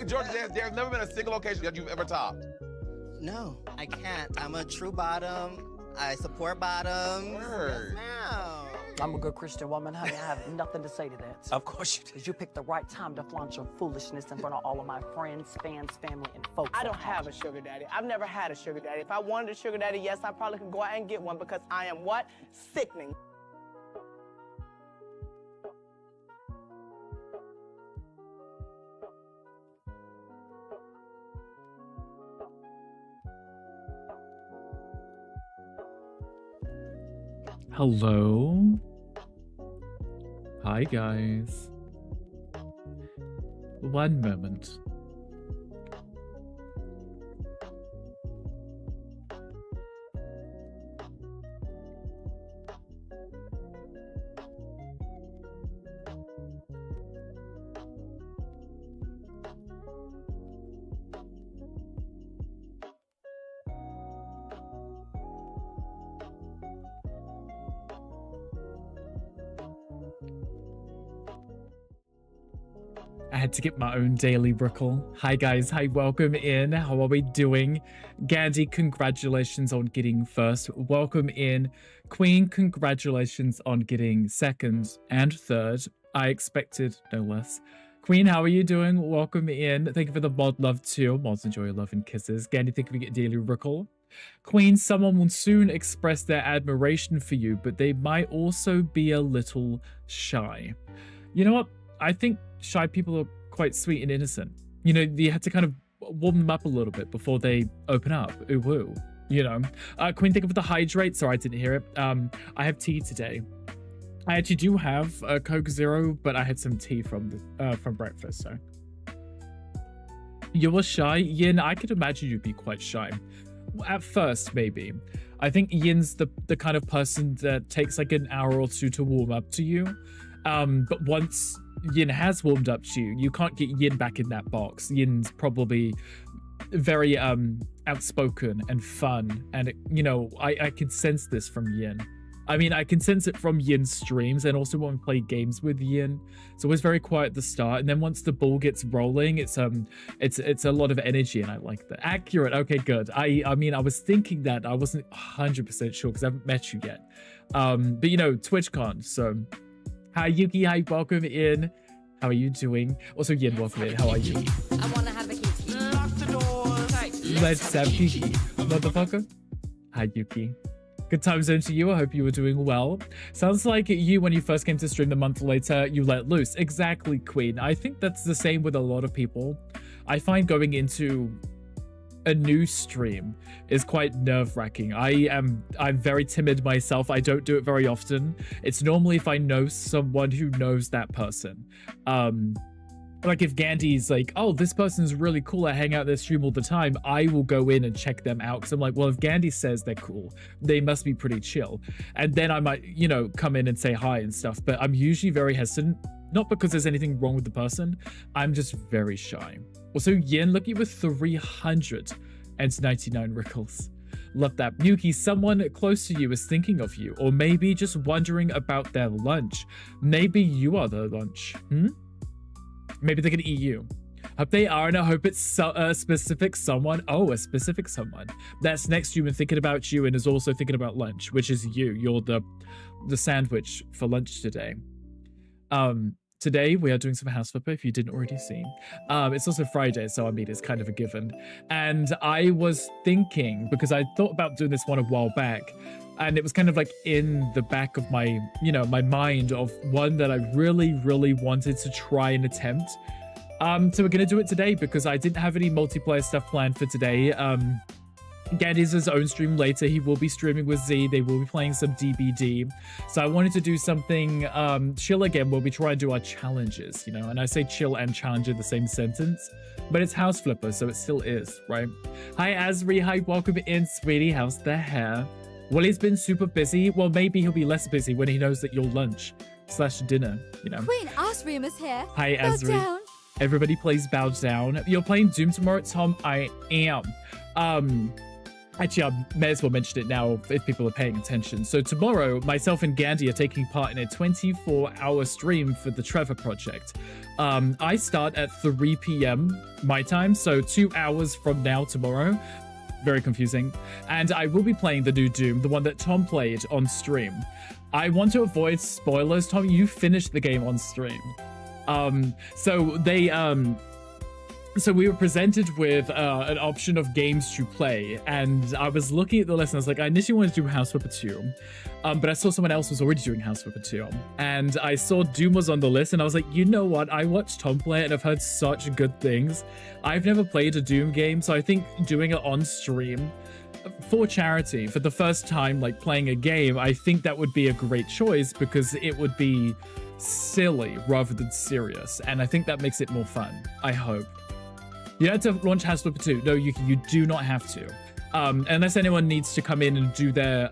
Georgia, there's never been a single location that you've ever topped. No, I can't. I'm a true bottom. I support bottoms. Word. No. I'm a good Christian woman, honey. I have nothing to say to that. Of course you do. Because you picked the right time to flaunt your foolishness in front of all of my friends, fans, family, and folks. I don't have a sugar daddy. I've never had a sugar daddy. If I wanted a sugar daddy, yes, I probably could go out and get one because I am what? Sickening. Hello. Hi, guys. One moment. I had to get my own daily Brickle. Hi guys, hi, welcome in. How are we doing? Gandhi, congratulations on getting first. Welcome in. Queen, congratulations on getting second and third. I expected no less. Queen, how are you doing? Welcome in. Thank you for the mod love too. Mods enjoy your love and kisses. Gandhi, thank you for getting daily Brickle. Queen, someone will soon express their admiration for you, but they might also be a little shy. You know what? I think shy people are quite sweet and innocent. You know, you have to kind of warm them up a little bit before they open up. Ooh, woo. You know. Queen, thank you for the hydrate. Sorry, I didn't hear it. I have tea today. I actually do have a Coke Zero, but I had some tea from breakfast, so. You were shy? Yin, I could imagine you'd be quite shy. At first, maybe. I think Yin's the kind of person that takes like an hour or two to warm up to you. But once Yin has warmed up to you, you can't get Yin back in that box. Yin's probably very outspoken and fun, and you know, I can sense this from Yin. I mean, I can sense it from Yin's streams, and also when we play games with Yin. It's always very quiet at the start, and then once the ball gets rolling, it's a lot of energy, and I like that. Accurate. Okay, good. I mean, I was thinking that. I wasn't 100% sure because I haven't met you yet. But you know, TwitchCon. So, hi Yuki. Hi, welcome in. How are you doing? Also, Yin, welcome in. How are you? I wanna have a kiki. Lock the doors. Let's have kiki, motherfucker. Hi, Yuki. Good time zone to you. I hope you were doing well. Sounds like you, when you first came to stream the month later, you let loose. Exactly, Queen. I think that's the same with a lot of people. I find going into a new stream is quite nerve-wracking. I'm very timid myself. I don't do it very often. It's normally if I know someone who knows that person. Like if Gandhi's like, oh, this person's really cool, I hang out their stream all the time, I will go in and check them out because I'm like, well, if Gandhi says they're cool, they must be pretty chill. And then I might, you know, come in and say hi and stuff, but I'm usually very hesitant, not because there's anything wrong with the person, I'm just very shy. Also, Yin, look at you with 399 rickles. Love that. Yuki, someone close to you is thinking of you, or maybe just wondering about their lunch. Maybe you are their lunch. Maybe they're gonna eat you. Hope they are, and I hope it's a specific someone. Oh, a specific someone that's next to you and thinking about you and is also thinking about lunch, which is you. You're the sandwich for lunch today. Today we are doing some house flipper, if you didn't already see. It's also Friday, so I mean, it's kind of a given. And I was thinking, because I thought about doing this one a while back, and it was kind of like in the back of my, you know, my mind of one that I really, really wanted to try and attempt. So we're gonna do it today because I didn't have any multiplayer stuff planned for today. Gandhi's his own stream later. He will be streaming with Z. They will be playing some DBD. So I wanted to do something chill again where we try and do our challenges, you know, and I say chill and challenge in the same sentence, but it's house flipper, so it still is, right? Hi, Asri. Hi, welcome in, sweetie. How's the hair? Well, he's been super busy. Well, maybe he'll be less busy when he knows that you're lunch/dinner, you know. Queen Asrium is here. Hi, Bow Asri. down. Everybody plays Bow Down. You're playing Doom tomorrow, Tom? I am. Actually, I may as well mention it now if people are paying attention. So tomorrow, myself and Gandhi are taking part in a 24-hour stream for the Trevor Project. I start at 3 p.m. my time, so 2 hours from now tomorrow. Very confusing. And I will be playing the new Doom, the one that Tom played on stream. I want to avoid spoilers. Tom, you finished the game on stream. So we were presented with an option of games to play, and I was looking at the list and I was like, I initially wanted to do House Flipper 2, but I saw someone else was already doing House Flipper 2, and I saw Doom was on the list, and I was like, you know what, I watched Tom play it and I've heard such good things. I've never played a Doom game, so I think doing it on stream for charity, for the first time, like playing a game, I think that would be a great choice because it would be silly rather than serious, and I think that makes it more fun, I hope. You had to launch House Flipper 2. No, you do not have to. Unless anyone needs to come in and do their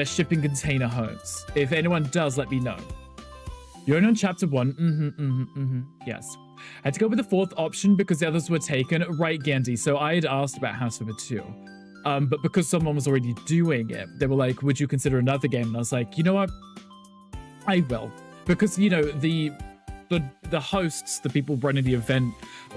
shipping container homes. If anyone does, let me know. You're only on chapter 1. Yes. I had to go with the fourth option because the others were taken. Right, Gandhi. So I had asked about House Flipper 2. But because someone was already doing it, they were like, would you consider another game? And I was like, you know what? I will. Because, you know, the hosts, the people running the event,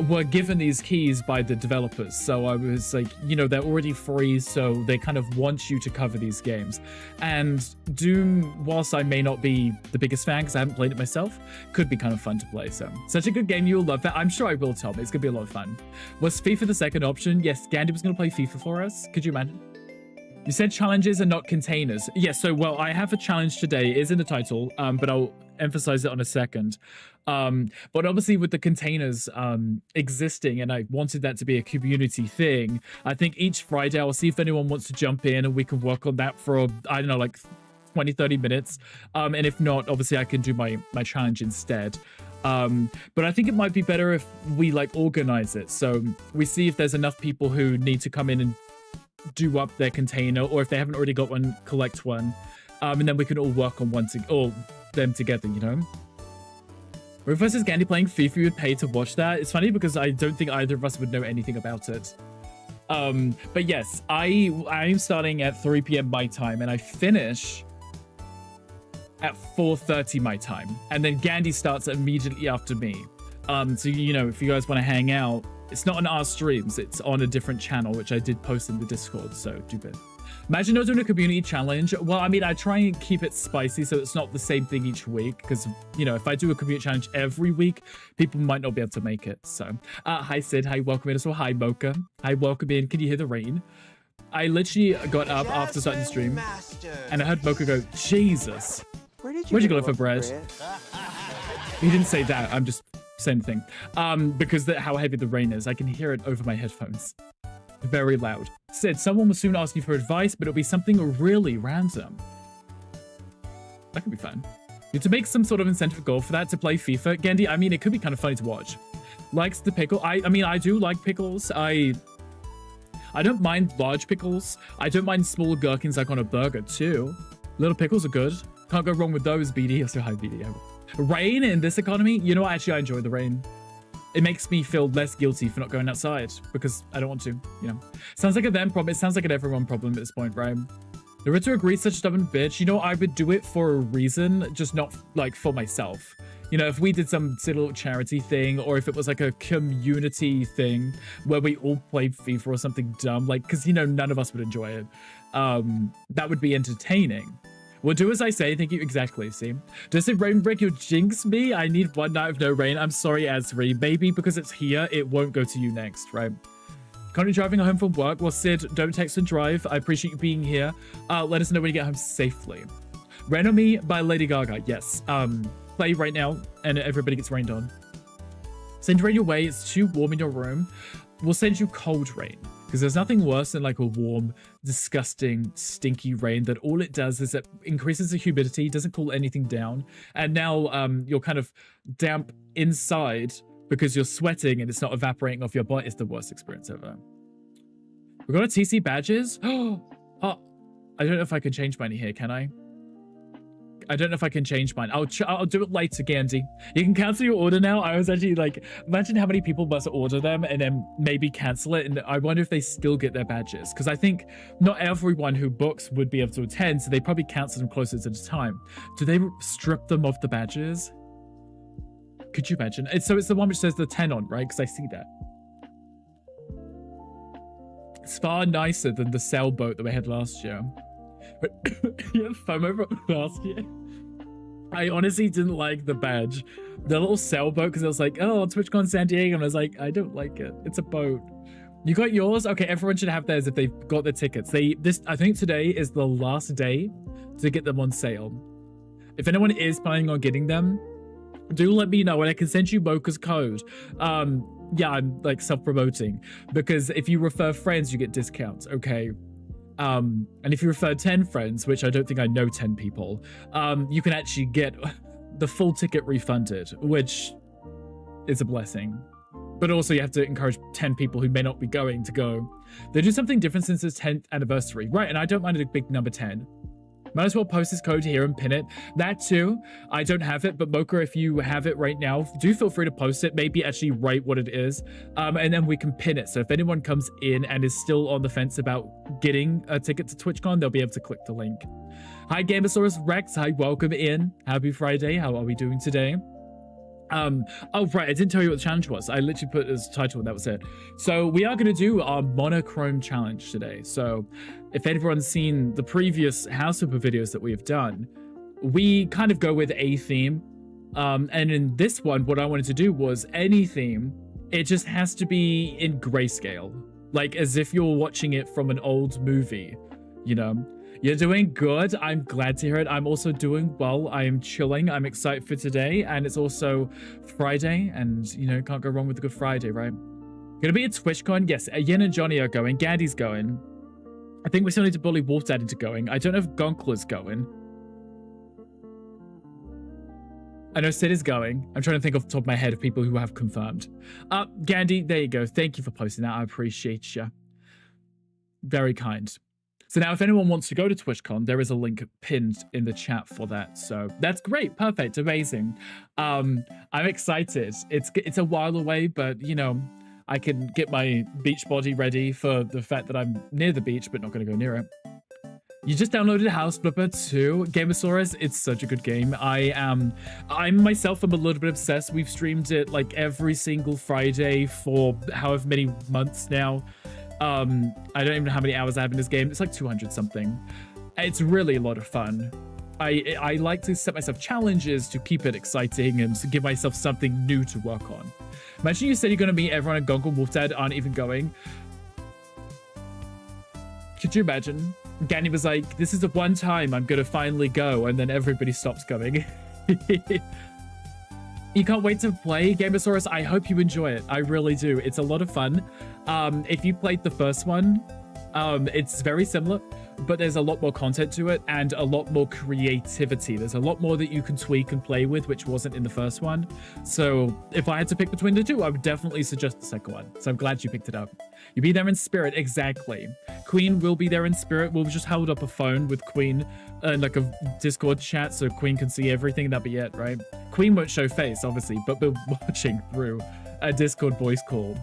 were given these keys by the developers. So I was like, you know, they're already free, so they kind of want you to cover these games. And Doom, whilst I may not be the biggest fan because I haven't played it myself, could be kind of fun to play. So such a good game, you'll love that. I'm sure I will, Tom. It's gonna be a lot of fun. Was FIFA the second option? Yes, Gandhi was gonna play FIFA for us. Could you imagine? You said challenges and not containers. Yes, so, well, I have a challenge today. It is in the title, but I'll emphasize it on a second. But obviously with the containers existing, and I wanted that to be a community thing, I think each Friday I'll see if anyone wants to jump in and we can work on that for, I don't know, like 20-30 minutes. And if not, obviously I can do my challenge instead. But I think it might be better if we like organize it. So we see if there's enough people who need to come in and do up their container, or if they haven't already got one, collect one. And then we can all work on all them together, you know? Ruth versus Gandhi playing FIFA, you would pay to watch that. It's funny because I don't think either of us would know anything about it. But yes, I'm starting at 3 p.m. my time, and I finish at 4:30 my time. And then Gandhi starts immediately after me. So, you know, if you guys want to hang out, it's not on our streams, it's on a different channel, which I did post in the Discord, so do it. Imagine not doing a community challenge. Well, I mean, I try and keep it spicy so it's not the same thing each week, because, you know, if I do a community challenge every week, people might not be able to make it. So, hi Sid, hi, welcome in as well. Hi Mocha, hi, welcome in. Can you hear the rain? I literally got up after starting the stream, and I heard Mocha go, Jesus, where'd you go for bread? He didn't say that, I'm just saying the thing. Because how heavy the rain is, I can hear it over my headphones. Very loud. Sid, someone will soon ask you for advice, but it'll be something really random. That could be fun. You have to make some sort of incentive goal for that to play FIFA. Gandhi, I mean, it could be kind of funny to watch. Likes the pickle. I mean, I do like pickles. I don't mind large pickles. I don't mind small gherkins like on a burger too. Little pickles are good. Can't go wrong with those, BD. Also, hi, BD. Rain in this economy? You know what? Actually, I enjoy the rain. It makes me feel less guilty for not going outside because I don't want to, you know. Sounds like a them problem. It sounds like an everyone problem at this point, right? Naruto agrees, such a stubborn bitch. You know, I would do it for a reason, just not like for myself. You know, if we did some little charity thing, or if it was like a community thing where we all played FIFA or something dumb, like, because, you know, none of us would enjoy it. That would be entertaining. Well, do as I say. Thank you. Exactly. See? Does it rain break? You jinx me? I need one night of no rain. I'm sorry, Azri. Maybe because it's here, it won't go to you next, right? Currently driving home from work. Well, Sid, don't text and drive. I appreciate you being here. Let us know when you get home safely. Rain on Me by Lady Gaga. Yes. Play right now, and everybody gets rained on. Send rain your way. It's too warm in your room. We'll send you cold rain. Because there's nothing worse than like a warm, disgusting, stinky rain that all it does is it increases the humidity, doesn't cool anything down. And now you're kind of damp inside because you're sweating and it's not evaporating off your body. It's the worst experience ever. We've got a TC badges. Oh, I don't know if I can change mine here, can I? I don't know if I can change mine. I'll do it later, Gandhi. You can cancel your order now. I was actually like, imagine how many people must order them and then maybe cancel it. And I wonder if they still get their badges. Because I think not everyone who books would be able to attend. So they probably cancel them closer to the time. Do they strip them of the badges? Could you imagine? So it's the one which says the 10 on, right? Because I see that. It's far nicer than the sailboat that we had last year. But yeah, FOMO from last year. I honestly didn't like the badge. The little sailboat, because I was like, oh, TwitchCon San Diego. And I was like, I don't like it. It's a boat. You got yours? Okay, everyone should have theirs if they've got their tickets. I think today is the last day to get them on sale. If anyone is planning on getting them, do let me know and I can send you Mocha's code. Yeah, I'm like self-promoting because if you refer friends, you get discounts, okay? And if you refer 10 friends, which I don't think I know 10 people, you can actually get the full ticket refunded, which is a blessing. But also you have to encourage 10 people who may not be going to go. They do something different since its 10th anniversary. Right, and I don't mind a big number 10. Might as well post this code here and pin it. That too, I don't have it, but Mocha, if you have it right now, do feel free to post it. Maybe actually write what it is, and then we can pin it. So if anyone comes in and is still on the fence about getting a ticket to TwitchCon, they'll be able to click the link. Hi, Gamosaurus Rex. Hi, welcome in. Happy Friday. How are we doing today? Oh, right. I didn't tell you what the challenge was. I literally put it as a title and that was it. So we are going to do our monochrome challenge today. So if everyone's seen the previous House Super videos that we've done, we kind of go with a theme. And in this one, what I wanted to do was any theme. It just has to be in grayscale, like as if you're watching it from an old movie, you know? You're doing good. I'm glad to hear it. I'm also doing well. I am chilling. I'm excited for today. And it's also Friday. And, you know, can't go wrong with a good Friday, right? Gonna be at TwitchCon. Yes, Yen and Johnny are going. Gandhi's going. I think we still need to bully Wolf Dad into going. I don't know if Gonkler's going. I know Sid is going. I'm trying to think off the top of my head of people who have confirmed. Gandhi, there you go. Thank you for posting that. I appreciate you. Very kind. So now if anyone wants to go to TwitchCon, there is a link pinned in the chat for that. So that's great. Perfect. Amazing. I'm excited. It's a while away, but you know, I can get my beach body ready for the fact that I'm near the beach, but not going to go near it. You just downloaded House Flipper 2. Gamosaurus, it's such a good game. I myself am a little bit obsessed. We've streamed it like every single Friday for however many months now. I don't even know how many hours I have in this game. It's like 200 something. It's really a lot of fun. I like to set myself challenges to keep it exciting and to give myself something new to work on. Imagine you said you're going to meet everyone at Gonk and Wolf Dad aren't even going. Could you imagine? Gandhi was like, this is the one time I'm going to finally go, and then everybody stops going. You can't wait to play Gamosaurus. I hope you enjoy it. I really do. It's a lot of fun. If you played the first one, it's very similar, but there's a lot more content to it and a lot more creativity. There's a lot more that you can tweak and play with, which wasn't in the first one. So if I had to pick between the two, I would definitely suggest the second one. So I'm glad you picked it up. You'll be there in spirit. Exactly. Queen will be there in spirit. We'll just hold up a phone with Queen and like a Discord chat so Queen can see everything. That'd be it, right? Queen won't show face, obviously, but we're watching through a Discord voice call.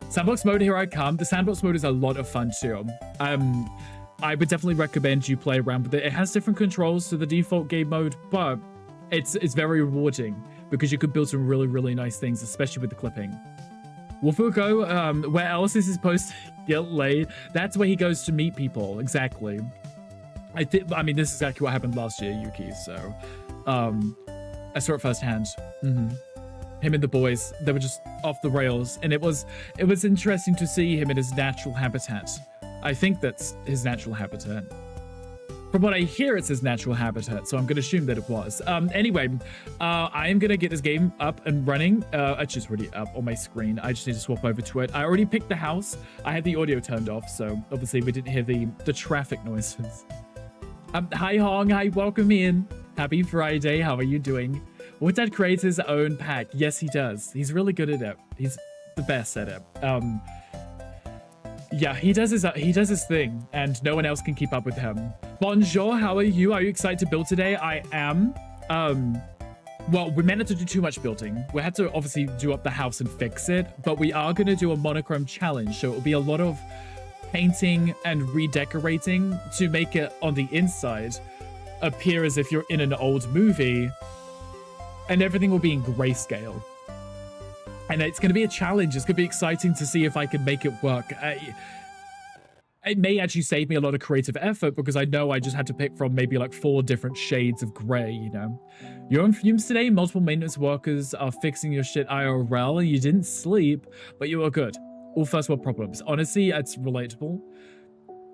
Sandbox mode, here I come. The sandbox mode is a lot of fun too. I would definitely recommend you play around with it. It has different controls to the default game mode, but it's very rewarding because you could build some really, really nice things, especially with the clipping. Wolf will go where else is his post get laid. That's where he goes to meet people. Exactly. I mean, this is exactly what happened last year, Yuki. So I saw it firsthand. Him and the boys, they were just off the rails, and it was interesting to see him in his natural habitat. I think that's his natural habitat. From what I hear, it's his natural habitat, so I'm going to assume that it was. Anyway, I am going to get this game up and running. It's just already up on my screen. I just need to swap over to it. I already picked the house. I had the audio turned off, so obviously we didn't hear the traffic noises. Hi, Hong. Hi, welcome in. Happy Friday. How are you doing? Wolf Dad creates his own pack. Yes, he does. He's really good at it. He's the best at it. Yeah, he does his thing, and no one else can keep up with him. Bonjour, how are you? Are you excited to build today? I am. Well, we meant not to do too much building. We had to obviously do up the house and fix it, but we are going to do a monochrome challenge. So it'll be a lot of painting and redecorating to make it on the inside appear as if you're in an old movie, and everything will be in grayscale. And it's going to be a challenge. It's going to be exciting to see if I can make it work. It may actually save me a lot of creative effort because I know I just had to pick from maybe like 4 different shades of gray, you know. You're on fumes today. Multiple maintenance workers are fixing your shit IRL. You didn't sleep, but you are good. All first world problems. Honestly, it's relatable.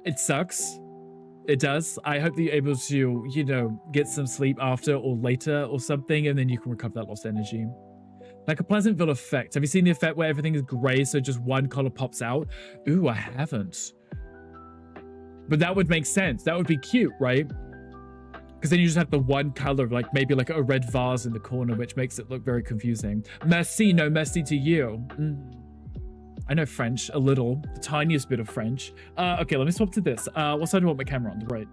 It sucks. It does. I hope that you're able to, you know, get some sleep after or later or something, and then you can recover that lost energy. Like a Pleasantville effect. Have you seen the effect where everything is gray so just one color pops out? Ooh, I haven't. But that would make sense. That would be cute, right? Because then you just have the one color, like maybe like a red vase in the corner, which makes it look very confusing. Merci, no merci to you. I know French, a little, the tiniest bit of French. Okay, let me swap to this. What side do I want my camera on? Right.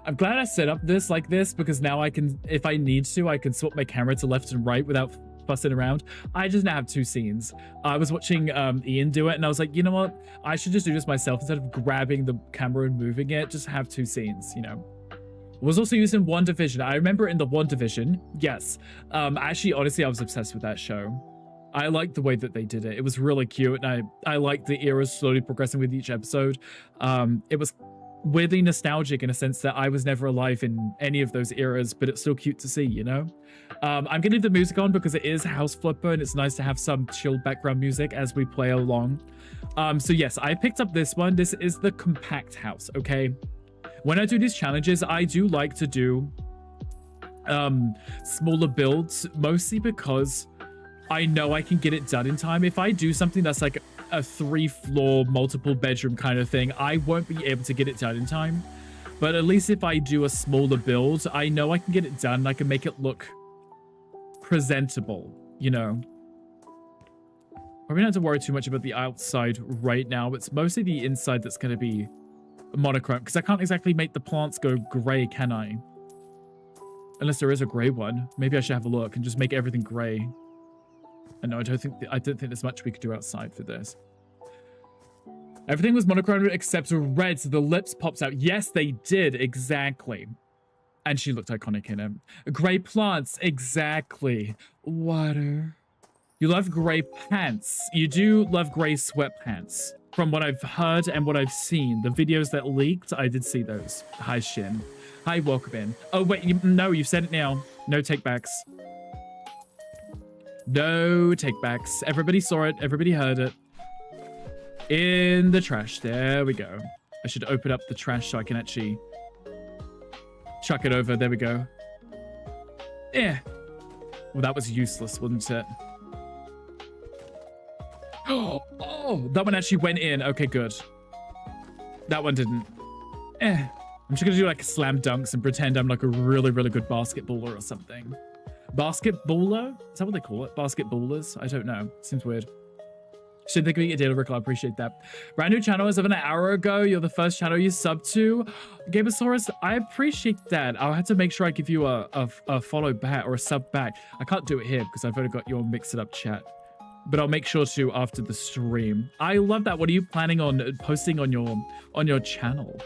I'm glad I set up this like this because now I can, if I need to, I can swap my camera to left and right without fussing around. I just now have 2 scenes. I was watching Ian do it and I was like, you know what? I should just do this myself instead of grabbing the camera and moving it. Just have 2 scenes, you know. It was also used in WandaVision. I remember in the WandaVision, yes. Actually, honestly, I was obsessed with that show. I liked the way that they did it. It was really cute, and I liked the eras slowly progressing with each episode. It was weirdly nostalgic in a sense that I was never alive in any of those eras, but it's still cute to see, you know? I'm gonna leave the music on because it is House Flipper, and it's nice to have some chill background music as we play along. So yes, I picked up this one. This is the compact house, okay? When I do these challenges, I do like to do smaller builds, mostly because I know I can get it done in time. If I do something that's like a 3-floor, multiple bedroom kind of thing, I won't be able to get it done in time. But at least if I do a smaller build, I know I can get it done and I can make it look presentable, you know. Probably not have to worry too much about the outside right now. It's mostly the inside that's going to be monochrome, because I can't exactly make the plants go gray, can I? Unless there is a gray one. Maybe I should have a look and just make everything gray. And no, I don't think there's much we could do outside for this. Everything was monochrome except red, so the lips pops out. Yes, they did, exactly. And she looked iconic in it. Gray plants, exactly. Water. You love gray pants. You do love gray sweatpants. From what I've heard and what I've seen, the videos that leaked, I did see those. Hi, Shin. Hi, welcome in. Oh, wait, no, you've said it now. No takebacks. No takebacks. Everybody saw it. Everybody heard it. In the trash. There we go. I should open up the trash so I can actually chuck it over. There we go. Yeah. Well, that was useless, wasn't it? Oh, that one actually went in. Okay, good. That one didn't. I'm just gonna do like slam dunks and pretend I'm like a really, really good basketballer or something. Basketballer? Is that what they call it? Basketballers? I don't know. Seems weird. Should think of it, Rick. I appreciate that. Brand new channel as of an hour ago. You're the first channel you subbed to. Gabosaurus, I appreciate that. I'll have to make sure I give you a follow back or a sub back. I can't do it here because I've only got your mix it up chat. But I'll make sure to after the stream. I love that. What are you planning on posting on your channel?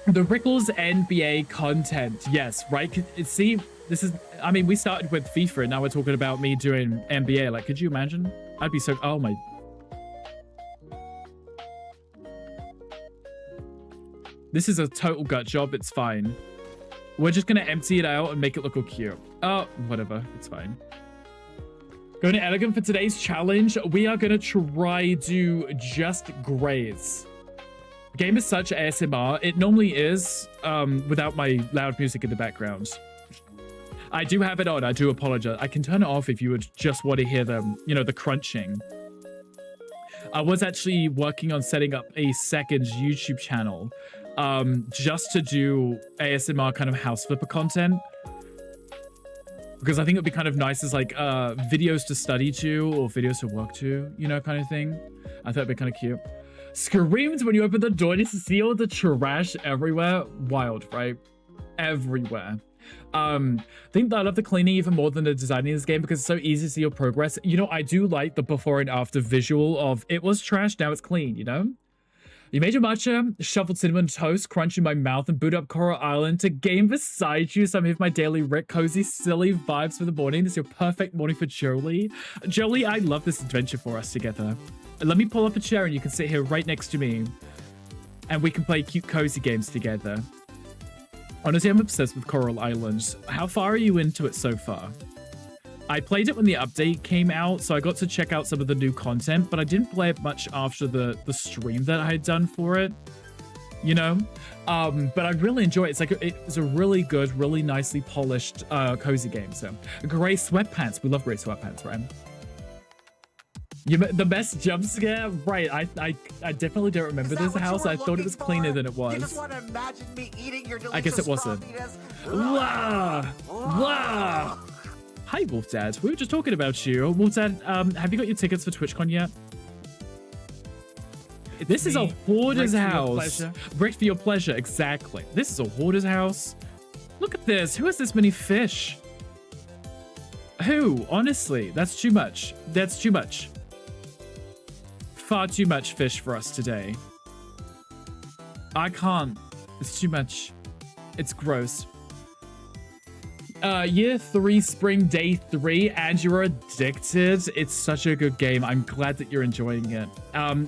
The Rickles NBA content. Yes, right? See, this is, I mean, we started with FIFA and now we're talking about me doing NBA. Like, could you imagine? I'd be so, oh my. This is a total gut job. It's fine. We're just going to empty it out and make it look all cute. Oh, whatever. It's fine. Going to elegant for today's challenge. We are going to try do just grays. The game is such ASMR. It normally is without my loud music in the background. I do have it on. I do apologize. I can turn it off if you would just want to hear them, you know, the crunching. I was actually working on setting up a second YouTube channel just to do ASMR kind of house flipper content. Because I think it would be kind of nice as like videos to study to or videos to work to, you know, kind of thing. I thought it'd be kind of cute. Screams when you open the door just to see all the trash everywhere. Wild, right? Everywhere. I think that I love the cleaning even more than the designing of this game because it's so easy to see your progress. You know, I do like the before and after visual of it was trash, now it's clean, you know? You made your matcha, shuffled cinnamon toast, crunch in my mouth, and boot up Coral Island to game beside you. So I'm here for my daily Rick, cozy, silly vibes for the morning. This is your perfect morning for Jolie. Jolie, I love this adventure for us together. Let me pull up a chair and you can sit here right next to me. And we can play cute, cozy games together. Honestly, I'm obsessed with Coral Island. How far are you into it so far? I played it when the update came out, so I got to check out some of the new content, but I didn't play it much after the stream that I had done for it, you know? But I really enjoy it. It's like, it's a really good, really nicely polished, cozy game. So, gray sweatpants. We love gray sweatpants, right? The best jump scare? Right, I definitely don't remember this house. I thought it was cleaner than it was. You just want to imagine me eating your delicious, I guess it wasn't. Wah! Wah! Hi, Wolf Dad. We were just talking about you. Wolf Dad, have you got your tickets for TwitchCon yet? This is a hoarder's house. Brick for your pleasure, exactly. This is a hoarder's house. Look at this. Who has this many fish? Who? Honestly, that's too much. That's too much. Far too much fish for us today. I can't. It's too much. It's gross. Year 3, spring, day 3, and you're addicted. It's such a good game. I'm glad that you're enjoying it.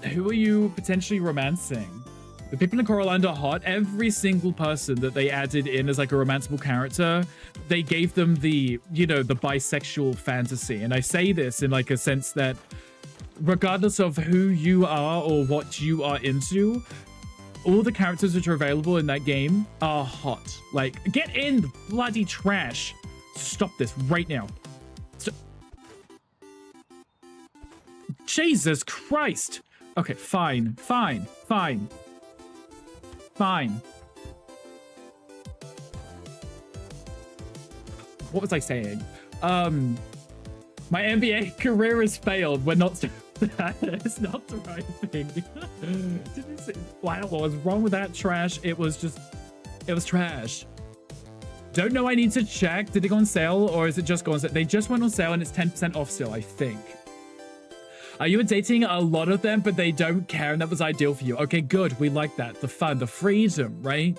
Who are you potentially romancing? The people in Coral Island are hot. Every single person that they added in as like a romanceable character, they gave them the, you know, the bisexual fantasy. And I say this in like a sense that regardless of who you are or what you are into, all the characters which are available in that game are hot. Like, get in the bloody trash. Stop this right now. Jesus Christ. Okay, fine. What was I saying? My NBA career has failed. We're not... That is not the right thing. Wow, what was wrong with that trash? It was trash. Don't know, I need to check. Did it go on sale or is it just go on sale? They just went on sale and it's 10% off still, I think. You were dating a lot of them, but they don't care and that was ideal for you. Okay, good. We like that. The fun, the freedom, right?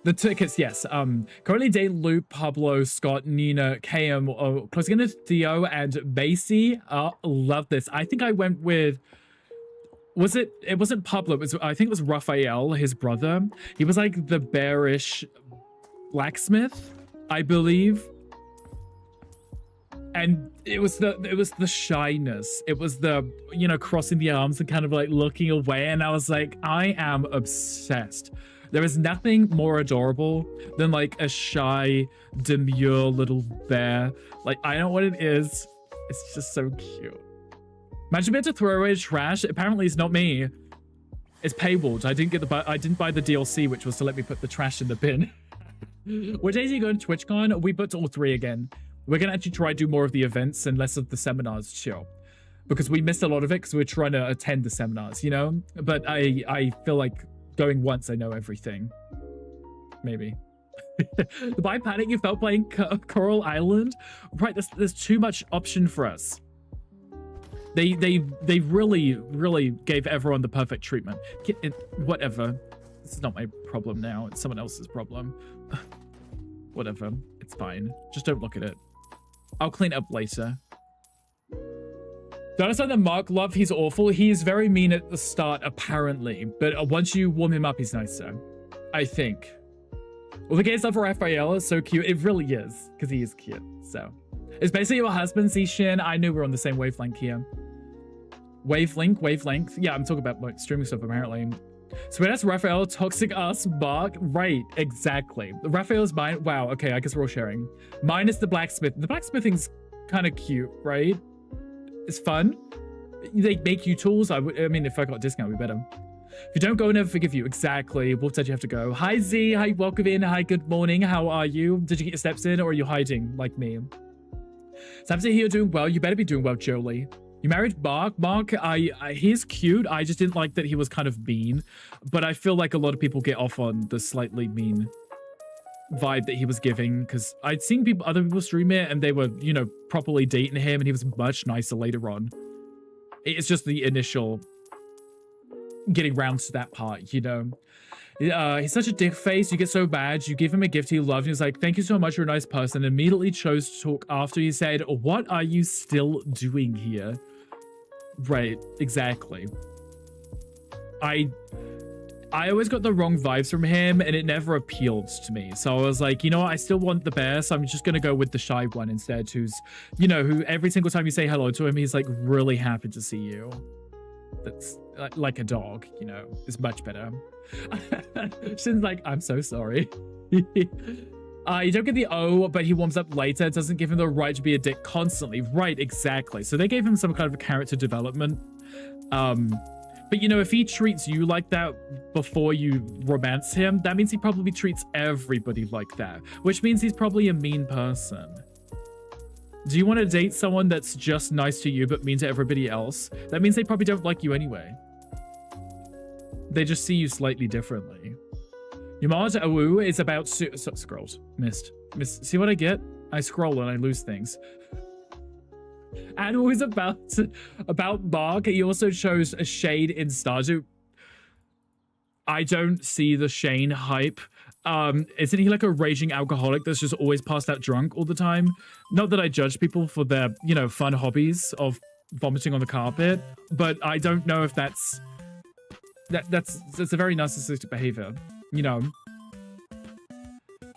The tickets, yes. Currently date Luke, Pablo, Scott, Nina, KM, closing in Theo, and Basie. Love this. I think I went with... It wasn't Pablo. I think it was Raphael, his brother. He was like the bearish blacksmith, I believe. And it was the shyness. It was the, you know, crossing the arms and kind of like looking away. And I was like, I am obsessed. There is nothing more adorable than like a shy, demure little bear. Like, I know what it is. It's just so cute. Imagine being able to throw away trash. Apparently it's not me. It's paywalled. I didn't buy the DLC, which was to let me put the trash in the bin. What days are you going to TwitchCon? We booked all 3 again. We're going to actually try to do more of the events and less of the seminars, chill. Because we missed a lot of it because we're trying to attend the seminars, you know? But I feel like going once, I know everything. Maybe. The buy panic you felt playing Coral Island? Right, there's too much option for us. They really gave everyone the perfect treatment. Whatever. This is not my problem now. It's someone else's problem. Whatever. It's fine. Just don't look at it. I'll clean up later. Don't understand that Mark love, he's awful. He is very mean at the start, apparently. But once you warm him up, he's nicer. I think. Well, the game's love for Raphael is so cute. It really is. Because he is cute. So. It's basically your husband, Zishin. I knew we're on the same wavelength here. Wavelength. Yeah, I'm talking about like, streaming stuff, apparently. So that's Raphael, toxic us, Mark. Right, exactly. Raphael's mine. Wow, okay, I guess we're all sharing. Mine is the blacksmith. The blacksmithing's kind of cute, right? It's fun. They make you tools. I mean, if I got a discount, we better. If you don't go, never forgive you. Exactly. Wolf said you have to go. Hi, Z. Hi, welcome in. Hi, good morning. How are you? Did you get your steps in or are you hiding like me? So I'm to hear you're doing well. You better be doing well, Jolie. You married Mark? Mark, he's cute. I just didn't like that he was kind of mean. But I feel like a lot of people get off on the slightly mean vibe that he was giving, because I'd seen other people stream it and they were, you know, properly dating him, and he was much nicer later on. It's just the initial getting round to that part, you know. He's such a dick face. You get so bad. You give him a gift he loved. He's like, thank you so much. You're a nice person. And immediately chose to talk after you said, what are you still doing here? Right, exactly. I always got the wrong vibes from him, and it never appealed to me. So I was like, you know what? I still want the bear, so I'm just going to go with the shy one instead, who's, you know, who every single time you say hello to him, he's like really happy to see you. That's like a dog, you know, is much better. Shin's like, I'm so sorry. You don't get the O, but he warms up later. It doesn't give him the right to be a dick constantly. Right, exactly. So they gave him some kind of character development. But, you know, if he treats you like that before you romance him, that means he probably treats everybody like that, which means he's probably a mean person. Do you want to date someone that's just nice to you but mean to everybody else? That means they probably don't like you anyway. They just see you slightly differently. Yamad Awu is about... scrolled. Missed. See what I get? I scroll and I lose things. And always about Mark. He also shows a shade in Stardew. I don't see the Shane hype. Isn't he like a raging alcoholic that's just always passed out drunk all the time? Not that I judge people for their, you know, fun hobbies of vomiting on the carpet, but I don't know if that's a very narcissistic behavior, you know.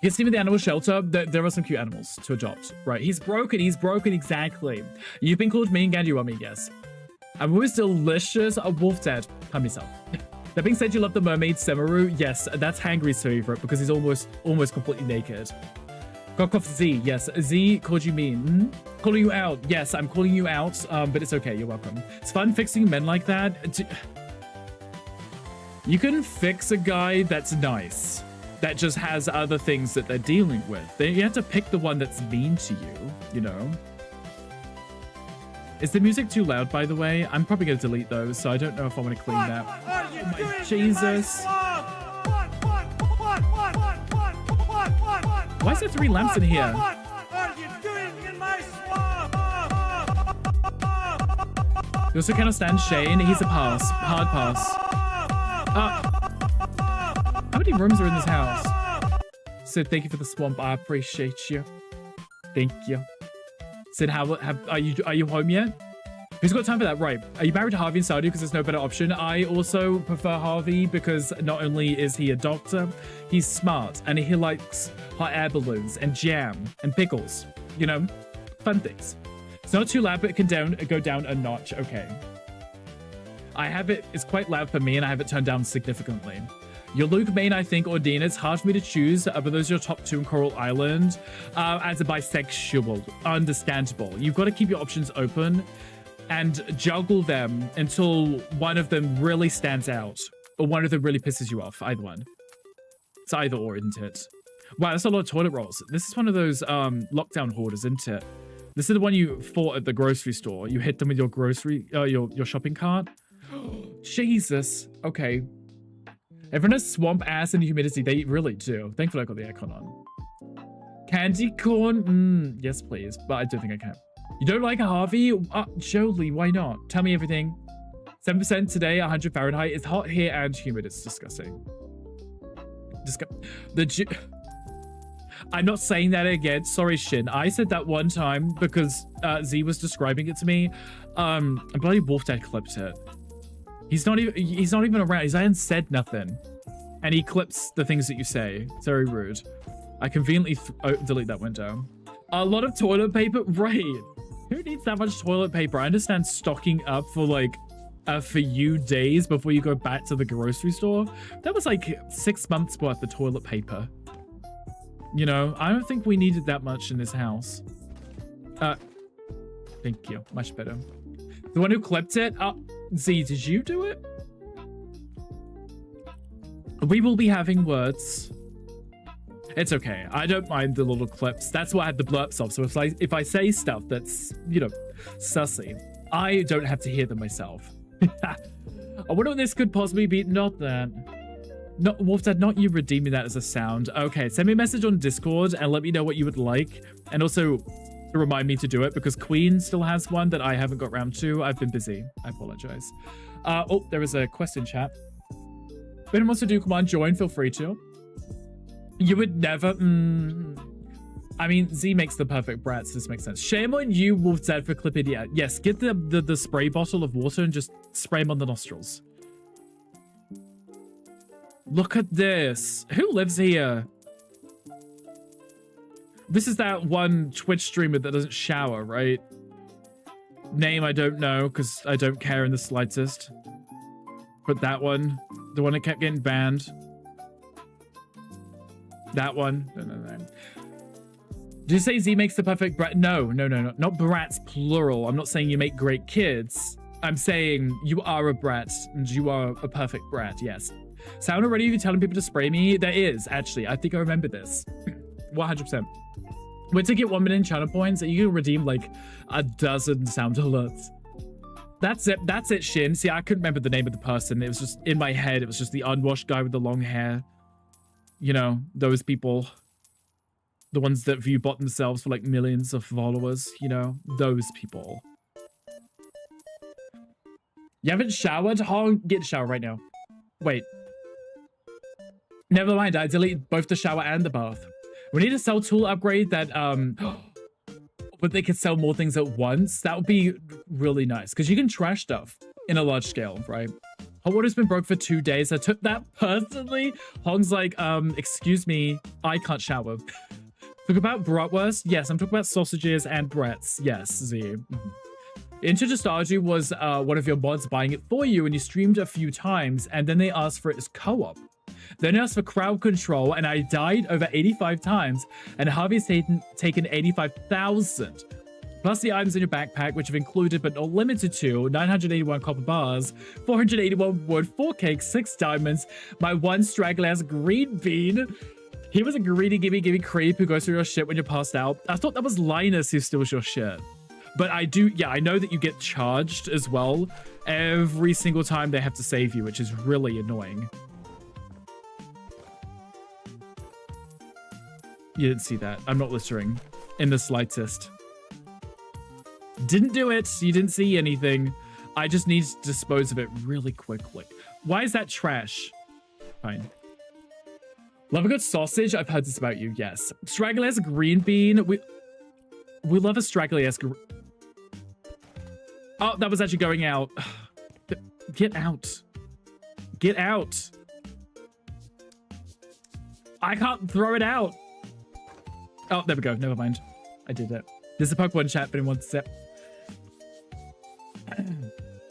You see with the animal shelter, there are some cute animals to adopt, right? He's broken, exactly. You've been called mean and you are me, yes. And always delicious, a wolf dead. Come yourself. That being said, you love the mermaid Semaru. Yes, that's Hangry's favorite because he's almost completely naked. Cock off Z, yes. Z called you mean. Calling you out. Yes, I'm calling you out, but it's okay, you're welcome. It's fun fixing men like that. You can fix a guy that's nice, that just has other things that they're dealing with. You have to pick the one that's mean to you, you know? Is the music too loud, by the way? I'm probably going to delete those, so I don't know if I want to clean that. Oh my Jesus. Why is there 3 lamps in here? You also cannot stand Shane. He's a pass. Hard pass. How many rooms are in this house? Sid, thank you for the swamp. I appreciate you. Thank you. Sid, are you home yet? Who's got time for that? Right. Are you married to Harvey and Stardew because there's no better option? I also prefer Harvey because not only is he a doctor, he's smart and he likes hot air balloons and jam and pickles. You know, fun things. It's not too loud, but it can go down a notch. Okay. It's quite loud for me and I have it turned down significantly. Your Luke main, I think, or Dean. It's hard for me to choose, but those are your top 2 in Coral Island. As a bisexual, understandable. You've got to keep your options open and juggle them until one of them really stands out or one of them really pisses you off. Either one. It's either or, isn't it? Wow, that's a lot of toilet rolls. This is one of those lockdown hoarders, isn't it? This is the one you fought at the grocery store. You hit them with your your shopping cart. Jesus. Okay. Everyone has swamp ass and humidity. They really do. Thankfully, I got the aircon on. Candy corn? Yes, please. But I don't think I can. You don't like a Harvey? Jolie, why not? Tell me everything. 7% today, 100 Fahrenheit. It's hot here and humid. It's disgusting. I'm not saying that again. Sorry, Shin. I said that one time because Z was describing it to me. And bloody Wolf Dad clipped it. He's not even around. He's hasn't said nothing. And he clips the things that you say. It's very rude. I conveniently delete that window. A lot of toilet paper? Right. Who needs that much toilet paper? I understand stocking up for like a few days before you go back to the grocery store. That was like 6 months worth of toilet paper. You know, I don't think we needed that much in this house. Thank you. Much better. The one who clipped it? Z, did you do it? We will be having words. It's okay. I don't mind the little clips. That's why I had the blurps off. So if I say stuff that's, you know, sussy, I don't have to hear them myself. I wonder what this could possibly be. Not that. Not Wolfdad, not you redeeming that as a sound. Okay, send me a message on Discord and let me know what you would like. And also to remind me to do it because Queen still has one that I haven't got round to. I've been busy. I apologize. Oh, there is a question chat. If anyone wants to do command join, feel free to. You would never... I mean, Z makes the perfect brat, so this makes sense. Shame on you, Wolfdad, for clipping it. Yes, get the spray bottle of water and just spray them on the nostrils. Look at this. Who lives here? This is that one Twitch streamer that doesn't shower, right? Name I don't know, because I don't care in the slightest. But that one. The one that kept getting banned. That one. No. Did you say Z makes the perfect brat? No. Not brats, plural. I'm not saying you make great kids. I'm saying you are a brat, and you are a perfect brat, yes. Sound already you telling people to spray me? There is, actually. I think I remember this. 100%. Wait to get 1 million channel points, and you can redeem like a dozen sound alerts. That's it, Shin. See, I couldn't remember the name of the person. It was just in my head. It was just the unwashed guy with the long hair. You know, those people. The ones that view bot themselves for like millions of followers. You know, those people. You haven't showered? Hong, get a shower right now. Wait. Never mind, I deleted both the shower and the bath. We need a sell tool upgrade that, but they could sell more things at once. That would be really nice, because you can trash stuff in a large scale, right? Hot water's been broke for 2 days. I took that personally. Hong's like, excuse me, I can't shower. Talk about bratwurst? Yes, I'm talking about sausages and brats. Yes, Z. Into Nostalgia was one of your mods buying it for you, and you streamed a few times, and then they asked for it as co-op. Then asked for crowd control, and I died over 85 times, and Harvey's taken 85,000. Plus the items in your backpack, which have included but not limited to 981 copper bars, 481 wood, 4 cakes, 6 diamonds, my one straggler-ass green bean. He was a greedy gimme creep who goes through your shit when you're passed out. I thought that was Linus who steals your shit. But I know that you get charged as well every single time they have to save you, which is really annoying. You didn't see that. I'm not littering in the slightest. Didn't do it. You didn't see anything. I just need to dispose of it really quickly. Why is that trash? Fine. Love a good sausage. I've heard this about you. Yes. Straggler-ass green bean. We love a straggler-ass. Oh, that was actually going out. Get out. Get out. I can't throw it out. Oh, there we go. Never mind. I did it. There's a Pokemon chat, but in one step.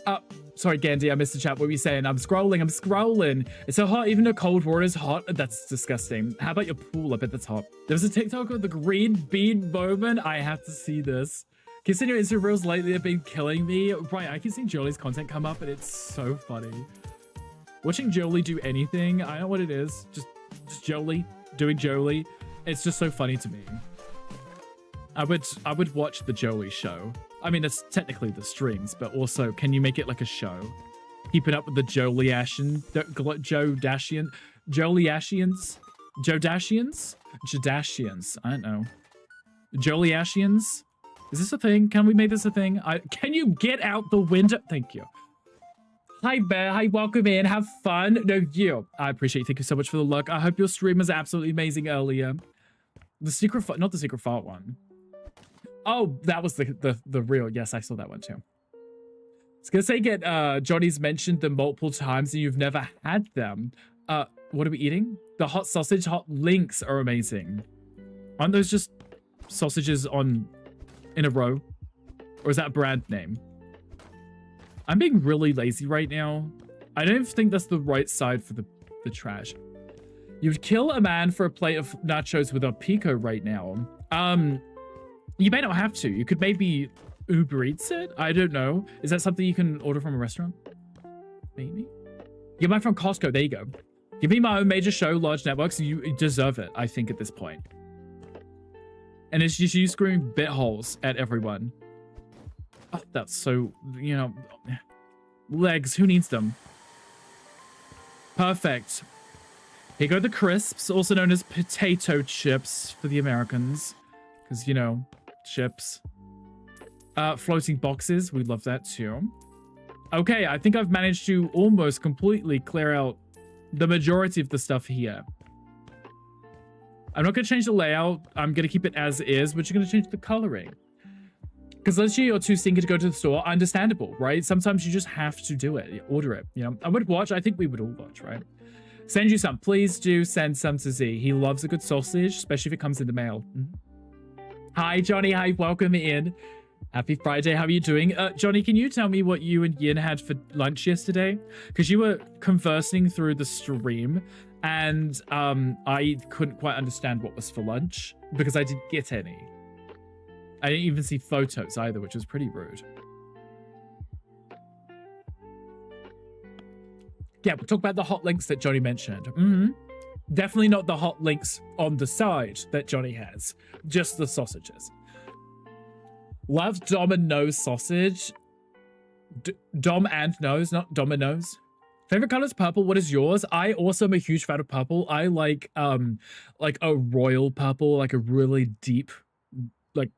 Oh, sorry, Gandhi. I missed the chat. What were you saying? I'm scrolling. It's so hot. Even though cold water is hot. That's disgusting. How about your pool? I bet that's hot. There was a TikTok of the green bean moment. I have to see this. Kissing your Insta reels lately have been killing me. Right, I keep seeing Jolie's content come up, and it's so funny. Watching Jolie do anything, I know what it is. Just Jolie doing Jolie. It's just so funny to me. I would watch the Jolie show. I mean, it's technically the streams, but also, can you make it like a show? Keeping up with the Joliashians? Jodashians? I don't know. Joliashians? Is this a thing? Can we make this a thing? Can you get out the window? Thank you. Hi, Bear. Hi, welcome in. Have fun. No, you. I appreciate it. Thank you so much for the luck. I hope your stream was absolutely amazing earlier. The secret, not the secret fart one. Oh, that was the real. Yes, I saw that one too. I was gonna say get Johnny's mentioned them multiple times and you've never had them. What are we eating? The hot sausage hot links are amazing. Aren't those just sausages in a row? Or is that a brand name? I'm being really lazy right now. I don't think that's the right side for the trash. You'd kill a man for a plate of nachos with a pico right now. You may not have to. You could maybe Uber Eats it. I don't know. Is that something you can order from a restaurant? Maybe. Get mine from Costco. There you go. Give me my own major show, large networks. You deserve it, I think, at this point. And it's just you screaming bit holes at everyone. Oh, that's so, you know, legs, who needs them? Perfect. Here go the crisps, also known as potato chips for the Americans. Because, you know, chips. Floating boxes, we love that too. Okay, I think I've managed to almost completely clear out the majority of the stuff here. I'm not going to change the layout. I'm going to keep it as is, but you're going to change the coloring. Because let's say you're too stinky to go to the store. Understandable, right? Sometimes you just have to do it. Order it, you know? I would watch. I think we would all watch, right? Send you some. Please do send some to Z. He loves a good sausage, especially if it comes in the mail. Hi, Johnny. Hi, welcome in. Happy Friday. How are you doing? Johnny, can you tell me what you and Yin had for lunch yesterday? Because you were conversing through the stream, and I couldn't quite understand what was for lunch because I didn't get any. I didn't even see photos either, which was pretty rude. Yeah, we'll talk about the hot links that Johnny mentioned. Definitely not the hot links on the side that Johnny has. Just the sausages. Love Dom and Nose sausage. Dom and Nose, not Domino's. Favorite color is purple. What is yours? I also am a huge fan of purple. I like a royal purple, like a really deep, like,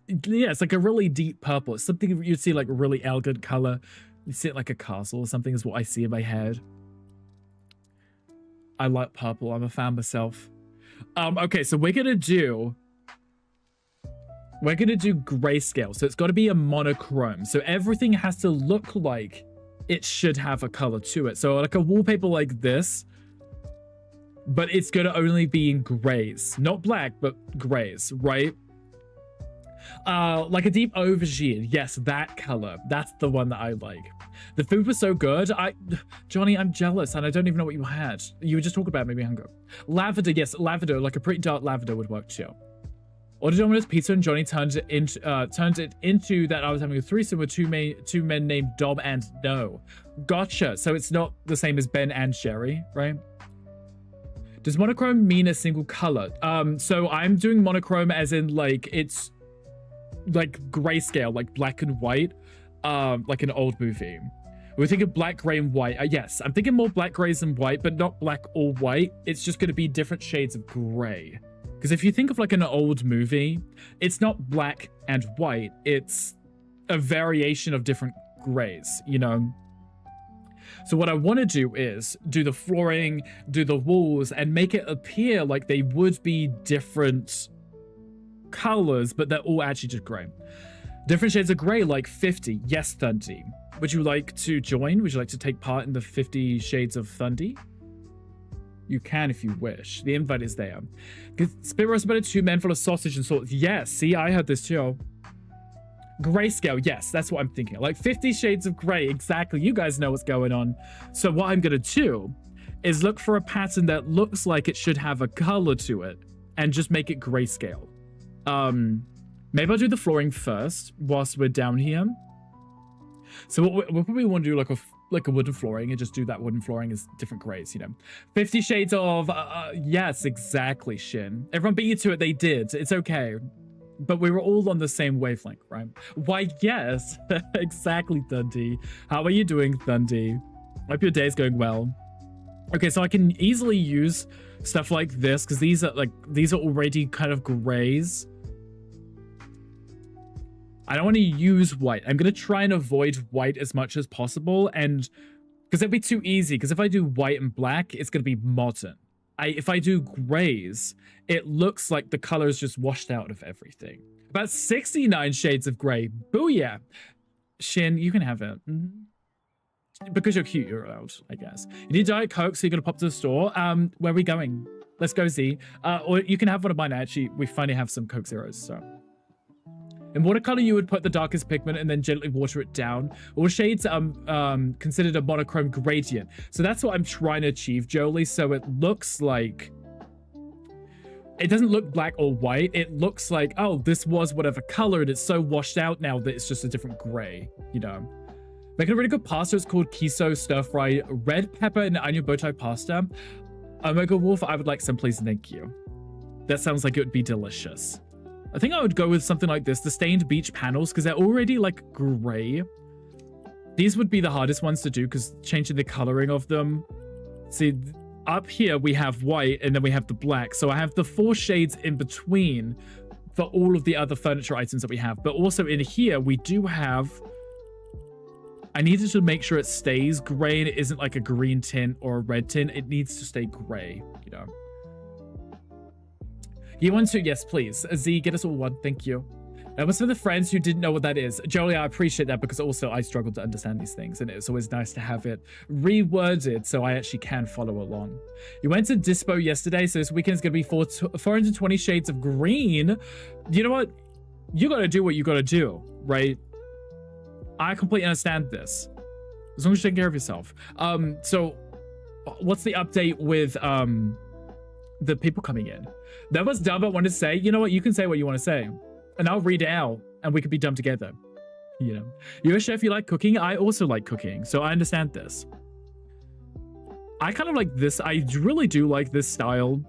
yeah, it's like a really deep purple. It's something you'd see like a really elegant color. You see it like a castle or something is what I see in my head. I like purple. I'm a fan myself. Okay, so we're gonna do grayscale. So it's got to be a monochrome. So everything has to look like it should have a color to it. So like a wallpaper like this, but it's going to only be in grays, not black, but grays, right? Like a deep aubergine. Yes, that color. That's the one that I like. The food was so good. Johnny, I'm jealous, and I don't even know what you had. You were just talking about maybe hunger. Lavender, yes, lavender, like a pretty dark lavender would work too. Ordered Domino's pizza, and Johnny turned it into that I was having a threesome with two men named Dom and No. Gotcha. So it's not the same as Ben and Sherry, right? Does monochrome mean a single color? So I'm doing monochrome as in like it's like grayscale, like black and white, like an old movie. We're thinking black, gray, and white. Yes, I'm thinking more black, grays, and white, but not black or white. It's just going to be different shades of gray. Because if you think of like an old movie, it's not black and white. It's a variation of different grays, you know? So what I want to do is do the flooring, do the walls, and make it appear like they would be different colors, but they're all actually just gray. Different shades of gray, like 50. Yes, Thundy. Would you like to join? Would you like to take part in the 50 Shades of Thundy? You can if you wish. The invite is there. Spit roast about 2 men full of sausage and salt. Yes, see, I heard this too. Grayscale, yes, that's what I'm thinking. Like 50 Shades of Grey, exactly. You guys know what's going on. So what I'm going to do is look for a pattern that looks like it should have a color to it and just make it grayscale. Maybe I'll do the flooring first whilst we're down here. So we'll probably want to do like a wooden flooring and just do that wooden flooring as different grays, you know. 50 Shades of, yes, exactly, Shin. Everyone beat you to it, they did. It's okay. But we were all on the same wavelength, right? Why, yes, exactly, Thundy. How are you doing, Thundy? Hope your day's going well. Okay, so I can easily use stuff like this because these are already kind of grays. I don't want to use white. I'm going to try and avoid white as much as possible, and because it'd be too easy, because if I do white and black, it's going to be modern. If I do grays, it looks like the color is just washed out of everything. About 69 shades of gray. Booyah. Shin, you can have it. Because you're cute, you're allowed, I guess. You need Diet Coke, so you're going to pop to the store. Where are we going? Let's go, Z. Or you can have one of mine, actually. We finally have some Coke Zeros, so... In watercolor, you would put the darkest pigment and then gently water it down. All shades considered a monochrome gradient. So that's what I'm trying to achieve, Jolie. So it looks like... It doesn't look black or white. It looks like, oh, this was whatever color, and it's so washed out now that it's just a different gray, you know? Making a really good pasta is called Kiso Stir Fry Red Pepper and Onion Bowtie Pasta. Omega Wolf, I would like some, please, and thank you. That sounds like it would be delicious. I think I would go with something like this, the stained beach panels, because they're already like gray. These would be the hardest ones to do because changing the coloring of them. See, up here we have white and then we have the black. So I have the 4 shades in between for all of the other furniture items that we have. But also in here, we do have... I needed to make sure it stays gray and it isn't like a green tint or a red tint. It needs to stay gray, you know. You want to? Yes, please. Z, get us all one. Thank you. That was for the friends who didn't know what that is. Jolie, I appreciate that because also I struggle to understand these things and it's always nice to have it reworded so I actually can follow along. You went to Dispo yesterday, so this weekend's going to be 420 shades of green. You know what? You got to do what you got to do, right? I completely understand this. As long as you take care of yourself. So what's the update with the people coming in? That was dumb. I wanted to say, you know what? You can say what you want to say. And I'll read it out and we could be dumb together. You know, you're a chef, you like cooking. I also like cooking, so I understand this. I kind of like this. I really do like this style.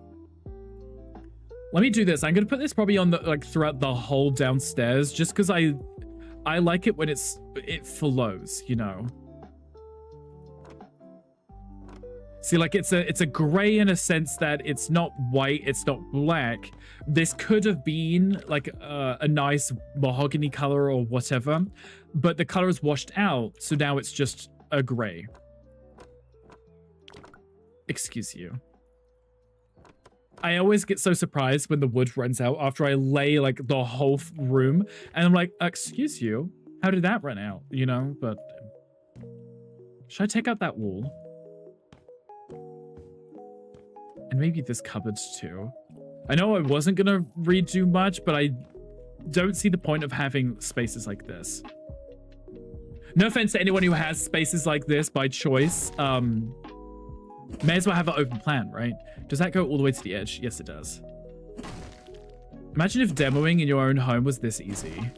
Let me do this. I'm going to put this probably on the, like throughout the whole downstairs just because I like it when it flows, you know. See, like it's a gray in a sense that it's not white, it's not black. This could have been like a nice mahogany color or whatever, but the color is washed out, so now it's just a gray. Excuse you. I always get so surprised when the wood runs out after I lay like the whole room, and I'm like, excuse you, how did that run out? You know, but should I take out that wall? And maybe this cupboard too. I know I wasn't gonna redo much, but I don't see the point of having spaces like this. No offense to anyone who has spaces like this by choice. May as well have an open plan, right? Does that go all the way to the edge? Yes, it does. Imagine if demoing in your own home was this easy.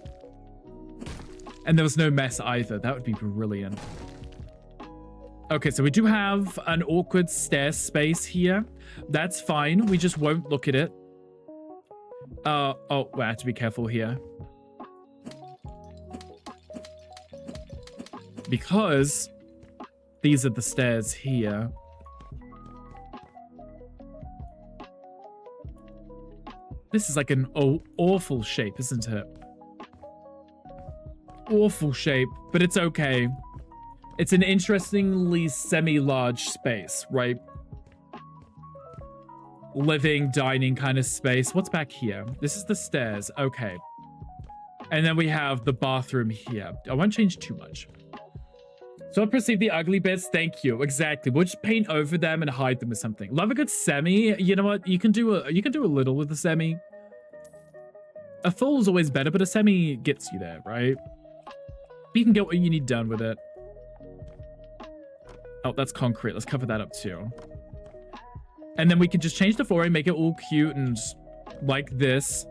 And there was no mess either. That would be brilliant. Okay, so we do have an awkward stair space here. That's fine. We just won't look at it. Oh, we have to be careful here. Because these are the stairs here. This is like an awful shape, isn't it? Awful shape, but it's okay. It's an interestingly semi-large space, right? Living, dining kind of space. What's back here? This is the stairs. Okay. And then we have the bathroom here. I won't change too much. So I'll perceive the ugly bits. Thank you. Exactly. We'll just paint over them and hide them with something. Love a good semi. You know what? You can do a little with the semi. A full is always better, but a semi gets you there, right? You can get what you need done with it. Oh, that's concrete. Let's cover that up too. And then we can just change the flooring, make it all cute and like this.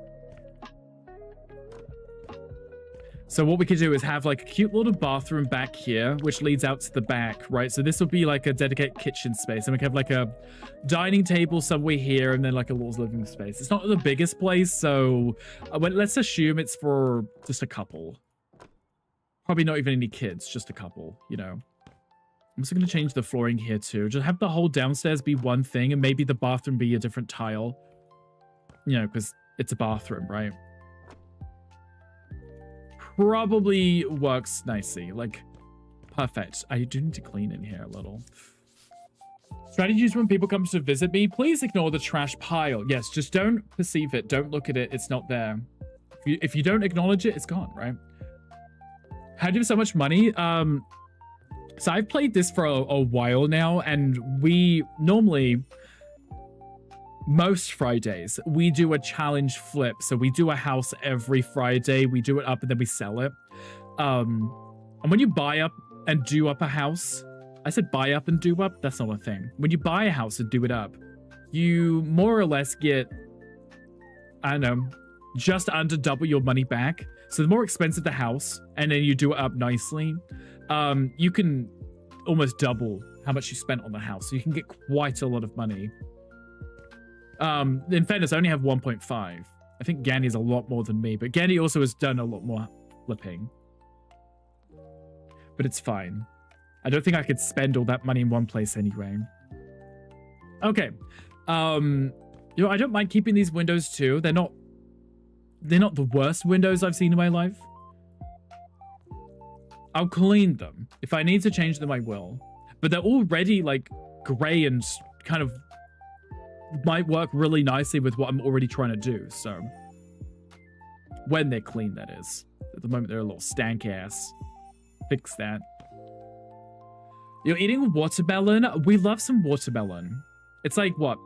So what we could do is have like a cute little bathroom back here, which leads out to the back, right? So this will be like a dedicated kitchen space. And we can have like a dining table somewhere here and then like a little living space. It's not the biggest place, so let's assume it's for just a couple. Probably not even any kids, just a couple, you know. I'm also going to change the flooring here too. Just have the whole downstairs be one thing and maybe the bathroom be a different tile. You know, because it's a bathroom, right? Probably works nicely. Like, perfect. I do need to clean in here a little. Strategies when people come to visit me. Please ignore the trash pile. Yes, just don't perceive it. Don't look at it. It's not there. If you don't acknowledge it, it's gone, right? How do you have so much money? So I've played this for a while now, and we normally, most Fridays, we do a challenge flip. So we do a house every Friday, we do it up and then we sell it. And when you buy up and do up a house, I said buy up and do up, that's not a thing. When you buy a house and do it up, you more or less get, I don't know, just under double your money back. So the more expensive the house, and then you do it up nicely, you can almost double how much you spent on the house. So you can get quite a lot of money. In fairness, I only have 1.5. I think Gandy's a lot more than me, but Gandy also has done a lot more flipping. But it's fine. I don't think I could spend all that money in one place anyway. Okay. You know, I don't mind keeping these windows too. They're not the worst windows I've seen in my life. I'll clean them. If I need to change them, I will. But they're already like gray and kind of might work really nicely with what I'm already trying to do. So when they're clean, that is. At the moment, they're a little stank ass. Fix that. You're eating watermelon? We love some watermelon. It's like, what?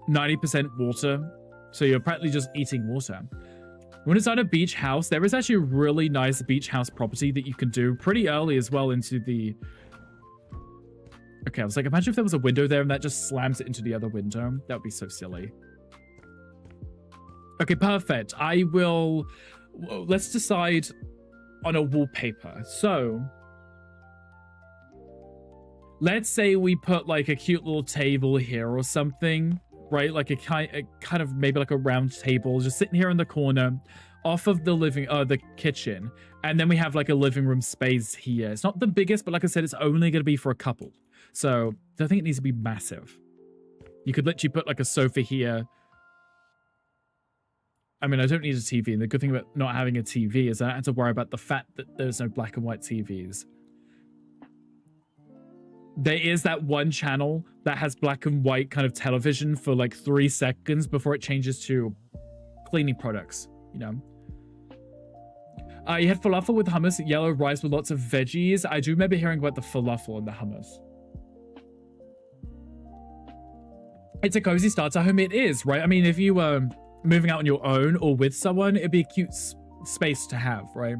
90% water? So you're practically just eating water. You want to start a beach house? There is actually a really nice beach house property that you can do pretty early as well into the... Okay, I was like, imagine if there was a window there and that just slams it into the other window. That would be so silly. Okay, perfect. I will... Let's decide on a wallpaper. So... let's say we put like a cute little table here or something, right? Like a kind of maybe like a round table just sitting here in the corner off of the kitchen. And then we have like a living room space here. It's not the biggest, but like I said, it's only going to be for a couple. So I don't think it needs to be massive. You could literally put like a sofa here. I mean, I don't need a TV. And the good thing about not having a TV is I don't have to worry about the fact that there's no black and white TVs. There is that one channel that has black and white kind of television for like 3 seconds before it changes to cleaning products, you know. You had falafel with hummus, yellow rice with lots of veggies. I do remember hearing about the falafel and the hummus. It's a cozy starter home. It is, right? I mean, if you were moving out on your own or with someone, it'd be a cute space to have, right?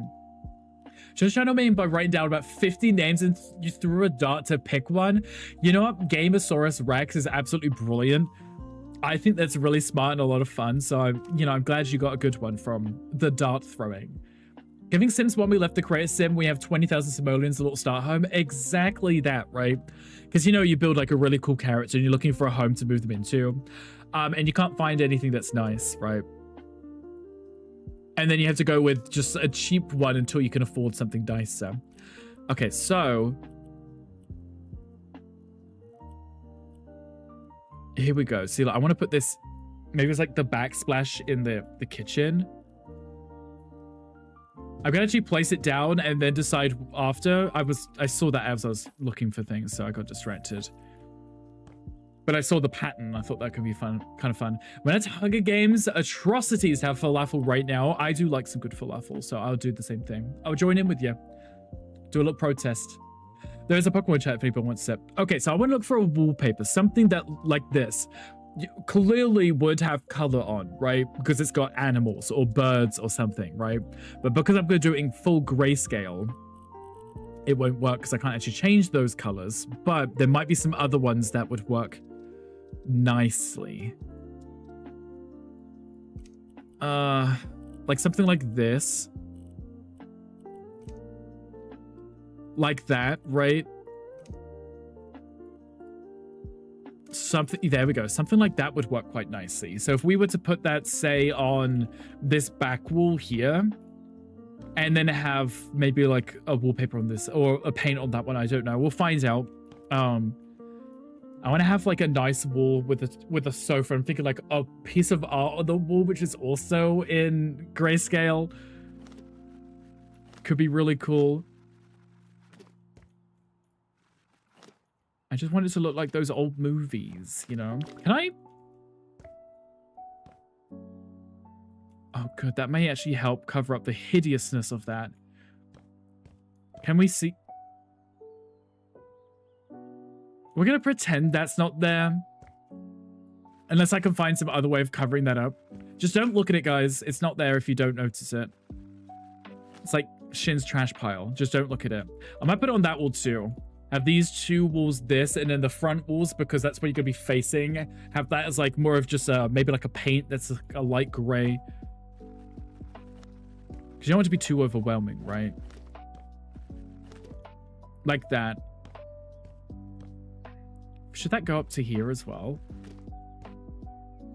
Just trying to name by writing down about 50 names and you threw a dart to pick one. You know what? Gamosaurus Rex is absolutely brilliant. I think that's really smart and a lot of fun. So, I'm glad you got a good one from the dart throwing. Giving Sims 1, we left the creator sim. We have 20,000 simoleons, a little start home. Exactly that, right? Because, you build like a really cool character and you're looking for a home to move them into. And you can't find anything that's nice, right? And then you have to go with just a cheap one until you can afford something nicer. Okay, so... here we go. See, I want to put this... maybe it's like the backsplash in the kitchen. I'm going to actually place it down and then decide after. I saw that as I was looking for things, so I got distracted. But I saw the pattern. I thought that could be fun, kind of fun. When it's Hunger Games, atrocities have falafel right now. I do like some good falafel, so I'll do the same thing. I'll join in with you. Do a little protest. There's a Pokemon chat if anyone wants it. Okay, so I want to look for a wallpaper. Something that, like this, clearly would have color on, right? Because it's got animals or birds or something, right? But because I'm going to do it in full grayscale, it won't work because I can't actually change those colors. But there might be some other ones that would work nicely. Like something like this. Like that, right? Something, there we go. Something like that would work quite nicely. So if we were to put that, say, on this back wall here, and then have maybe like a wallpaper on this or a paint on that one, I don't know. We'll find out. I want to have like a nice wall with a sofa. I'm thinking like a piece of art on the wall, which is also in grayscale. Could be really cool. I just want it to look like those old movies, you know? Can I? Oh, good. That may actually help cover up the hideousness of that. Can we see? We're going to pretend that's not there. Unless I can find some other way of covering that up. Just don't look at it, guys. It's not there if you don't notice it. It's like Shin's trash pile. Just don't look at it. I might put it on that wall too. Have these two walls this, and then the front walls, because that's where you're going to be facing. Have that as like more of just maybe like a paint that's a light gray. Because you don't want it to be too overwhelming, right? Like that. Should that go up to here as well?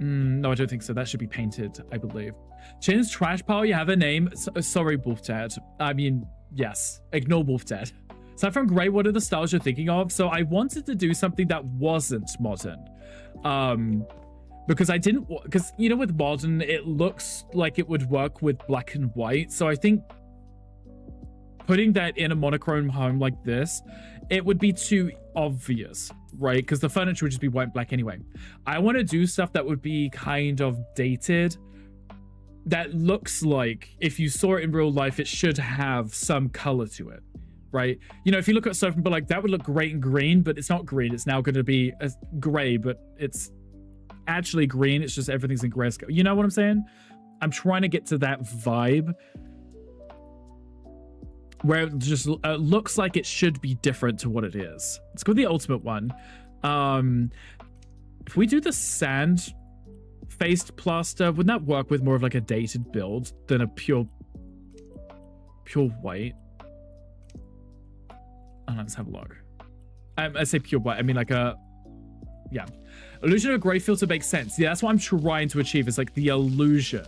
No, I don't think so. That should be painted, I believe. Chin's trash pile, you have a name. Sorry, Wolf Dad. I mean, yes. Ignore Wolf Dad. Aside from Grey, what are the styles you're thinking of? So I wanted to do something that wasn't modern. Because I didn't... Because, you know, with modern, it looks like it would work with black and white. So I think putting that in a monochrome home like this, it would be too obvious, right? Because the furniture would just be white and black anyway. I want to do stuff that would be kind of dated, that looks like if you saw it in real life, it should have some color to it, right? You know, if you look at something, but like that would look great in green, but it's not green. It's now going to be a gray, but it's actually green. It's just everything's in grayscale. You know what I'm saying? I'm trying to get to that vibe where it just looks like it should be different to what it is. Let's go with the ultimate one. If we do the sand faced plaster, wouldn't that work with more of like a dated build than a pure white? Oh, let's have a look. I say pure white, I mean like a, yeah. Illusion of a gray filter makes sense. Yeah, that's what I'm trying to achieve, is like the illusion.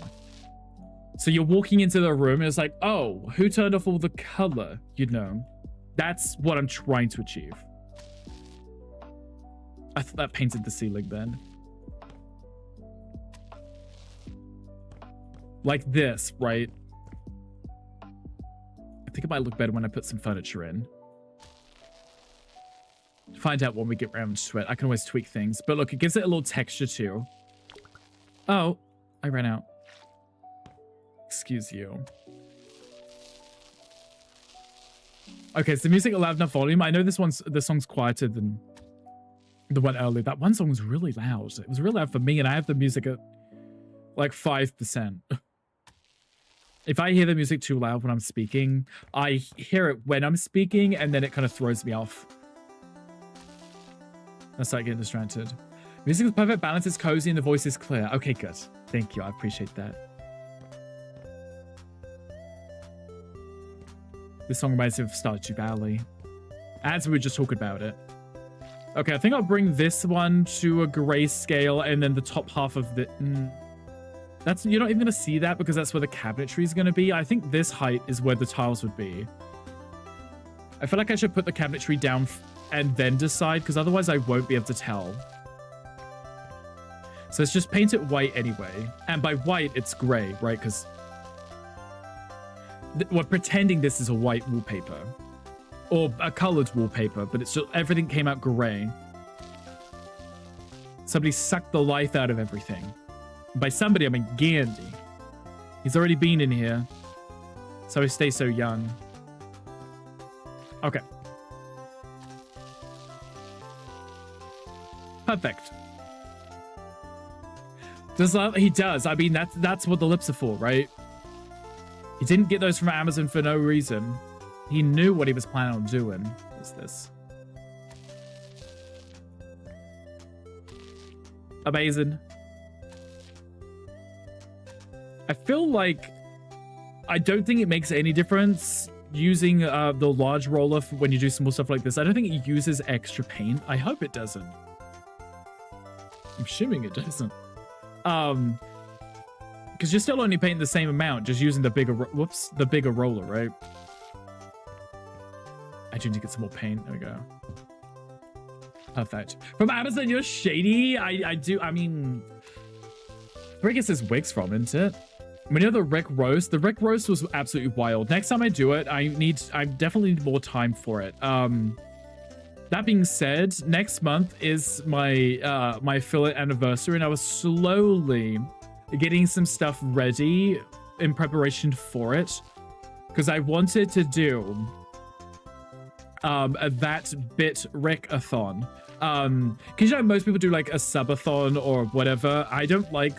So you're walking into the room and it's like, oh, who turned off all the color? You know, that's what I'm trying to achieve. I thought that painted the ceiling then. Like this, right? I think it might look better when I put some furniture in. Find out when we get around to it. I can always tweak things. But look, it gives it a little texture too. Oh, I ran out. Excuse you. Okay, so the music loud enough volume. I know this song's quieter than the one earlier. That one song was really loud. It was really loud for me, and I have the music at like 5%. If I hear the music too loud when I'm speaking, I hear it when I'm speaking, and then it kind of throws me off. I start getting distracted. Music with perfect balance is cozy and the voice is clear. Okay, good. Thank you. I appreciate that. This song reminds me of Stardew Valley. As we were just talking about it. Okay, I think I'll bring this one to a grayscale, and then the top half of the... That's, you're not even going to see that because that's where the cabinetry is going to be. I think this height is where the tiles would be. I feel like I should put the cabinetry down and then decide, because otherwise I won't be able to tell. So let's just paint it white anyway. And by white, it's gray, right? Because we're pretending this is a white wallpaper. Or a colored wallpaper, but it's just, everything came out gray. Somebody sucked the life out of everything. By somebody, I mean Gandhi. He's already been in here. So he stays so young. Okay. Perfect. He does. I mean, that's what the lips are for, right? He didn't get those from Amazon for no reason. He knew what he was planning on doing. What's this? Amazing. I feel like I don't think it makes any difference using the large roller for when you do some more stuff like this. I don't think it uses extra paint. I hope it doesn't. I'm assuming it doesn't. Because you're still only painting the same amount, just using the bigger, the bigger roller, right? I do need to get some more paint. There we go. Perfect. From Amazon, you're shady. I mean, where I guess this wig's from, isn't it? We know the Rick roast. The Rick roast was absolutely wild. Next time I do it, I definitely need more time for it. That being said, next month is my my affiliate anniversary, and I was slowly getting some stuff ready in preparation for it, because I wanted to do a ThatBritRick-a-thon. Because you know most people do like a subathon or whatever. I don't like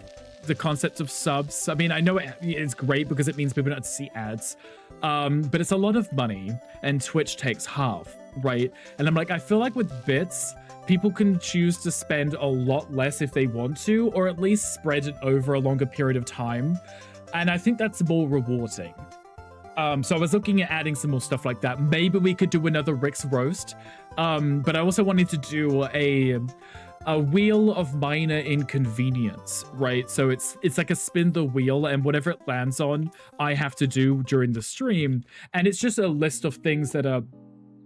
the concept of subs. I mean, I know it's great because it means people don't have to see ads, but it's a lot of money, and Twitch takes half, right? And I'm like, I feel like with bits, people can choose to spend a lot less if they want to, or at least spread it over a longer period of time. And I think that's more rewarding. So I was looking at adding some more stuff like that. Maybe we could do another Rick's roast. But I also wanted to do a wheel of minor inconvenience, right? So it's like a spin the wheel, and whatever it lands on, I have to do during the stream. And it's just a list of things that are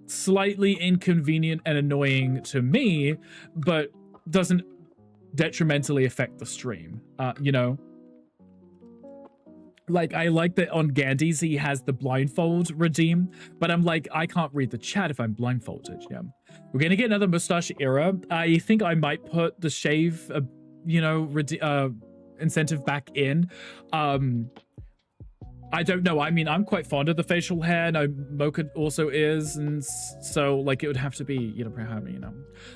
slightly inconvenient and annoying to me, but doesn't detrimentally affect the stream, you know? Like, I like that on Gandhi's he has the blindfold redeem, but I'm like, I can't read the chat if I'm blindfolded, yeah. We're gonna get another mustache era. I think I might put the shave, you know, incentive back in. I don't know. I mean, I'm quite fond of the facial hair. I know Mocha also is, and so, like, it would have to be, you know, you know.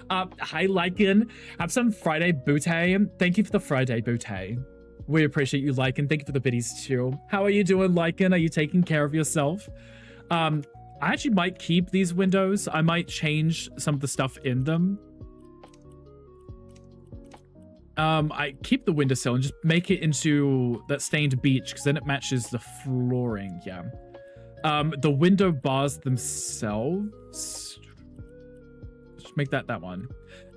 Hi, Lycan. Have some Friday booty. Thank you for the Friday booty. We appreciate you, Lycan. Thank you for the biddies, too. How are you doing, Lycan? Are you taking care of yourself? I actually might keep these windows. I might change some of the stuff in them. I keep the windowsill and just make it into that stained beach, because then it matches the flooring, yeah. The window bars themselves... Just make that one.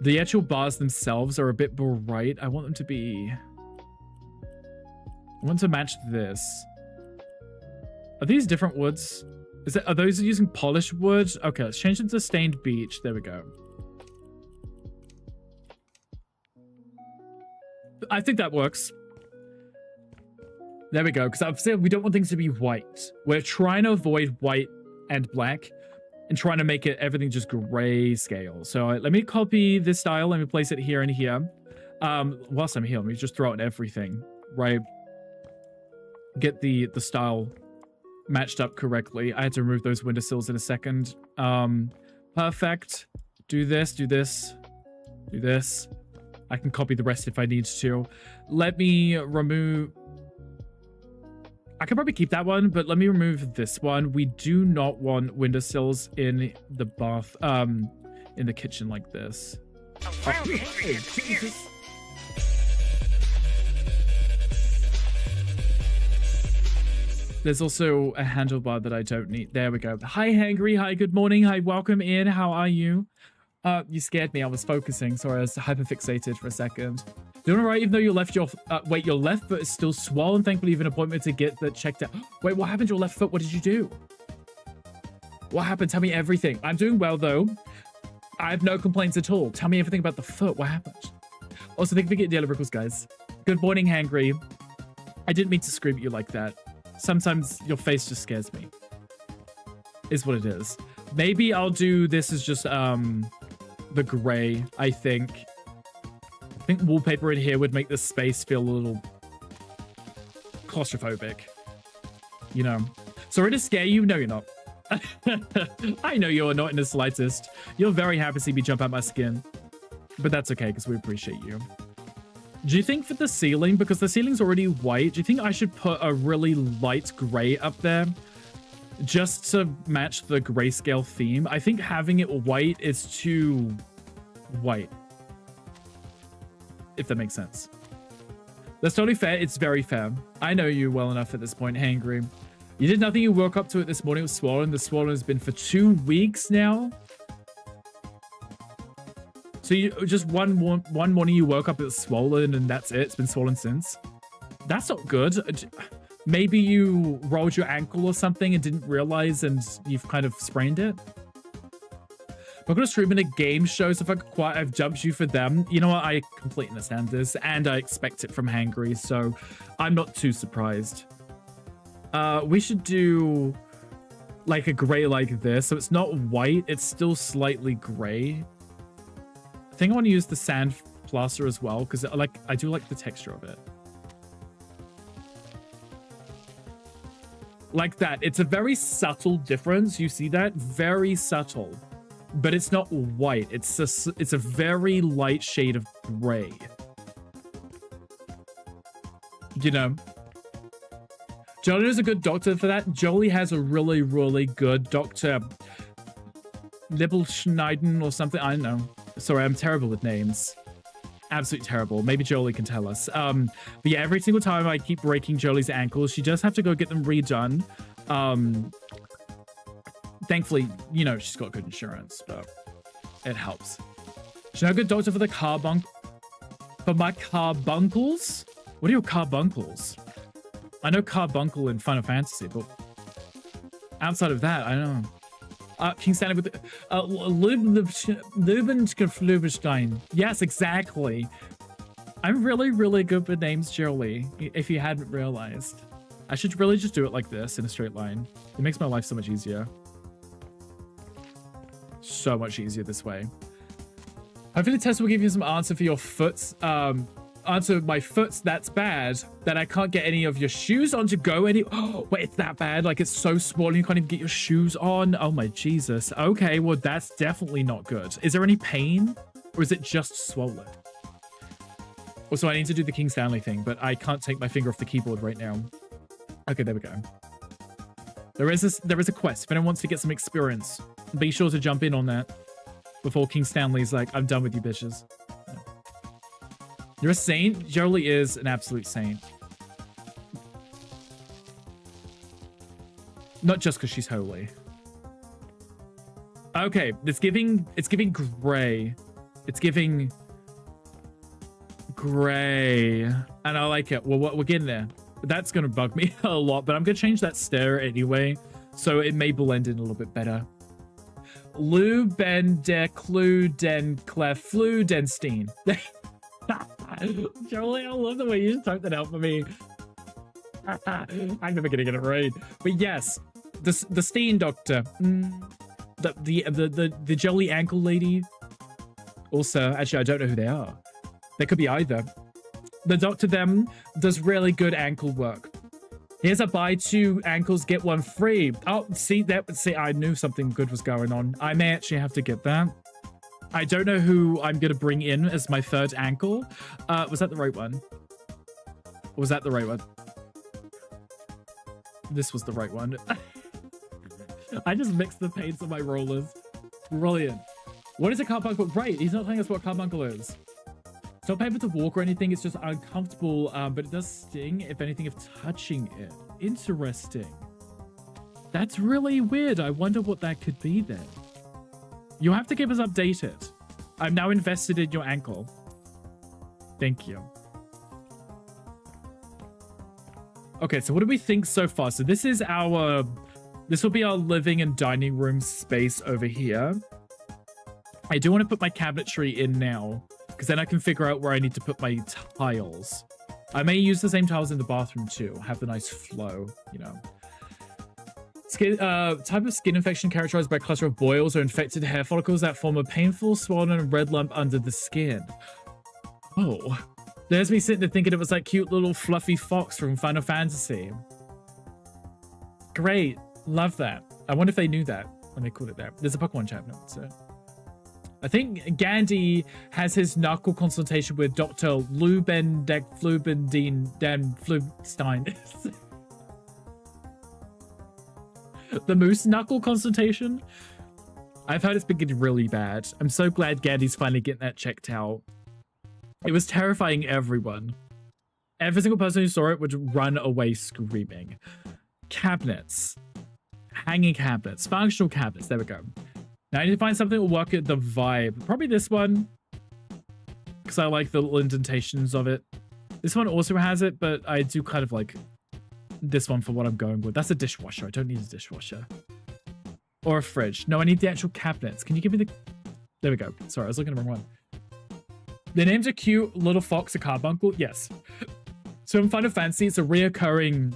The actual bars themselves are a bit bright. I want them to be... I want to match this. Are these different woods? Are those using polished wood? Okay, let's change it to stained beach. There we go. I think that works. There we go, because I've said we don't want things to be white. We're trying to avoid white and black and trying to make it everything just grayscale. So let me copy this style. Let me place it here and here. Whilst I'm here, let me just throw out everything, right? Get the style matched up correctly. I had to remove those windowsills in a second. Perfect. Do this, do this, do this. I can copy the rest if I need to. Let me remove... I could probably keep that one, but let me remove this one. We do not want windowsills in the bath, in the kitchen like this. Oh, Jesus. There's also a handlebar that I don't need. There we go. Hi, Hangry. Hi, good morning. Hi, welcome in. How are you? You scared me. I was focusing. Sorry, I was hyperfixated for a second. Doing all right, even though your left foot is still swollen. Thankfully, you have an appointment to get that checked out. Wait, what happened to your left foot? What did you do? What happened? Tell me everything. I'm doing well, though. I have no complaints at all. Tell me everything about the foot. What happened? Also, thank you for getting the Rickles, guys. Good morning, Hangry. I didn't mean to scream at you like that. Sometimes your face just scares me. Is what it is. Maybe I'll do this as just the gray, I think. I think wallpaper in here would make the space feel a little claustrophobic. You know. Sorry to scare you. No, you're not. I know you're not in the slightest. You're very happy to see me jump out my skin. But that's okay, because we appreciate you. Do you think for the ceiling, because the ceiling's already white, do you think I should put a really light gray up there? Just to match the grayscale theme? I think having it white is too white. If that makes sense. That's totally fair. It's very fair. I know you well enough at this point, Hangry. You did nothing. You woke up to it this morning. It was swollen. The swollen has been for 2 weeks now. So you just one morning you woke up, it was swollen, and that's it. It's been swollen since. That's not good. Maybe you rolled your ankle or something and didn't realize, and you've kind of sprained it. I'm gonna stream in a game show, so if I've jumped you for them. You know what? I completely understand this, and I expect it from Hangry, so I'm not too surprised. We should do like a gray like this, so it's not white. It's still slightly gray. I think I want to use the sand plaster as well, because I do like the texture of it. Like that. It's a very subtle difference. You see that? Very subtle. But it's not white. It's a very light shade of gray. You know? Jolie is a good doctor for that. Jolie has a really, really good doctor. Libbelschneiden or something. I don't know. Sorry, I'm terrible with names. Absolutely terrible. Maybe Jolie can tell us. But yeah, every single time I keep breaking Jolie's ankles, she does have to go get them redone. Thankfully, you know, she's got good insurance, but it helps. Should I go doctor for the carbunk? For my carbuncles? What are your carbuncles? I know carbuncle in Final Fantasy, but outside of that, I don't know. King Stanley with Lubenstein. Yes, exactly. I'm really, really good with names, Jolie, if you hadn't realized. I should really just do it like this in a straight line. It makes my life so much easier. So much easier this way. Hopefully the test will give you some answer for your foots. Answer my foots, that's bad. That I can't get any of your shoes on to go any. Oh, wait, it's that bad? Like it's so small and you can't even get your shoes on? Oh my Jesus. Okay, well that's definitely not good. Is there any pain? Or is it just swollen? Also, I need to do the King Stanley thing, but I can't take my finger off the keyboard right now. Okay, there we go. There is a quest. If anyone wants to get some experience, be sure to jump in on that before King Stanley's like, I'm done with you bitches. You're a saint? Jolie is an absolute saint. Not just because she's holy. Okay, it's giving gray. It's giving gray. And I like it. Well, we're getting there. That's going to bug me a lot, but I'm going to change that stare anyway, so it may blend in a little bit better. Fludenstein. Jolie, I love the way you just typed that out for me. I'm never gonna get it right. But yes, the Steen doctor. The jelly ankle lady. Also, actually, I don't know who they are. They could be either. The doctor them does really good ankle work. Here's a buy 2 ankles, get 1 free. Oh, see, I knew something good was going on. I may actually have to get that. I don't know who I'm going to bring in as my 3rd ankle. Was that the right one? Or was that the right one? This was the right one. I just mixed the paints on my rollers. Brilliant. What is a carbuncle? Right, he's not telling us what carbuncle is. It's not painful to walk or anything. It's just uncomfortable, but it does sting, if anything, if touching it. Interesting. That's really weird. I wonder what that could be then. You'll have to keep us updated. I'm now invested in your ankle. Thank you. Okay, so what do we think so far? So this is our... This will be our living and dining room space over here. I do want to put my cabinetry in now, because then I can figure out where I need to put my tiles. I may use the same tiles in the bathroom too. Have the nice flow, you know. Skin, type of skin infection characterized by a cluster of boils or infected hair follicles that form a painful, swollen red lump under the skin. Oh, there's me sitting there thinking it was that cute little fluffy fox from Final Fantasy. Great, love that. I wonder if they knew that when they called it that. There's a Pokemon chat note, so. I think Gandhi has his knuckle consultation with Dr. Flubendstein. The moose knuckle consultation? I've heard it's been getting really bad. I'm so glad Gandhi's finally getting that checked out. It was terrifying everyone. Every single person who saw it would run away screaming. Cabinets. Hanging cabinets. Functional cabinets. There we go. Now I need to find something that will work at the vibe. Probably this one. Because I like the little indentations of it. This one also has it, but I do kind of like this one for what I'm going with. That's a dishwasher. I don't need a dishwasher. Or a fridge. No, I need the actual cabinets. Can you give me the... There we go. Sorry, I was looking at the wrong one. The name's a cute little fox, a carbuncle. Yes. So in Final Fantasy, it's a reoccurring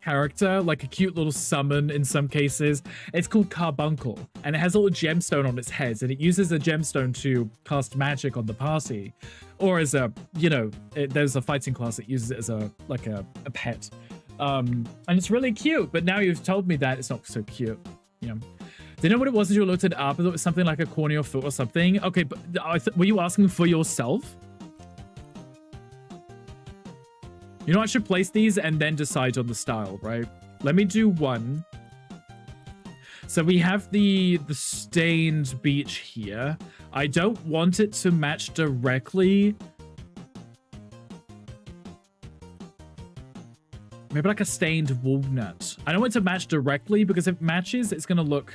character, like a cute little summon in some cases. It's called Carbuncle, and it has a little gemstone on its head, and it uses a gemstone to cast magic on the party. Or as a, you know, there's a fighting class that uses it as a, like a pet. And it's really cute, but now you've told me that it's not so cute, you know. Didn't know what it was until you looked it up. I thought it was something like a corny or foot or something. Okay, but were you asking for yourself? You know, I should place these and then decide on the style, right? Let me do one. So we have the stained beach here. I don't want it to match directly. Maybe like a stained walnut. I don't want it to match directly because if it matches, it's going to look...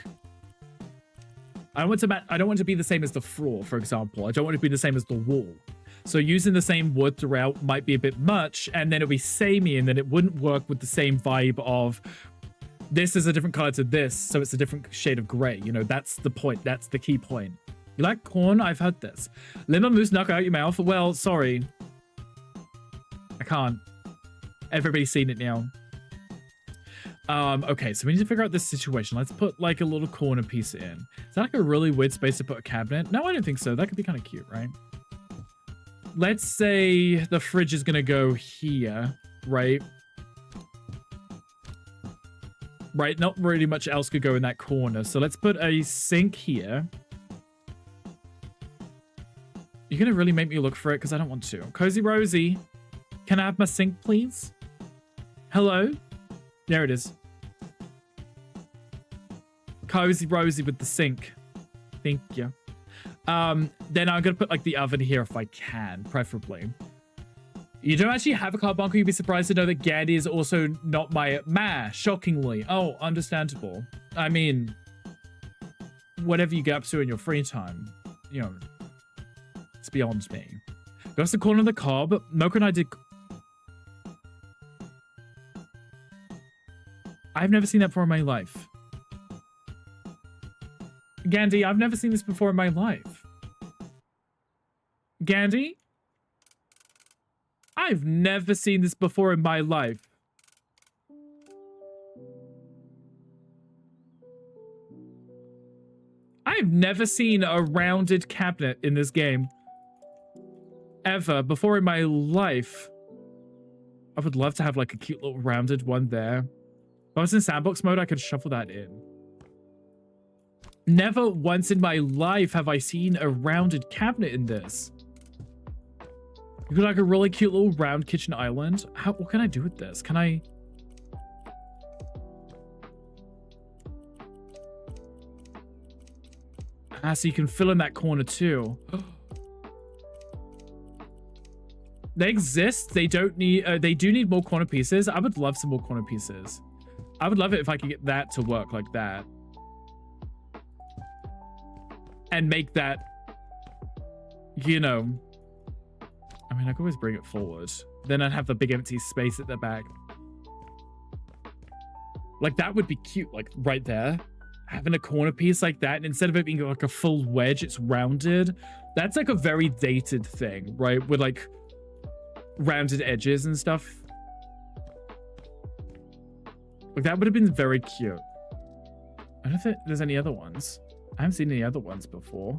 I don't want to be the same as the floor, for example. I don't want to be the same as the wall. So using the same wood throughout might be a bit much, and then it'll be samey, and then it wouldn't work with the same vibe of this is a different color to this, so it's a different shade of gray. You know, that's the point. That's the key point. You like corn? I've heard this. Lemon mousse knock out your mouth. Well, sorry. I can't. Everybody's seen it now. Okay, so we need to figure out this situation. Let's put like a little corner piece in. Is that like a really weird space to put a cabinet? No, I don't think so. That could be kind of cute, right? Let's say the fridge is gonna go here, right? Right, not really much else could go in that corner. So let's put a sink here. You're gonna really make me look for it because I don't want to. Cozy Rosie, can I have my sink, please? Hello? There it is. Cozy Rosie with the sink. Thank you. Then I'm gonna put like the oven here if I can, preferably. You don't actually have a carbuncle. You'd be surprised to know that Gandhi is also not my ma, shockingly. Oh, understandable. I mean, whatever you get up to in your free time, you know, it's beyond me. Goes the corner of the cob. Mocha and I did... I've never seen that before in my life. Gandhi, I've never seen this before in my life. Gandhi? I've never seen this before in my life. I've never seen a rounded cabinet in this game. Ever before in my life. I would love to have like a cute little rounded one there. If I was in sandbox mode, I could shuffle that in. Never once in my life have I seen a rounded cabinet in this. You got like a really cute little round kitchen island. What can I do with this? Can I... Ah, so you can fill in that corner too. They exist. They don't need... they do need more corner pieces. I would love some more corner pieces. I would love it if I could get that to work like that. And make that... You know... I mean, I could always bring it forward. Then I'd have the big empty space at the back. Like, that would be cute, like, right there. Having a corner piece like that, and instead of it being like a full wedge, it's rounded. That's like a very dated thing, right? With like rounded edges and stuff. Like, that would have been very cute. I don't think there's any other ones. I haven't seen any other ones before.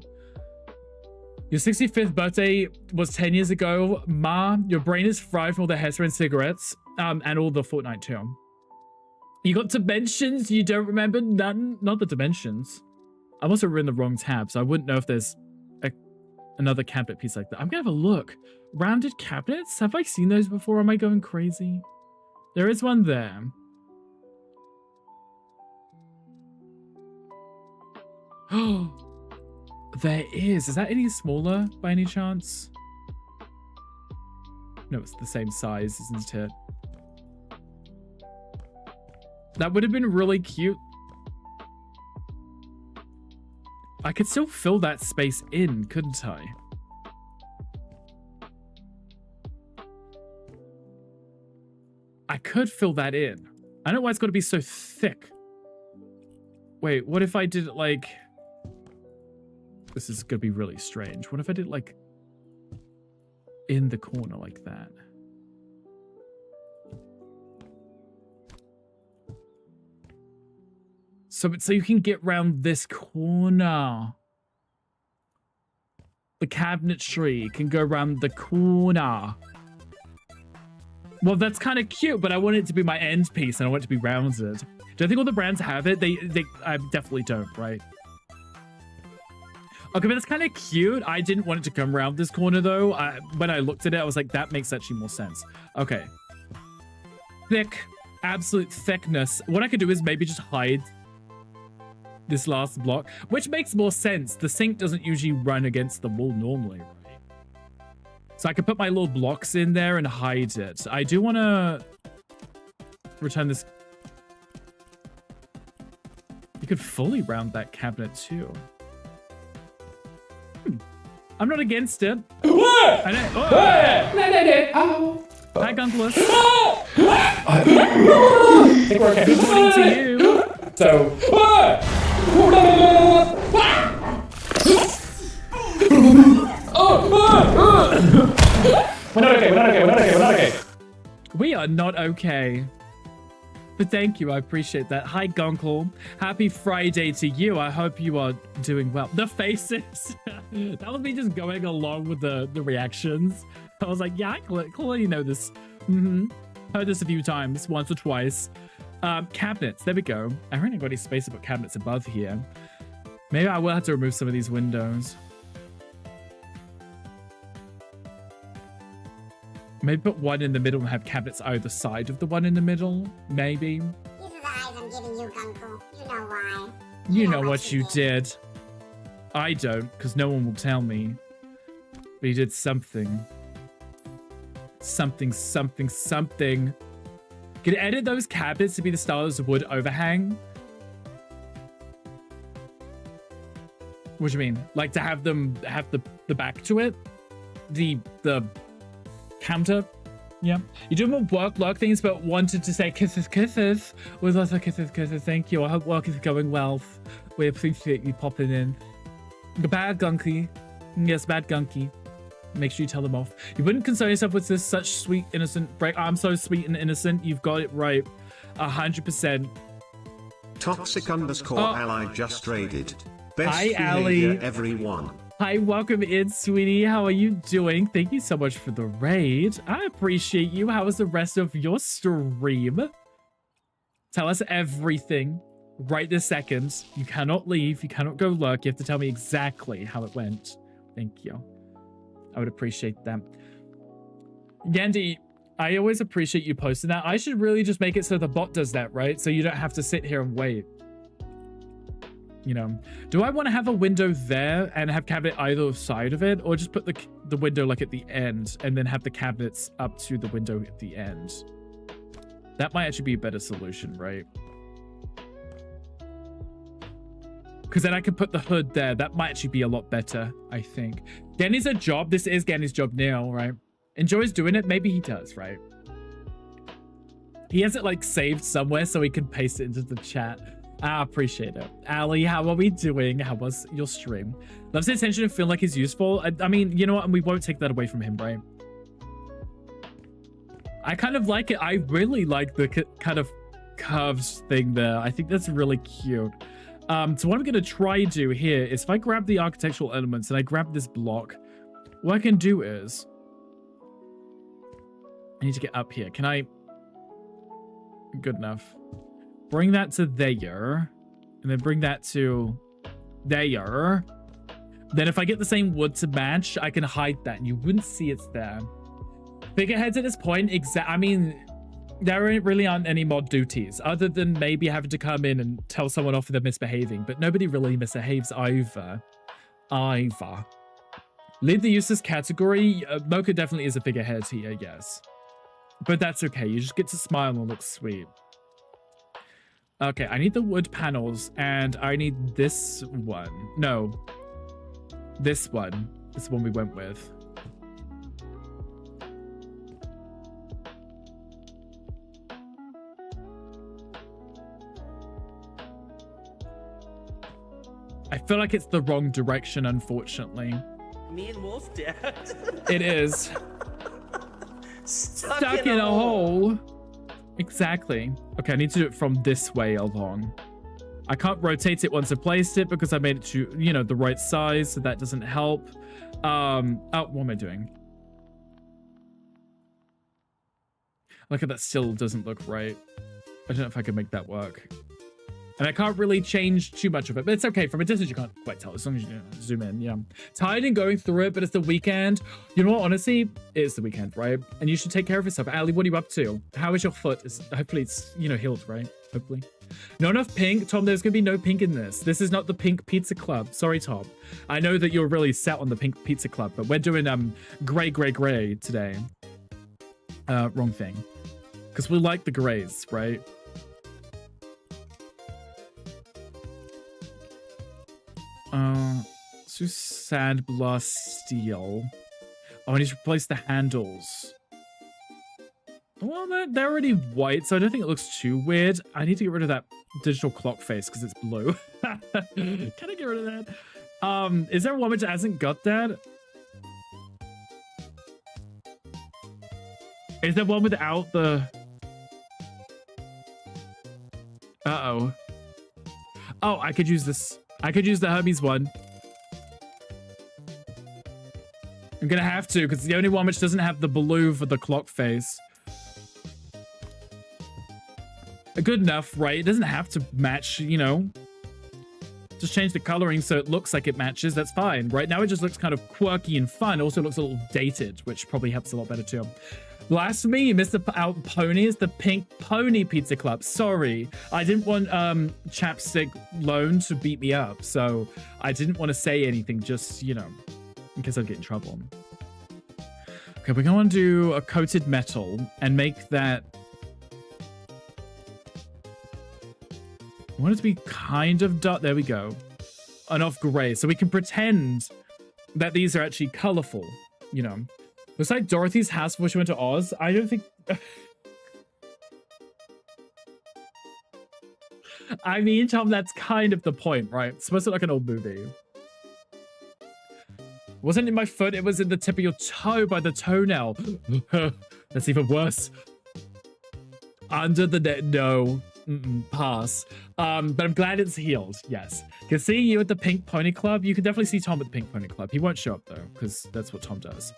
Your 65th birthday was 10 years ago. Ma, your brain is fried from all the hairspray and cigarettes. And all the Fortnite too. You got dimensions? You don't remember? None? Not the dimensions. I must have written the wrong tab, so I wouldn't know if there's another cabinet piece like that. I'm gonna have a look. Rounded cabinets? Have I seen those before? Am I going crazy? There is one there. Oh. There is. Is that any smaller by any chance? No, it's the same size, isn't it? That would have been really cute. I could still fill that space in, couldn't I? I could fill that in. I don't know why it's got to be so thick. Wait, what if I did it like... This is going to be really strange. What if I did like in the corner like that? So you can get round this corner. The cabinetry can go around the corner. Well, that's kind of cute, but I want it to be my end piece and I want it to be rounded. Do I think all the brands have it? I definitely don't, right? Okay, but it's kind of cute. I didn't want it to come around this corner, though. When I looked at it, I was like, that makes actually more sense. Okay. Thick. Absolute thickness. What I could do is maybe just hide this last block, which makes more sense. The sink doesn't usually run against the wall normally, right? So I could put my little blocks in there and hide it. I do want to return this. You could fully round that cabinet, too. I'm not against it. I know. Hi, Gunkless. Good morning to you. So. We're not okay. We are not okay. But thank you, I appreciate that. Hi, Gunkle. Happy Friday to you. I hope you are doing well. The faces. That was me just going along with the reactions. I was like, yeah, I clearly know this. Heard this a few times, once or twice. Cabinets, there we go. I don't think got any space to put cabinets above here. Maybe I will have to remove some of these windows. Maybe put one in the middle and have cabinets either side of the one in the middle. Maybe. These are the eyes I'm giving you, Gunko. You know why. You know what you did. I don't, because no one will tell me. But you did something. Something. Can you edit those cabinets to be the style as wood overhang? What do you mean? Like to have them have the back to it? The counter? Yeah. You do more work things, but wanted to say kisses. Was also kisses. Thank you. I hope work is going well. We appreciate you popping in. Bad Gunky. Yes, bad Gunky. Make sure you tell them off. You wouldn't concern yourself with this such sweet, innocent break. I'm so sweet and innocent. You've got it right. 100%. Toxic_ally just raided. Best Hi, behavior, Ally. everyone. Hi, welcome in, sweetie. How are you doing? Thank you so much for the raid. I appreciate you. How was the rest of your stream? Tell us everything right this second. You cannot leave. You cannot go lurk. You have to tell me exactly how it went. Thank you. I would appreciate that. Gandhi, I always appreciate you posting that. I should really just make it so the bot does that, right? So you don't have to sit here and wait. You know, do I want to have a window there and have cabinet either side of it, or just put the window like at the end and then have the cabinets up to the window at the end? That might actually be a better solution, right? Because then I can put the hood there. That might actually be a lot better, I think. Ganny's a job. This is Ganny's job now, right? Enjoys doing it. Maybe he does, right? He has it like saved somewhere so he can paste it into the chat. I appreciate it. Ali, how are we doing? How was your stream? Loves the attention and feel like he's useful. I mean, you know what? And we won't take that away from him, right? I kind of like it. I really like the kind of curves thing there. I think that's really cute. So what I'm going to try to do here is if I grab the architectural elements and I grab this block, what I can do is I need to get up here. Can I? Good enough. Bring that to there, and then bring that to there. Then if I get the same wood to match, I can hide that, and you wouldn't see it's there. Figureheads at this point, I mean, there really aren't any mod duties, other than maybe having to come in and tell someone off for them misbehaving, but nobody really misbehaves either. Leave the useless category. Mocha definitely is a figurehead here, yes. But that's okay, you just get to smile and look sweet. Okay, I need the wood panels, and I need this one. No. This one. This one we went with. I feel like it's the wrong direction, unfortunately. Me and Wolf Dad. It is. Stuck in a hole. Exactly. Okay, I need to do it from this way along. I can't rotate it once I placed it because I made it to, you know, the right size, so that doesn't help. Oh, what am I doing? Look at that, still doesn't look right. I don't know if I can make that work. And I can't really change too much of it, but it's okay. From a distance, you can't quite tell as long as you zoom in. Yeah. Tired and going through it, but it's the weekend. You know what? Honestly, it is the weekend, right? And you should take care of yourself. Ali, what are you up to? How is your foot? Hopefully it's, you know, healed, right? Hopefully. Not enough pink. Tom, there's going to be no pink in this. This is not the pink pizza club. Sorry, Tom. I know that you're really set on the pink pizza club, but we're doing gray today. Wrong thing. Because we like the grays, right? do sandblast steel. Oh, I need to replace the handles. Well, they're already white, so I don't think it looks too weird. I need to get rid of that digital clock face because it's blue. Can I get rid of that? Is there one which hasn't got that? Is there one without the... Uh-oh. Oh, I could use this. I could use the Hermes one. I'm gonna have to, because it's the only one which doesn't have the blue for the clock face. Good enough, right? It doesn't have to match, you know. Just change the coloring so it looks like it matches. That's fine. Right now it just looks kind of quirky and fun. Also looks a little dated, which probably helps a lot better too. Blasphemy, you missed the out ponies, the Pink Pony Pizza Club. Sorry, I didn't want Chapstick Loan to beat me up, so I didn't want to say anything, just, you know, in case I'd get in trouble. Okay, we're going to do a coated metal and make that... I want it to be kind of dark. There we go. Enough gray, so we can pretend that these are actually colorful, you know. Looks like Dorothy's house before she went to Oz. I don't think... I mean, Tom, that's kind of the point, right? It's supposed to look like an old movie. Wasn't in my foot, it was in the tip of your toe by the toenail. That's even worse. Under the net, no. Pass. But I'm glad it's healed, yes. Can see you at the Pink Pony Club. You can definitely see Tom at the Pink Pony Club. He won't show up though, because that's what Tom does.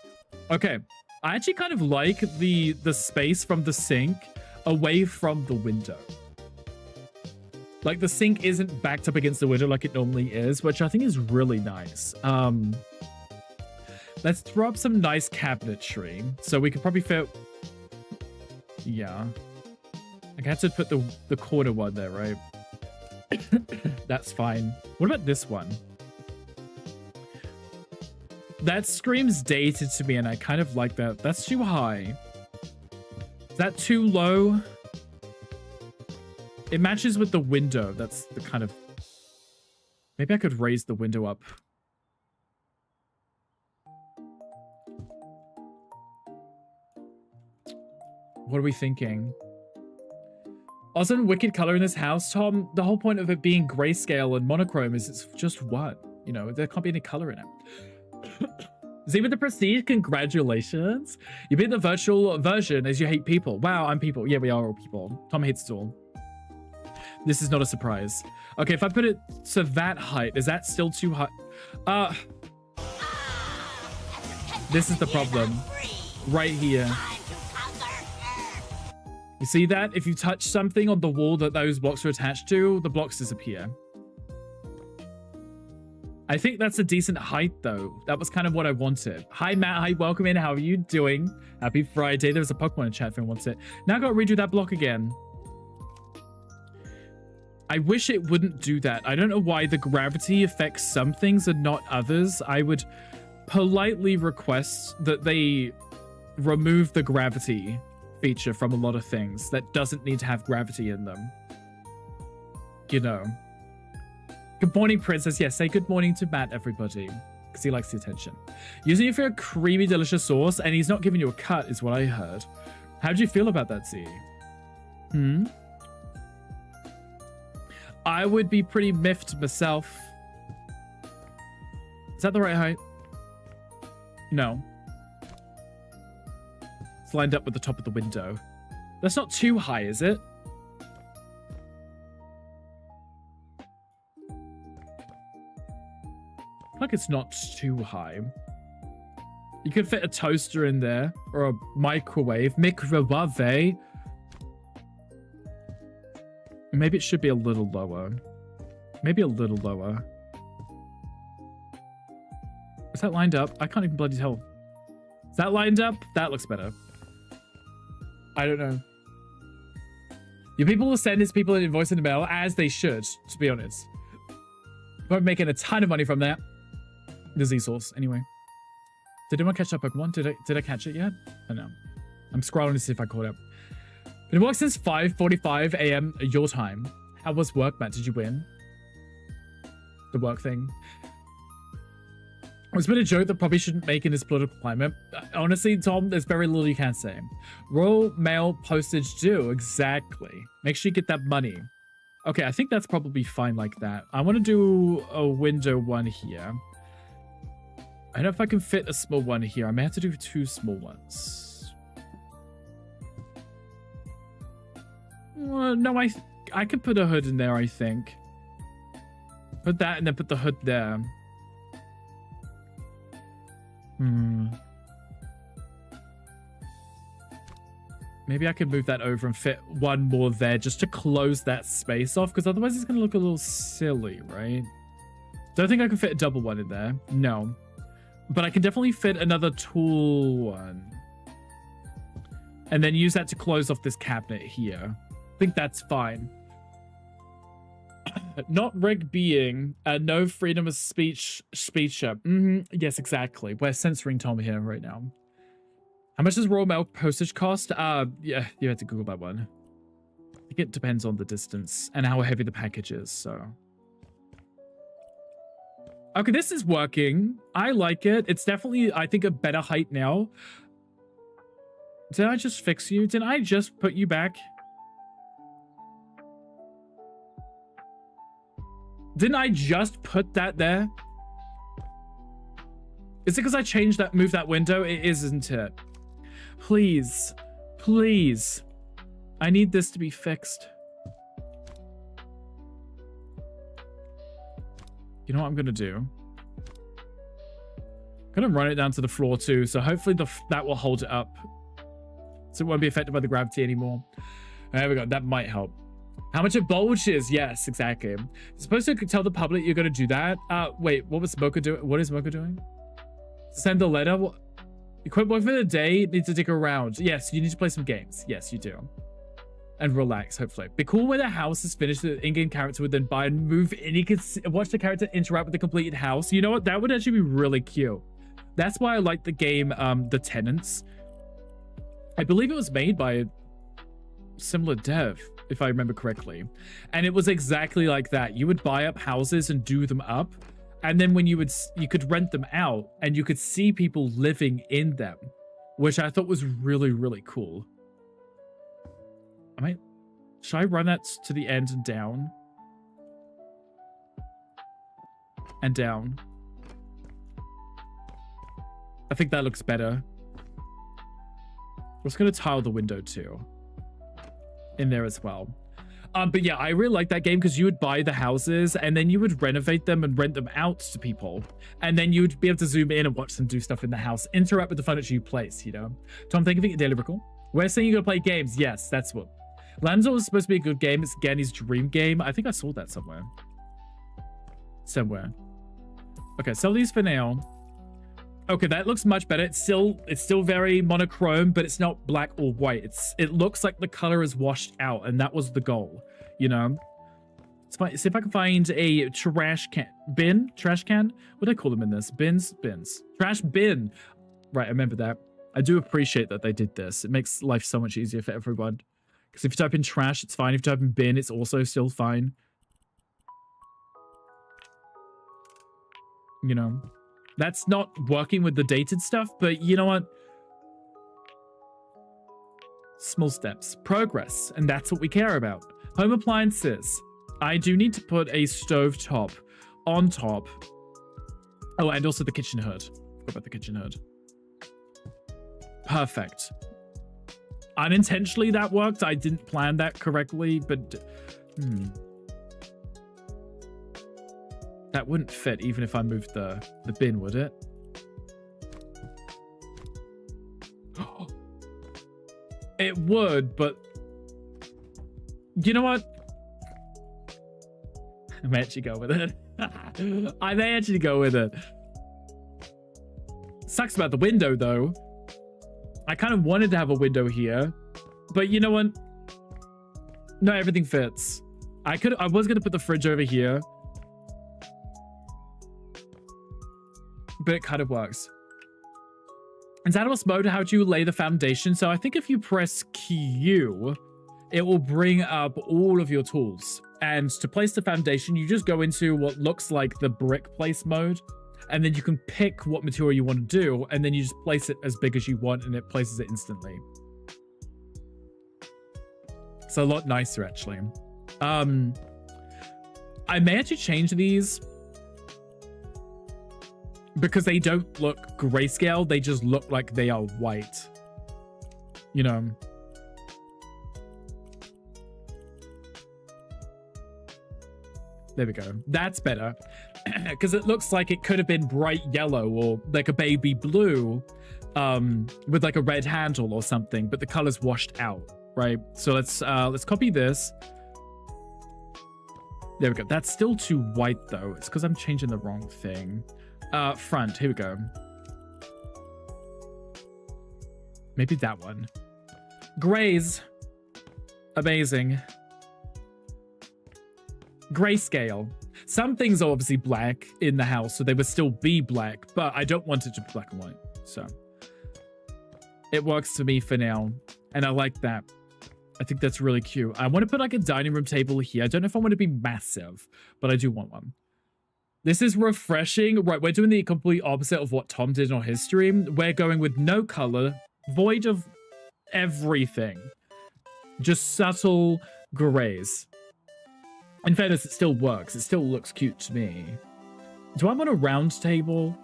Okay, I actually kind of like the space from the sink away from the window. Like the sink isn't backed up against the window like it normally is, which I think is really nice. Let's throw up some nice cabinetry. So we could probably fit... Yeah. I have to put the corner one there, right? That's fine. What about this one? That screams dated to me, and I kind of like that. That's too high. Is that too low? It matches with the window. That's the kind of... Maybe I could raise the window up. What are we thinking? Also, wicked color in this house, Tom. The whole point of it being grayscale and monochrome is it's just what? You know, there can't be any color in it. Z with the prestige, congratulations. You beat the virtual version as you hate people. Wow, I'm people. Yeah, we are all people. Tom hates us all. This is not a surprise. Okay, if I put it to that height, is that still too high? This is the problem. Right here. You see that? If you touch something on the wall that those blocks are attached to, the blocks disappear. I think that's a decent height, though. That was kind of what I wanted. Hi, Matt. Hi, welcome in. How are you doing? Happy Friday. There was a Pokemon in chat if anyone wants it. Now I've got to redo that block again. I wish it wouldn't do that. I don't know why the gravity affects some things and not others. I would politely request that they remove the gravity feature from a lot of things that doesn't need to have gravity in them. You know. Good morning, Princess. Yes, say good morning to Matt, everybody, because he likes the attention. Using it for a creamy, delicious sauce, and he's not giving you a cut, is what I heard. How do you feel about that, Z? I would be pretty miffed myself. Is that the right height? No. It's lined up with the top of the window. That's not too high, is it? Like it's not too high. You could fit a toaster in there or a microwave. Microwave. Maybe it should be a little lower. Maybe a little lower. Is that lined up? I can't even bloody tell. Is that lined up? That looks better. I don't know. Your people will send his people an invoice in the mail, as they should, to be honest. We're making a ton of money from that. The Z-Source, anyway. Did anyone catch up Pokemon? Did I catch it yet? I don't know. I'm scrolling to see if I caught up. It works since 5:45 a.m. your time. How was work, Matt? Did you win? The work thing. It's been a joke that probably shouldn't make in this political climate. Honestly, Tom, there's very little you can say. Royal Mail postage due, exactly. Make sure you get that money. Okay, I think that's probably fine like that. I want to do a window one here. I don't know if I can fit a small one here. I may have to do 2 small ones. No, I could put a hood in there, I think. Put that and then put the hood there. Maybe I could move that over and fit one more there just to close that space off, because otherwise it's going to look a little silly, right? Don't think I can fit a double one in there. No. But I can definitely fit another tool one. And then use that to close off this cabinet here. I think that's fine. Not rig being no freedom of speech up. Yes, exactly. We're censoring Tom here right now. How much does Royal Mail postage cost? Yeah, you had to Google that one. I think it depends on the distance and how heavy the package is, so. Okay, this is working. I like it. It's definitely, I think, a better height now. Did I just fix you? Did I just put you back? Didn't I just put that there? Is it because I changed that, moved that window? It isn't it? Please, please. I need this to be fixed. You know what I'm going to do? I'm going to run it down to the floor too, so hopefully that will hold it up. So it won't be affected by the gravity anymore. There we go. That might help. How much it bulges? Yes, exactly. You're supposed to tell the public you're going to do that. Wait, what was Smoker doing? What is Smoker doing? Send a letter? You quit work for the day, need to dig around. Yes, you need to play some games. Yes, you do. And relax, hopefully. Be cool when the house is finished, the in-game character would then buy and move in. You can watch the character interact with the completed house. You know what? That would actually be really cute. That's why I like the game, The Tenants. I believe it was made by a similar dev, if I remember correctly. And it was exactly like that. You would buy up houses and do them up. And then when you could rent them out and you could see people living in them, which I thought was really, really cool. Should I run that to the end and down? And down. I think that looks better. I'm just going to tile the window too. In there as well. But yeah, I really like that game because you would buy the houses and then you would renovate them and rent them out to people. And then you would be able to zoom in and watch them do stuff in the house. Interact with the furniture you place, you know? Tom, thank you for your daily recall. We're saying you're going to play games. Yes, that's what. Lanzo was supposed to be a good game. It's Ganny's dream game. I think I saw that somewhere. Okay, sell these for now. Okay, that looks much better. It's still very monochrome, but it's not black or white. It looks like the color is washed out, and that was the goal, you know? Let's see if I can find a trash can. What do I call them in this? Bins. Trash bin. Right, I remember that. I do appreciate that they did this. It makes life so much easier for everyone. Because if you type in trash, it's fine. If you type in bin, it's also still fine. You know? That's not working with the dated stuff, but you know what? Small steps. Progress. And that's what we care about. Home appliances. I do need to put a stove top on top. Oh, and also the kitchen hood. Forgot about the kitchen hood. Perfect. Unintentionally that worked. I didn't plan that correctly, but... That wouldn't fit even if I moved the bin, would it? It would, but... You know what? I may actually go with it. I may actually go with it. Sucks about the window, though. I kind of wanted to have a window here. But you know what? No, everything fits. I was going to put the fridge over here. But it kind of works. In Xanatos mode, how do you lay the foundation? So I think if you press Q, it will bring up all of your tools. And to place the foundation, you just go into what looks like the brick place mode. and then you can pick what material you want to do, and then you just place it as big as you want, and it places it instantly. It's a lot nicer, actually. I may actually change these because they don't look grayscale. They just look like they are white. You know. There we go. That's better. Because it looks like it could have been bright yellow or like a baby blue with like a red handle or something, but the color's washed out, right? So let's copy this. There we go. That's still too white though. It's because I'm changing the wrong thing. Front, here we go. Maybe that one. Grays. Amazing. Grayscale. Some things are obviously black in the house, so they would still be black, but I don't want it to be black and white. So it works for me for now. And I like that. I think that's really cute. I want to put like a dining room table here. I don't know if I want to be massive, but I do want one. This is refreshing. Right, we're doing the complete opposite of what Tom did on his stream. We're going with no color, void of everything. Just subtle grays. In fairness, it still works. It still looks cute to me. Do I want a round table?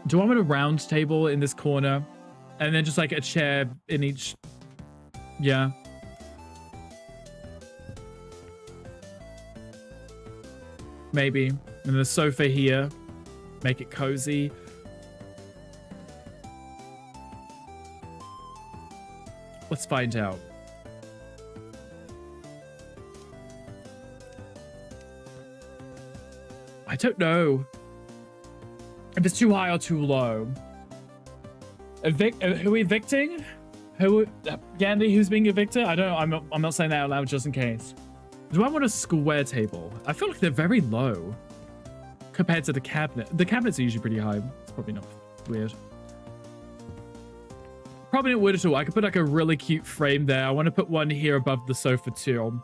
Do I want a round table in this corner? And then just like a chair in each... Yeah. Maybe. And the sofa here. Make it cozy. Let's find out. I don't know if it's too high or too low. Who are we evicting? Gandhi, who's being evicted? I don't know. I'm not saying that out loud just in case. Do I want a square table? I feel like they're very low compared to the cabinet. The cabinets are usually pretty high. It's probably not weird. Probably not weird at all. I could put like a really cute frame there. I want to put one here above the sofa too.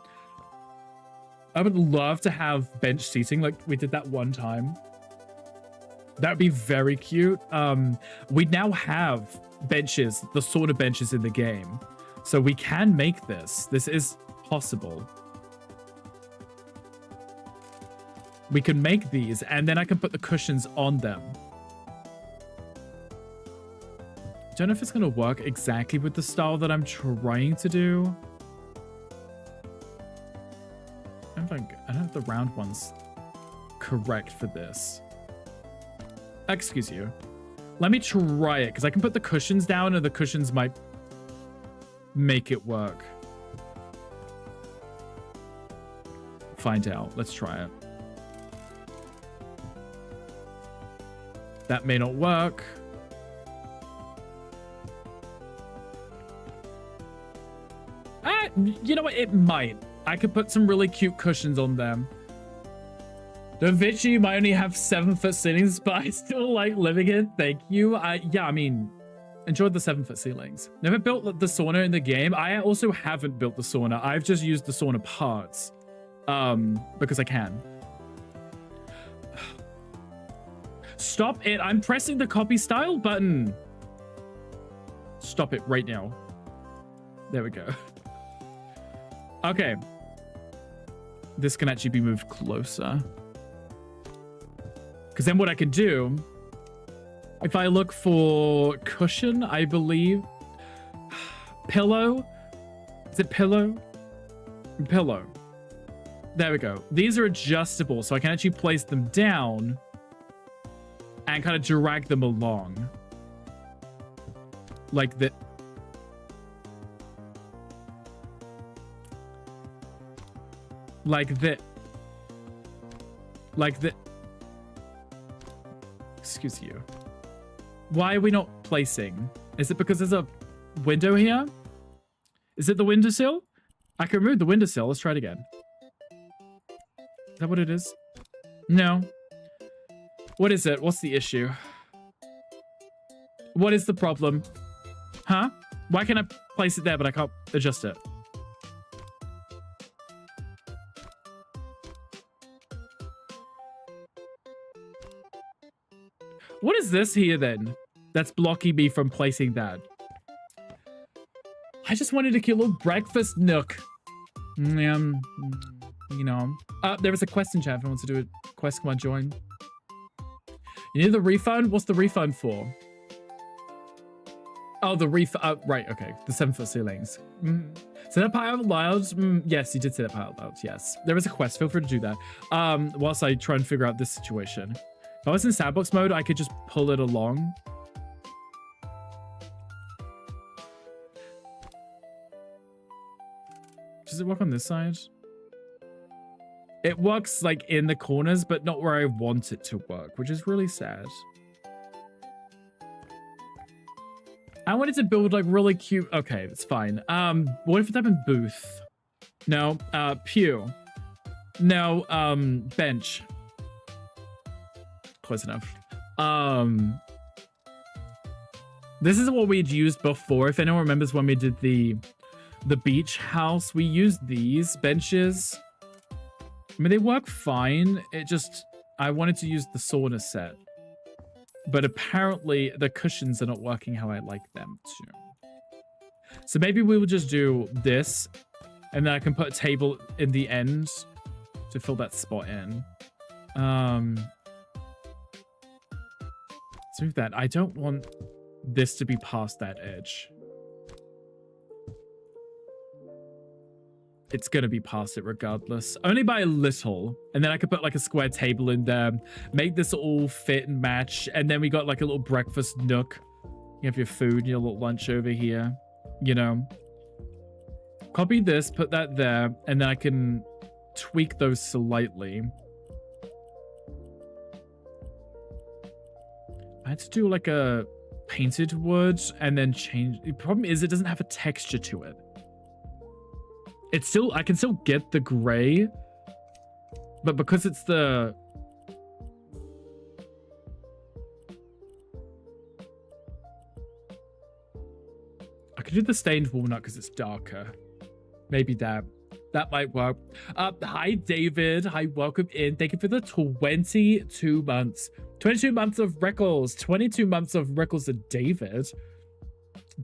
I would love to have bench seating like we did that one time. That would be very cute. We now have benches, the sort of benches in the game. So we can make this. This is possible. We can make these and then I can put the cushions on them. Don't know if it's going to work exactly with the style that I'm trying to do. I don't have the round ones correct for this. Excuse you. Let me try it, because I can put the cushions down and the cushions might make it work. Find out. Let's try it. That may not work. You know what? It might. I could put some really cute cushions on them. The Vichy might only have 7-foot ceilings, but I still like living in. Thank you. Yeah, I mean, enjoyed the 7-foot ceilings. Never built the sauna in the game. I also haven't built the sauna. I've just used the sauna parts. Because I can. Stop it. I'm pressing the copy style button. Stop it right now. There we go. Okay. This can actually be moved closer. Because then what I can do, if I look for cushion, I believe, pillow, is it pillow? Pillow. There we go. These are adjustable, so I can actually place them down and kind of drag them along. Like that. Like that. Like that. Excuse you. Why are we not placing? Is it because there's a window here? Is it the windowsill? I can remove the windowsill. Let's try it again. Is that what it is? No. What is it? What's the issue? What is the problem? Huh? Why can I place it there, but I can't adjust it? What is this here then? That's blocking me from placing that. I just wanted a cute little breakfast nook. You know. There is a quest in chat if anyone wants to do a quest. Come on, join. You need the refund? What's the refund for? Oh, the refund. Right, okay. The 7-foot ceilings. Say that part out loud? Yes, you did say that part out loud. Yes. There is a quest. Feel free to do that. Whilst I try and figure out this situation. If I was in sandbox mode, I could just pull it along. Does it work on this side? It works like in the corners, but not where I want it to work, which is really sad. I wanted to build like really cute. Okay, that's fine. What if it happened booth? No. Pew. No. Bench. Close enough. This is what we'd used before. If anyone remembers when we did the beach house, we used these benches. I mean, they work fine. It just, I wanted to use the sauna set. But apparently the cushions are not working how I like them to. So maybe we will just do this. And then I can put a table in the end to fill that spot in. Let's move that. I don't want this to be past that edge. It's going to be past it regardless. Only by a little. And then I could put like a square table in there. Make this all fit and match. And then we got like a little breakfast nook. You have your food, your little lunch over here. You know. Copy this, put that there. And then I can tweak those slightly. I had to do like a painted wood and then change. The problem is it doesn't have a texture to it. It's still, I can still get the gray, but because it's the... I could do the stained walnut because it's darker. Maybe that might work. Hi, David. Hi, welcome in. Thank you for the 22 months. 22 months of Rickles. 22 months of Rickles to David.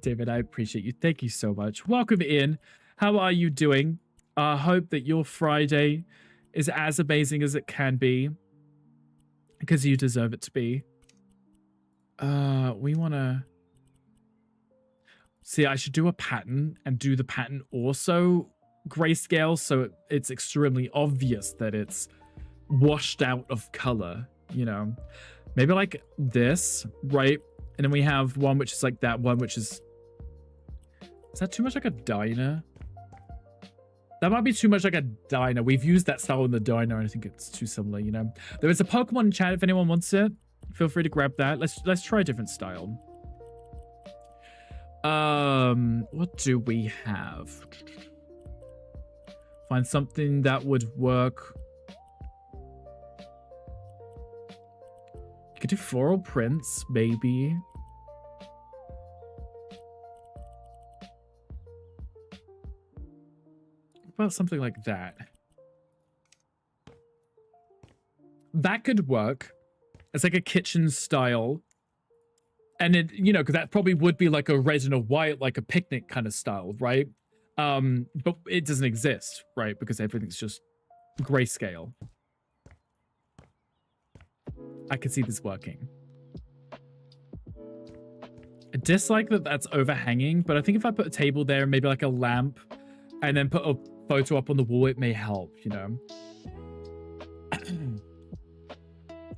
David, I appreciate you. Thank you so much. Welcome in. How are you doing? I hope that your Friday is as amazing as it can be. Because you deserve it to be. We want to... See, I should do a pattern and do the pattern also grayscale so it's extremely obvious that it's washed out of color, you know? Maybe like this, right? And then we have one which is like that one, which is... Is that too much like a diner? That might be too much like a diner. We've used that style in the diner, and I think it's too similar, you know? There is a Pokemon chat if anyone wants it. Feel free to grab that. Let's try a different style. What do we have? Find something that would work. You could do floral prints, maybe. Well, something like that. That could work. It's like a kitchen style. And it, you know, because that probably would be like a red and a white, like a picnic kind of style, right? But it doesn't exist, right? Because everything's just grayscale. I can see this working. I dislike that that's overhanging, but I think if I put a table there, maybe like a lamp, and then put a photo up on the wall, it may help, you know?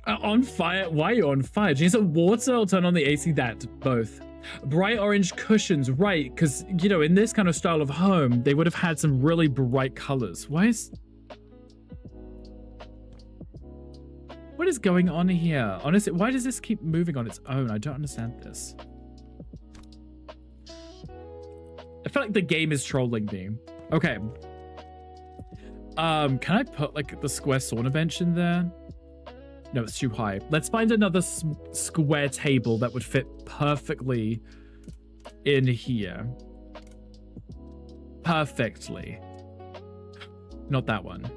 On fire? Why are you on fire? Do you need water or turn on the AC? That, both. Bright orange cushions, right? Because, you know, in this kind of style of home, they would have had some really bright colors. Why is... What is going on here? Honestly, why does this keep moving on its own? I don't understand this. I feel like the game is trolling me. Okay. Can I put, like, the square sauna bench in there? No, it's too high. Let's find another square table that would fit perfectly in here. Perfectly. Not that one.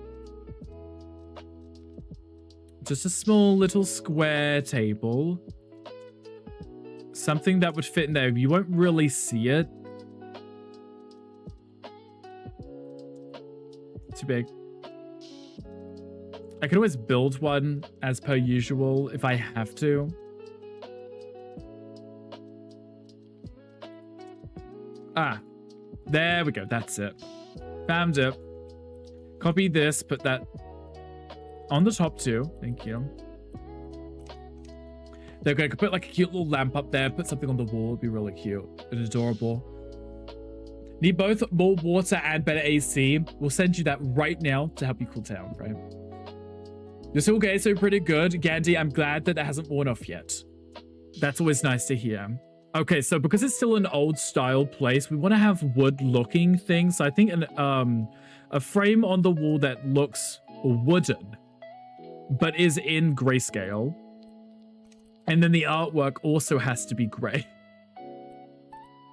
Just a small little square table. something that would fit in there. You won't really see it. Too big. I can always build one as per usual if I have to. Ah, there we go. That's it. Found it. Copy this, put that on the top too. Thank you. There we go. I could put like a cute little lamp up there, put something on the wall. It'd be really cute and adorable. Need both more water and better AC. We'll send you that right now to help you cool down, right? You're still okay, so pretty good. Gandhi, I'm glad that hasn't worn off yet. That's always nice to hear. Okay, so because it's still an old style place, we want to have wood looking things. So I think a frame on the wall that looks wooden, but is in grayscale. And then the artwork also has to be gray.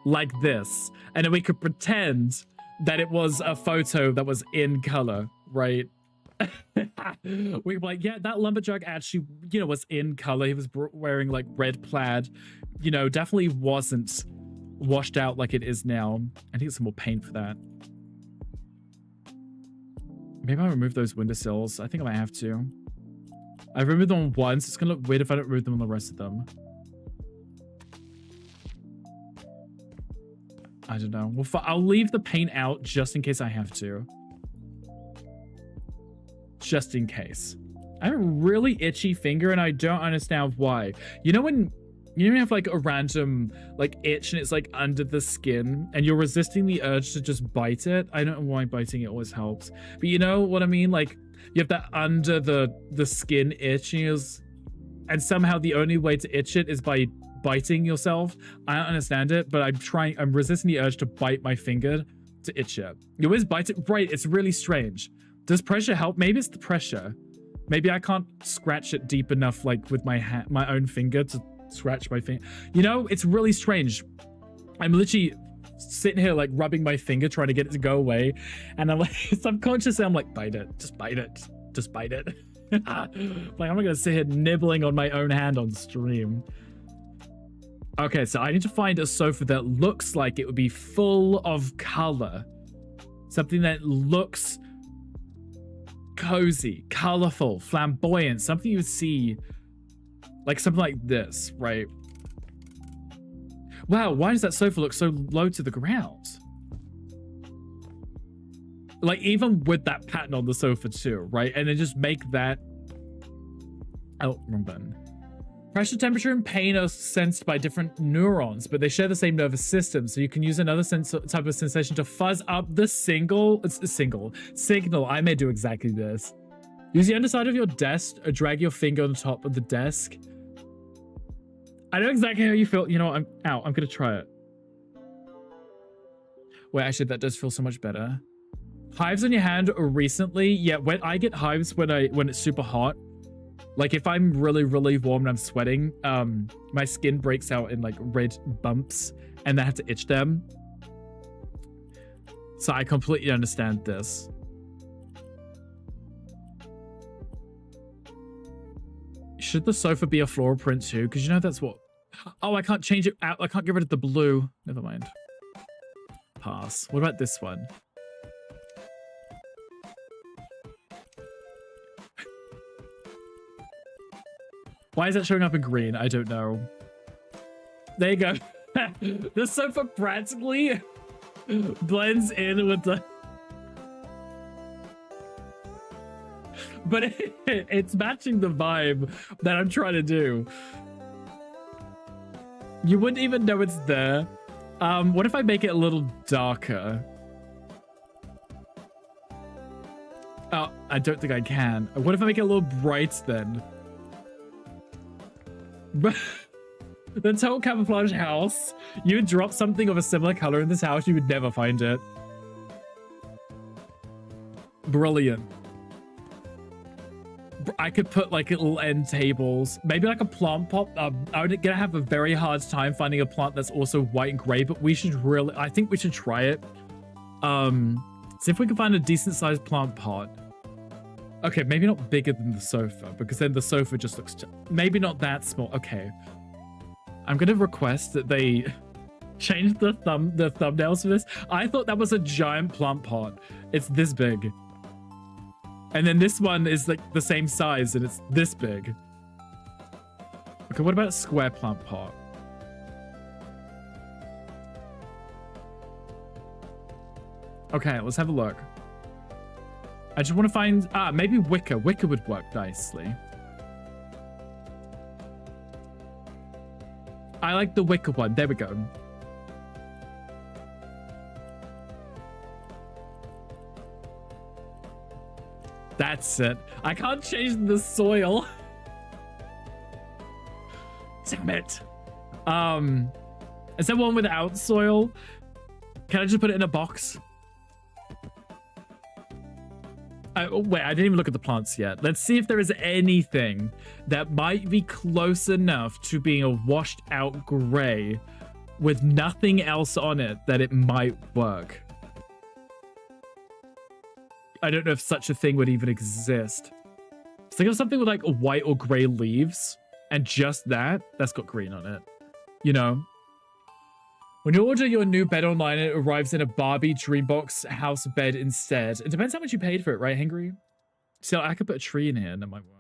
Like this. And then we could pretend that it was a photo that was in color, right? We were like, yeah, that lumberjack actually, you know, was in color. He was wearing like red plaid, you know, definitely wasn't washed out like it is now. I need some more paint for that. Maybe I'll remove those windowsills. I think I might have to. I've removed them on once. It's gonna look weird if I don't remove them on the rest of them. I don't know. Well, I'll leave the paint out just in case I have to. Just in case. I have a really itchy finger and I don't understand why. You know when you have like a random like itch and it's like under the skin and you're resisting the urge to just bite it? I don't know why biting it always helps. But you know what I mean? Like you have that under the skin itch and somehow the only way to itch it is by biting yourself. I don't understand it, but I'm resisting the urge to bite my finger to itch it. You always bite it. Right, it's really strange. Does pressure help? Maybe it's the pressure. Maybe I can't scratch it deep enough, like with my own finger to scratch my finger. You know, it's really strange. I'm literally sitting here like rubbing my finger, trying to get it to go away. And I'm like, subconsciously, I'm like, bite it. Just bite it. Just bite it. Like, I'm not going to sit here nibbling on my own hand on stream. Okay, so I need to find a sofa that looks like it would be full of color. Something that looks cozy, colorful, flamboyant, something you would see like something like this, right? Wow, why does that sofa look so low to the ground? Like even with that pattern on the sofa too, right? And then just make that... Oh, wrong button. Pressure, temperature, and pain are sensed by different neurons, but they share the same nervous system, so you can use another type of sensation to fuzz up the signal. I may do exactly this. Use the underside of your desk or drag your finger on the top of the desk. I know exactly how you feel. You know what? I'm gonna try it. Wait, actually, that does feel so much better. Hives on your hand recently? Yeah, when I get hives when it's super hot. Like if I'm really, really warm and I'm sweating, my skin breaks out in like red bumps and I have to itch them. So I completely understand this. Should the sofa be a floral print too? Because you know that's what... Oh, I can't change it out. I can't get rid of the blue. Never mind. Pass. What about this one? Why is that showing up in green? I don't know. There you go. The sofa practically blends in with the... But it's matching the vibe that I'm trying to do. You wouldn't even know it's there. What if I make it a little darker? Oh, I don't think I can. What if I make it a little bright then? The total camouflage house. You would drop something of a similar color in this house, you would never find it. Brilliant. I could put like little end tables, maybe like a plant pot. I'm gonna have a very hard time finding a plant that's also white and gray, but we should really, I think we should try it. See if we can find a decent sized plant pot. Okay, maybe not bigger than the sofa, because then the sofa just looks... Maybe not that small. Okay. I'm gonna request that they change the thumbnails for this. I thought that was a giant plant pot. It's this big. And then this one is like the same size and it's this big. Okay, what about a square plant pot? Okay, let's have a look. I just want to find... maybe wicker. Wicker would work nicely. I like the wicker one. There we go. That's it. I can't change the soil. Damn it. Is there one without soil? Can I just put it in a box? Wait, I didn't even look at the plants yet. Let's see if there is anything that might be close enough to being a washed out gray with nothing else on it that it might work. I don't know if such a thing would even exist. Think of something with like white or gray leaves and just that's got green on it. You know? When you order your new bed online, it arrives in a Barbie Dreambox house bed instead. It depends how much you paid for it, right, Hangry? So I could put a tree in here and that might work.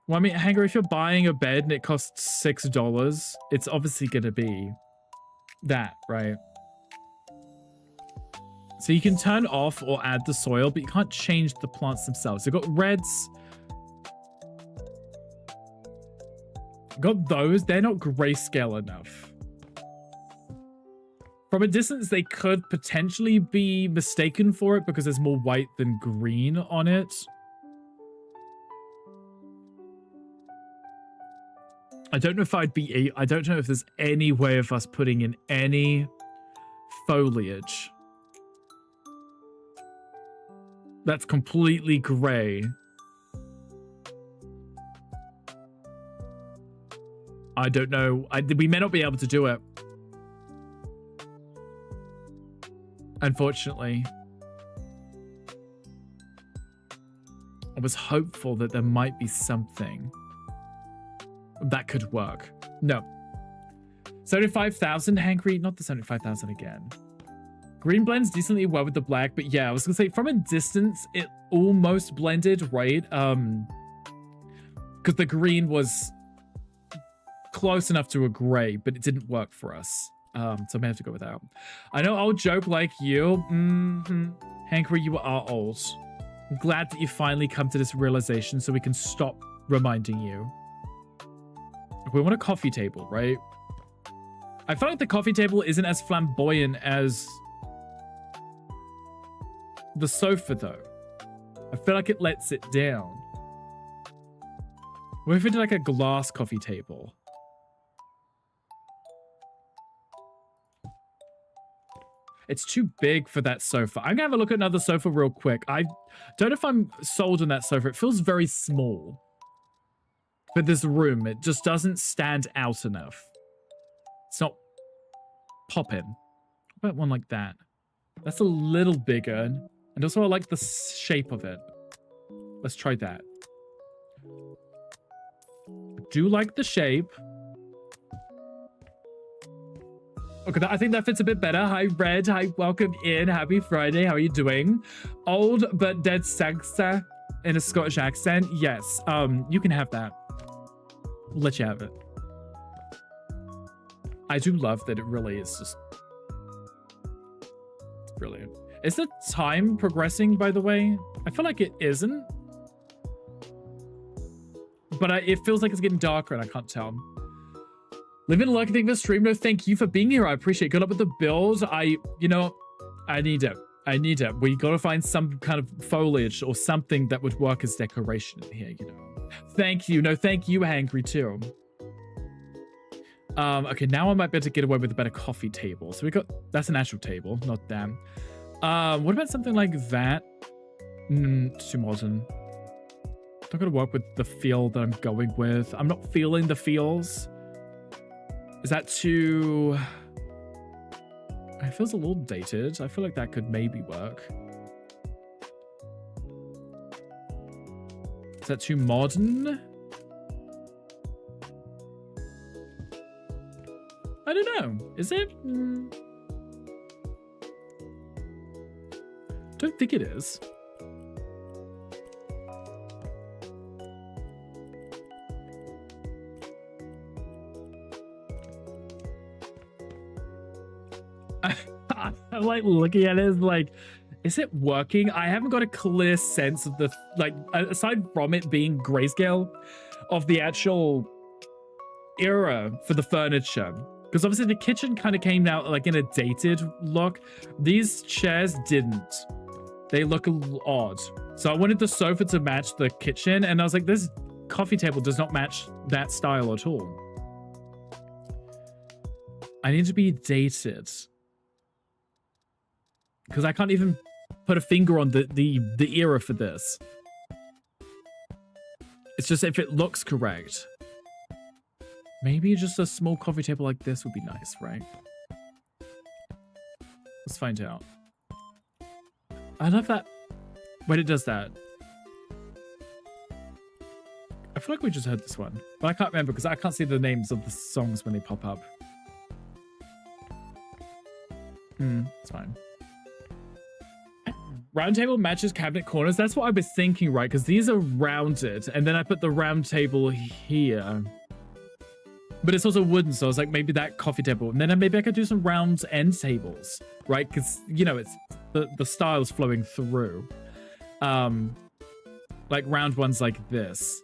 Well, I mean, Hangry, if you're buying a bed and it costs $6, it's obviously going to be that, right? So you can turn off or add the soil, but you can't change the plants themselves. You've got reds. Got those. They're not grayscale enough. From a distance, they could potentially be mistaken for it because there's more white than green on it. I don't know if I don't know if there's any way of us putting in any foliage that's completely gray. I don't know. We may not be able to do it. Unfortunately. I was hopeful that there might be something that could work. No. 75,000, Hankry? Not the 75,000 again. Green blends decently well with the black, but yeah, I was gonna say from a distance, it almost blended, right? Because the green was close enough to a gray, but it didn't work for us. So I may have to go with that. I know I'll joke like you. Hankry, you are old. I'm glad that you finally come to this realization so we can stop reminding you. We want a coffee table, right? I feel like the coffee table isn't as flamboyant as the sofa, though. I feel like it lets it down. What if we did like a glass coffee table? It's too big for that sofa. I'm gonna have a look at another sofa real quick. I don't know if I'm sold on that sofa. It feels very small for this room. It just doesn't stand out enough. It's not popping. What about one like that? That's a little bigger. And also I like the shape of it. Let's try that. I do like the shape. Okay, I think that fits a bit better. Hi, Red. Hi, welcome in. Happy Friday. How are you doing? Old but dead Sagsa in a Scottish accent. Yes, you can have that. I'll let you have it. I do love that it really is just... It's brilliant. Is the time progressing, by the way? I feel like it isn't. But it feels like it's getting darker and I can't tell. Live in luck, I think the stream. No, thank you for being here. I appreciate it. Good luck with the build. You know, I need it. I need it. We got to find some kind of foliage or something that would work as decoration in here, you know. Thank you. No, thank you, Hangry, too. Okay, now I might be able to get away with a better coffee table. So we got... That's an actual table, not them. What about something like that? It's too modern. Not going to work with the feel that I'm going with. I'm not feeling the feels. Is that too... It feels a little dated. I feel like that could maybe work. Is that too modern? I don't know. Is it? Don't think it is. I'm like looking at it like, is it working? I haven't got a clear sense of the, like, aside from it being grayscale, of the actual era for the furniture. Because obviously the kitchen kind of came out like in a dated look. These chairs didn't. They look a little odd. So I wanted the sofa to match the kitchen, and I was like, this coffee table does not match that style at all. I need to be dated. Because I can't even put a finger on the era for this. It's just if it looks correct. Maybe just a small coffee table like this would be nice, right? Let's find out. I love that when it does that. I feel like we just heard this one, but I can't remember because I can't see the names of the songs when they pop up. It's fine. Round table matches cabinet corners. That's what I was thinking, right? Because these are rounded, and then I put the round table here. But it's also wooden, so I was like, maybe that coffee table. And then maybe I could do some round end tables, right? Because, you know, it's the style's flowing through. Like round ones like this.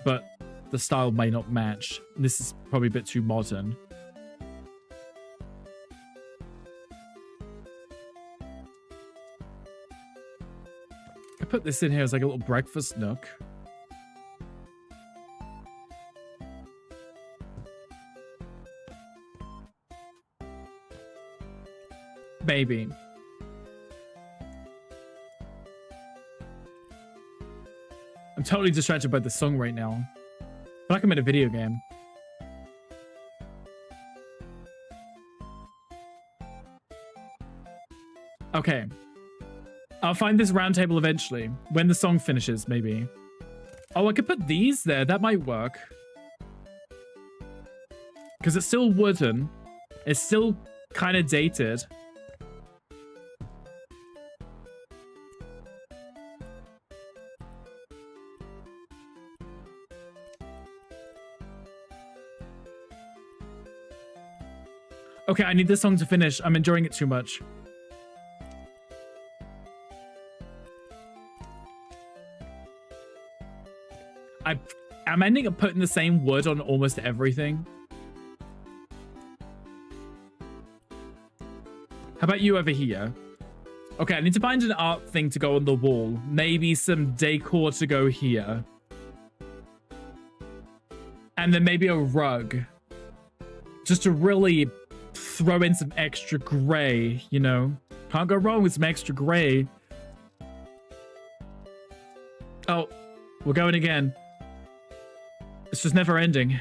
But the style may not match. This is probably a bit too modern. I put this in here as like a little breakfast nook. Maybe. I'm totally distracted by the song right now. I feel like I'm in a video game. Okay. I'll find this round table eventually. When the song finishes, maybe. Oh, I could put these there. That might work. Because it's still wooden. It's still kind of dated. Okay, I need this song to finish. I'm enjoying it too much. I'm ending up putting the same wood on almost everything. How about you over here? Okay, I need to find an art thing to go on the wall. Maybe some decor to go here. And then maybe a rug. Just to really throw in some extra gray, you know? Can't go wrong with some extra gray. Oh, we're going again. It's just never ending.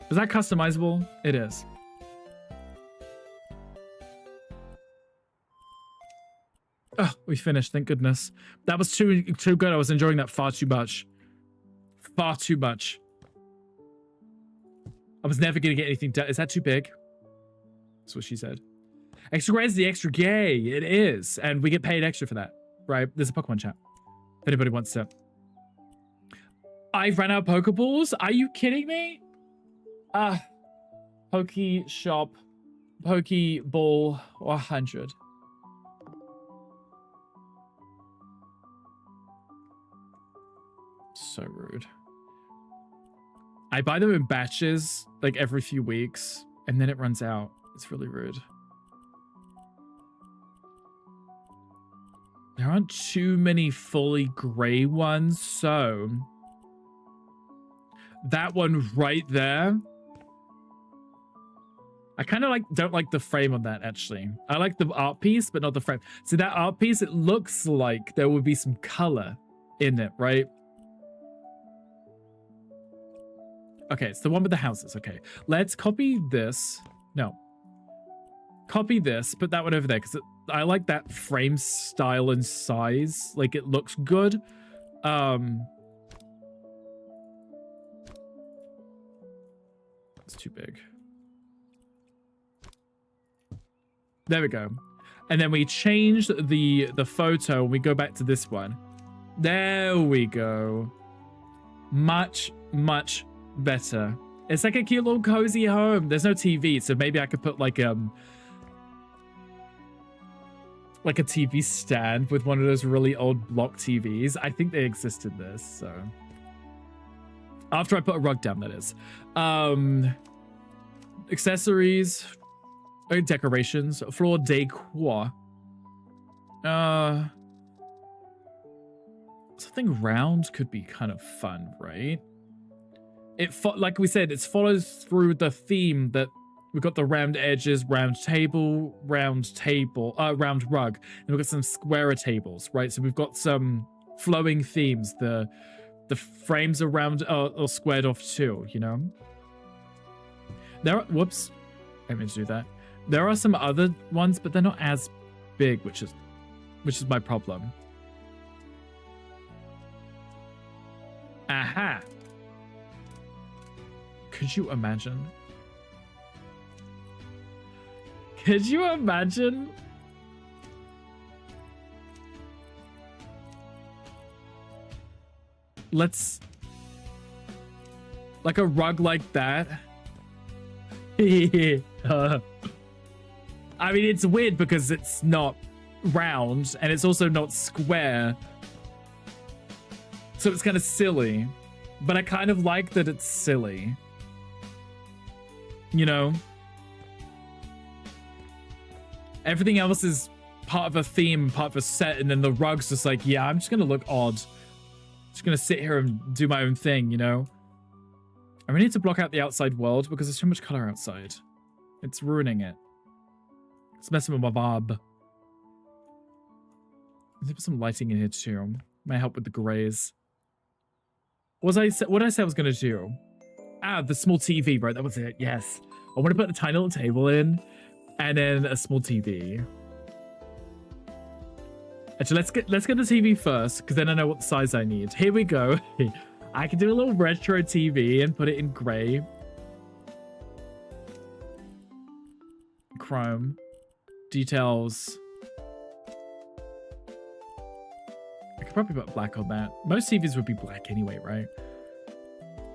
Is that customizable? It is. Oh, we finished, thank goodness. That was too good. I was enjoying that far too much. Far too much. I was never going to get anything done. Is that too big? That's what she said. Extra gray is the extra gay. It is. And we get paid extra for that, right? There's a Pokemon chat. If anybody wants to. I've ran out of Pokeballs? Are you kidding me? Poke Shop. Pokeball 100. So rude. I buy them in batches, like every few weeks, and then it runs out. It's really rude. There aren't too many fully gray ones, so that one right there. I kind of don't like the frame on that, actually. I like the art piece, but not the frame. See, that art piece, it looks like there would be some color in it, right? Okay, it's the one with the houses. Okay, let's copy this. No. Copy this, put that one over there, because I like that frame style and size. Like, it looks good. It's too big. There we go. And then we change the photo. We go back to this one. There we go. Much, much better. It's like a cute little cozy home. There's no TV, so maybe I could put like a TV stand with one of those really old block TVs. I think they exist in this, so. After I put a rug down, that is. Accessories, decorations, floor decor. Something round could be kind of fun, right? Like we said, it follows through the theme that we've got the round edges, round rug, and we've got some squarer tables, right? So we've got some flowing themes. The frames are round or squared off too, you know? Whoops, I meant to do that. There are some other ones, but they're not as big, which is my problem. Aha! Could you imagine? Could you imagine? Let's... like a rug like that. I mean, it's weird because it's not round and it's also not square. So it's kind of silly. But I kind of like that it's silly. You know? Everything else is part of a theme, part of a set, and then the rug's just like, yeah, I'm just going to look odd. Just going to sit here and do my own thing, you know? I really need to block out the outside world because there's too much color outside. It's ruining it. It's messing with my vibe. Let's put some lighting in here too. Might help with the grays. What did I say I was going to do? Ah, the small TV, right? That was it. Yes. I want to put a tiny little table in and then a small TV. Actually, let's get the TV first because then I know what size I need. Here we go. I can do a little retro TV and put it in gray. Chrome. Details. I could probably put black on that. Most TVs would be black anyway, right?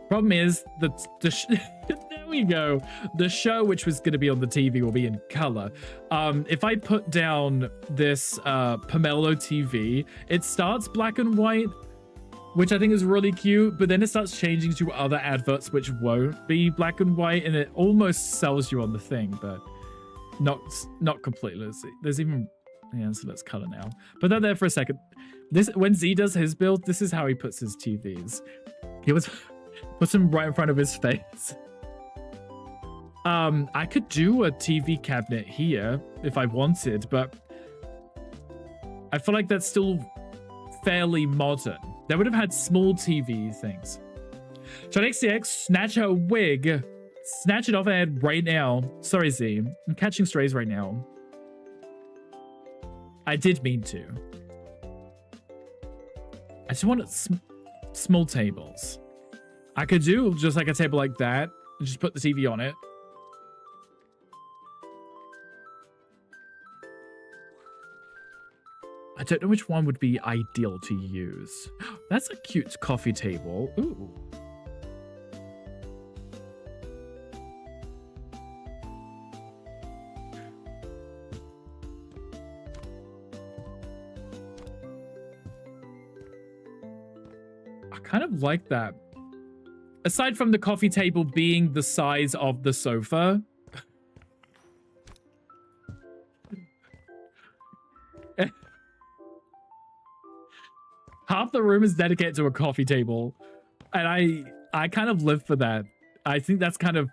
Problem is that there we go. The show which was going to be on the TV will be in color. If I put down this Pomelo TV, it starts black and white, which I think is really cute, but then it starts changing to other adverts which won't be black and white, and it almost sells you on the thing, but not completely. There's even, yeah, so let's color now. Put that there for a second. When Z does his build, this is how he puts his TVs. He puts them right in front of his face. I could do a TV cabinet here if I wanted, but I feel like that's still fairly modern. They would have had small TV things. XTX, snatch her wig. Snatch it off her head right now. Sorry, Z. I'm catching strays right now. I did mean to. I just wanted small tables. I could do just like a table like that and just put the TV on it. I don't know which one would be ideal to use. That's a cute coffee table. Ooh. I kind of like that. Aside from the coffee table being the size of the sofa. Half the room is dedicated to a coffee table. And I kind of live for that. I think that's kind of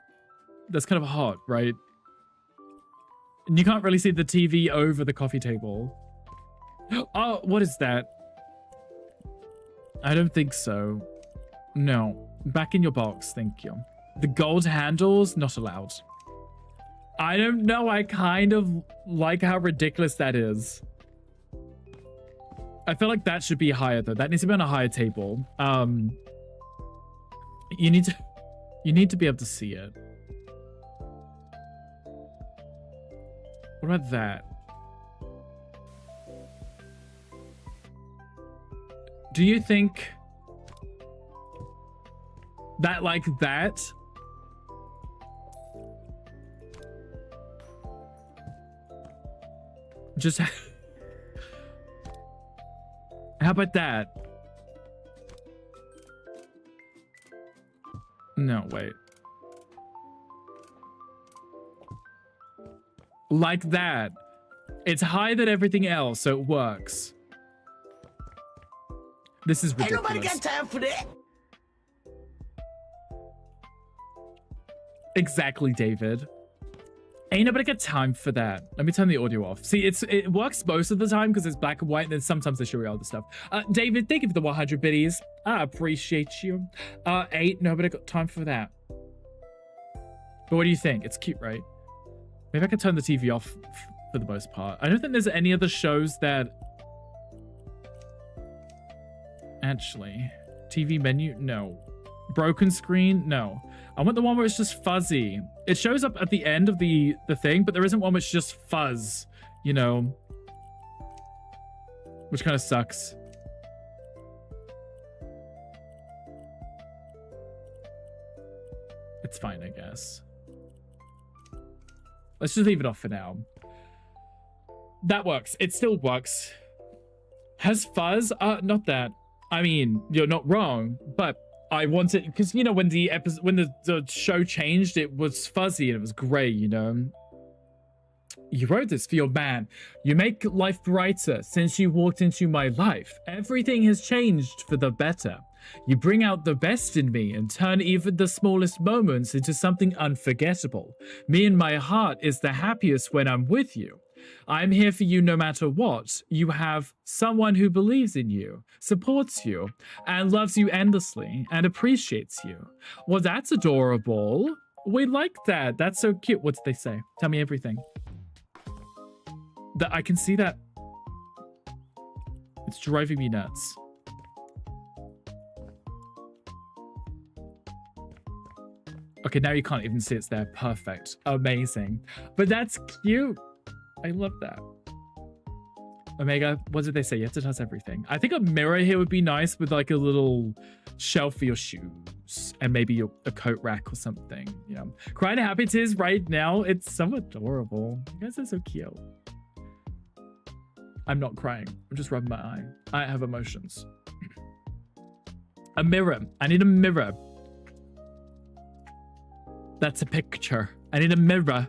hot, right? And you can't really see the TV over the coffee table. Oh, what is that? I don't think so. No. Back in your box, thank you. The gold handles, not allowed. I don't know, I kind of like how ridiculous that is. I feel like that should be higher though. That needs to be on a higher table. You need to be able to see it. What about that? Do you think that like that? Just how about that? No, wait. Like that. It's higher than everything else, so it works. This is ridiculous. Ain't nobody got time for that. Exactly, David. Ain't nobody got time for that. Let me turn the audio off. See, it works most of the time because it's black and white, and then sometimes they show you other stuff. David, thank you for the 100 biddies. I appreciate you. 8, nobody got time for that. But what do you think? It's cute, right? Maybe I could turn the TV off for the most part. I don't think there's any other shows that... Actually, TV menu? No. Broken screen? No. I want the one where it's just fuzzy. It shows up at the end of the thing, but there isn't one which just fuzz, you know? Which kind of sucks. It's fine, I guess. Let's just leave it off for now. That works. It still works. Has fuzz? Not that. I mean, you're not wrong, but I want it because, you know, when the episode, when the show changed, it was fuzzy and it was gray, you know. You wrote this for your man. You make life brighter since you walked into my life. Everything has changed for the better. You bring out the best in me and turn even the smallest moments into something unforgettable. Me and my heart is the happiest when I'm with you. I'm here for you no matter what. You have someone who believes in you, supports you, and loves you endlessly, and appreciates you. Well, that's adorable. We like that. That's so cute. What did they say? Tell me everything. That I can see that. It's driving me nuts. Okay, now you can't even see it's there. Perfect. Amazing. But that's cute. I love that. Omega, what did they say? Yes, it has everything. I think a mirror here would be nice with like a little shelf for your shoes and maybe a coat rack or something. You know, crying happy tears right now. It's so adorable. You guys are so cute. I'm not crying. I'm just rubbing my eye. I have emotions. A mirror. I need a mirror. That's a picture. I need a mirror.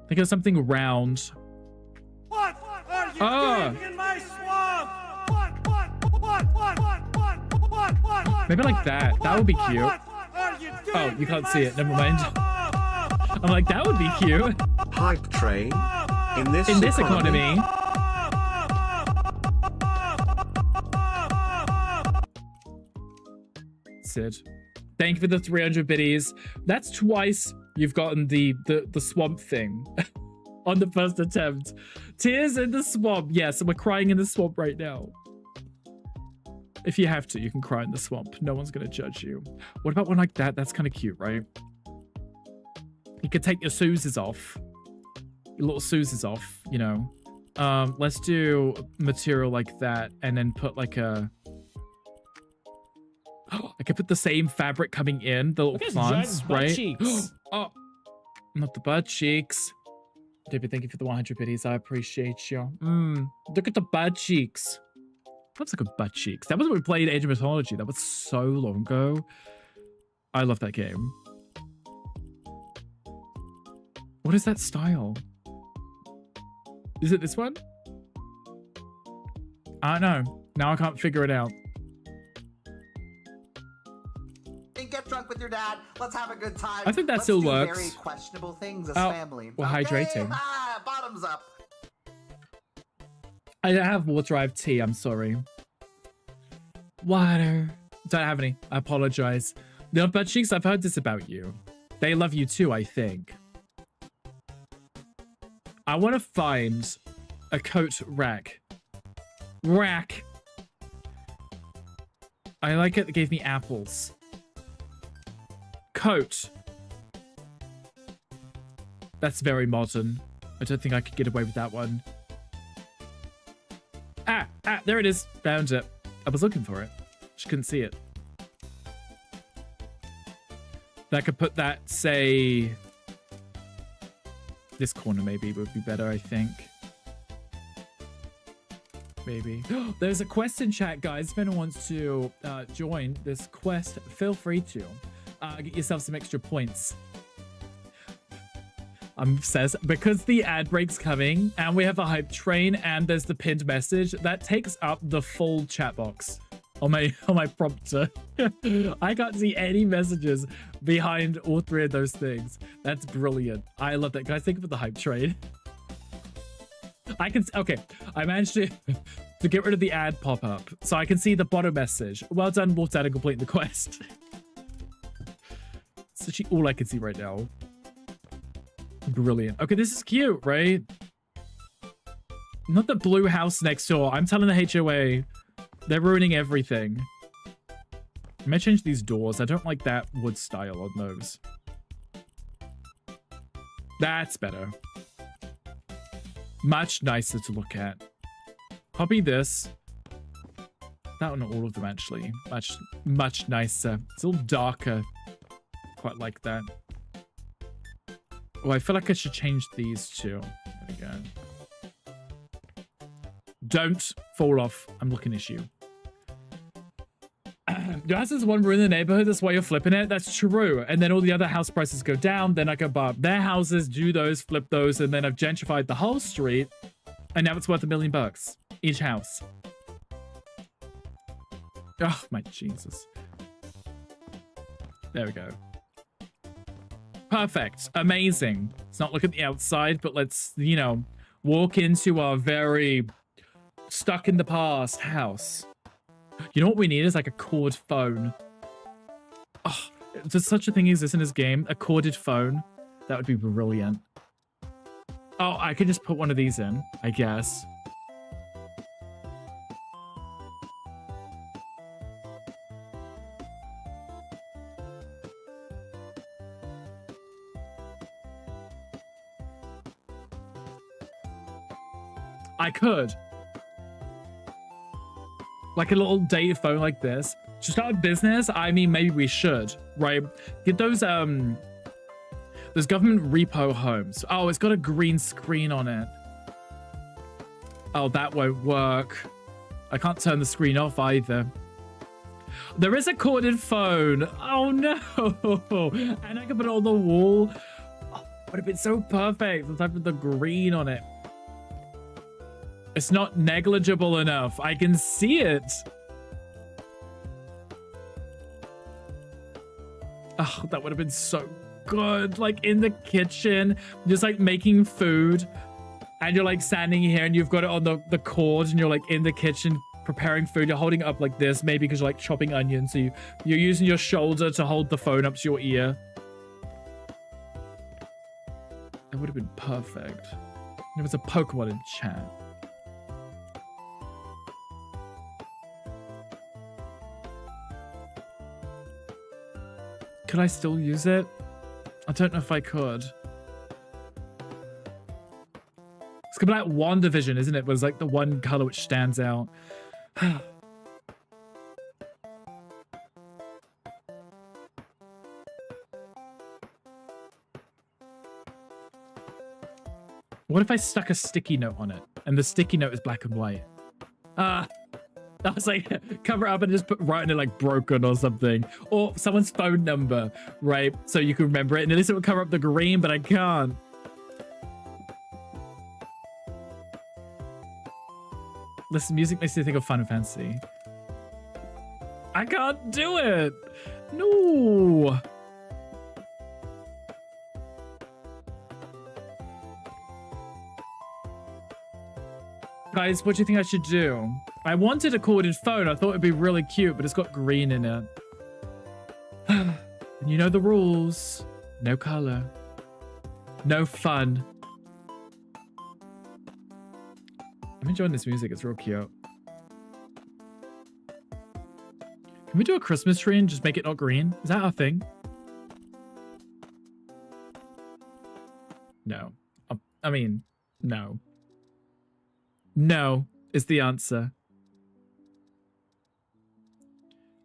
Think of something round. What are you doing in my swamp? What? Maybe like that. That would be cute. Oh, you can't see it. Never mind. I'm like, that would be cute. Hype train. In this economy. Sid. Thank you for the 300 biddies. That's twice you've gotten the swamp thing on the first attempt. Tears in the swamp. Yes, we're crying in the swamp right now. If you have to, you can cry in the swamp. No one's going to judge you. What about one like that? That's kind of cute, right? You could take your Suses off. Your little Suses off, you know. Let's do material like that and then put like a... I could put the same fabric coming in, the little plants, right? Oh, not the butt cheeks. David, thank you for the 100 biddies. I appreciate you. Look at the butt cheeks. Looks like a butt cheeks. That was when we played Age of Mythology. That was so long ago. I love that game. What is that style? Is it this one? I don't know. Now I can't figure it out. Get drunk with your dad. Let's have a good time. I think that still works. Very questionable things as family. We're hydrating. Bottoms up. I don't have water. I have tea. I'm sorry. Water. Don't have any. I apologize. The butt cheeks. I've heard this about you. They love you too, I think. I want to find a coat rack. Rack. I like it. It gave me apples. Coat. That's very modern. I don't think I could get away with that one. There it is. Found it. I was looking for it. Just couldn't see it. I could put that, say... This corner maybe would be better, I think. Maybe. There's a quest in chat, guys. If anyone wants to join this quest, feel free to. Get yourself some extra points. Says, because the ad break's coming, and we have a hype train, and there's the pinned message, that takes up the full chat box on my prompter. I can't see any messages behind all three of those things. That's brilliant. I love that. Guys, think of the hype train. I can, okay, I managed to get rid of the ad pop-up, so I can see the bottom message. Well done, walked out and completing the quest. It's actually all I can see right now. Brilliant. Okay, this is cute, right? Not the blue house next door. I'm telling the HOA, they're ruining everything. I may change these doors. I don't like that wood style on those. That's better. Much nicer to look at. Copy this. That one, all of them actually. Much nicer. It's a little darker. Quite like that. Oh, I feel like I should change these two. There we go. Don't fall off. I'm looking at you. Your house is one room in the neighborhood. That's why you're flipping it. That's true. And then all the other house prices go down. Then I go buy their houses, do those, flip those, and then I've gentrified the whole street. And now it's worth $1 million each house. Oh my Jesus. There we go. Perfect. Amazing. Let's not look at the outside, but let's, you know, walk into our very stuck in the past house. You know what we need is like a cord phone. Oh, does such a thing exist in this game? A corded phone? That would be brilliant. Oh, I could just put one of these in, I guess. I could. Like a little data phone like this. To start a business, I mean, maybe we should, right? Get those government repo homes. Oh, it's got a green screen on it. Oh, that won't work. I can't turn the screen off either. There is a corded phone. Oh no. And I can put it on the wall. Oh, would have been so perfect. Let's have the green on it. It's not negligible enough. I can see it. Oh, that would have been so good. Like in the kitchen, just like making food. And you're like standing here and you've got it on the cord and you're like in the kitchen preparing food. You're holding it up like this, maybe because you're like chopping onions. So you're using your shoulder to hold the phone up to your ear. That would have been perfect. There was a Pokemon in chat. Could I still use it? I don't know if I could. It's gonna be like WandaVision, isn't it? Was like the one color which stands out. What if I stuck a sticky note on it and the sticky note is black and white? I was like, cover it up and just put right in it like broken or something. Or someone's phone number, right? So you can remember it. And at least it would cover up the green, but I can't. Listen, music makes me think of Final Fantasy. I can't do it. No. Guys, what do you think I should do? I wanted a corded phone. I thought it'd be really cute, but it's got green in it. And you know the rules. No color. No fun. I'm enjoying this music. It's real cute. Can we do a Christmas tree and just make it not green? Is that our thing? No. I mean, no. No is the answer.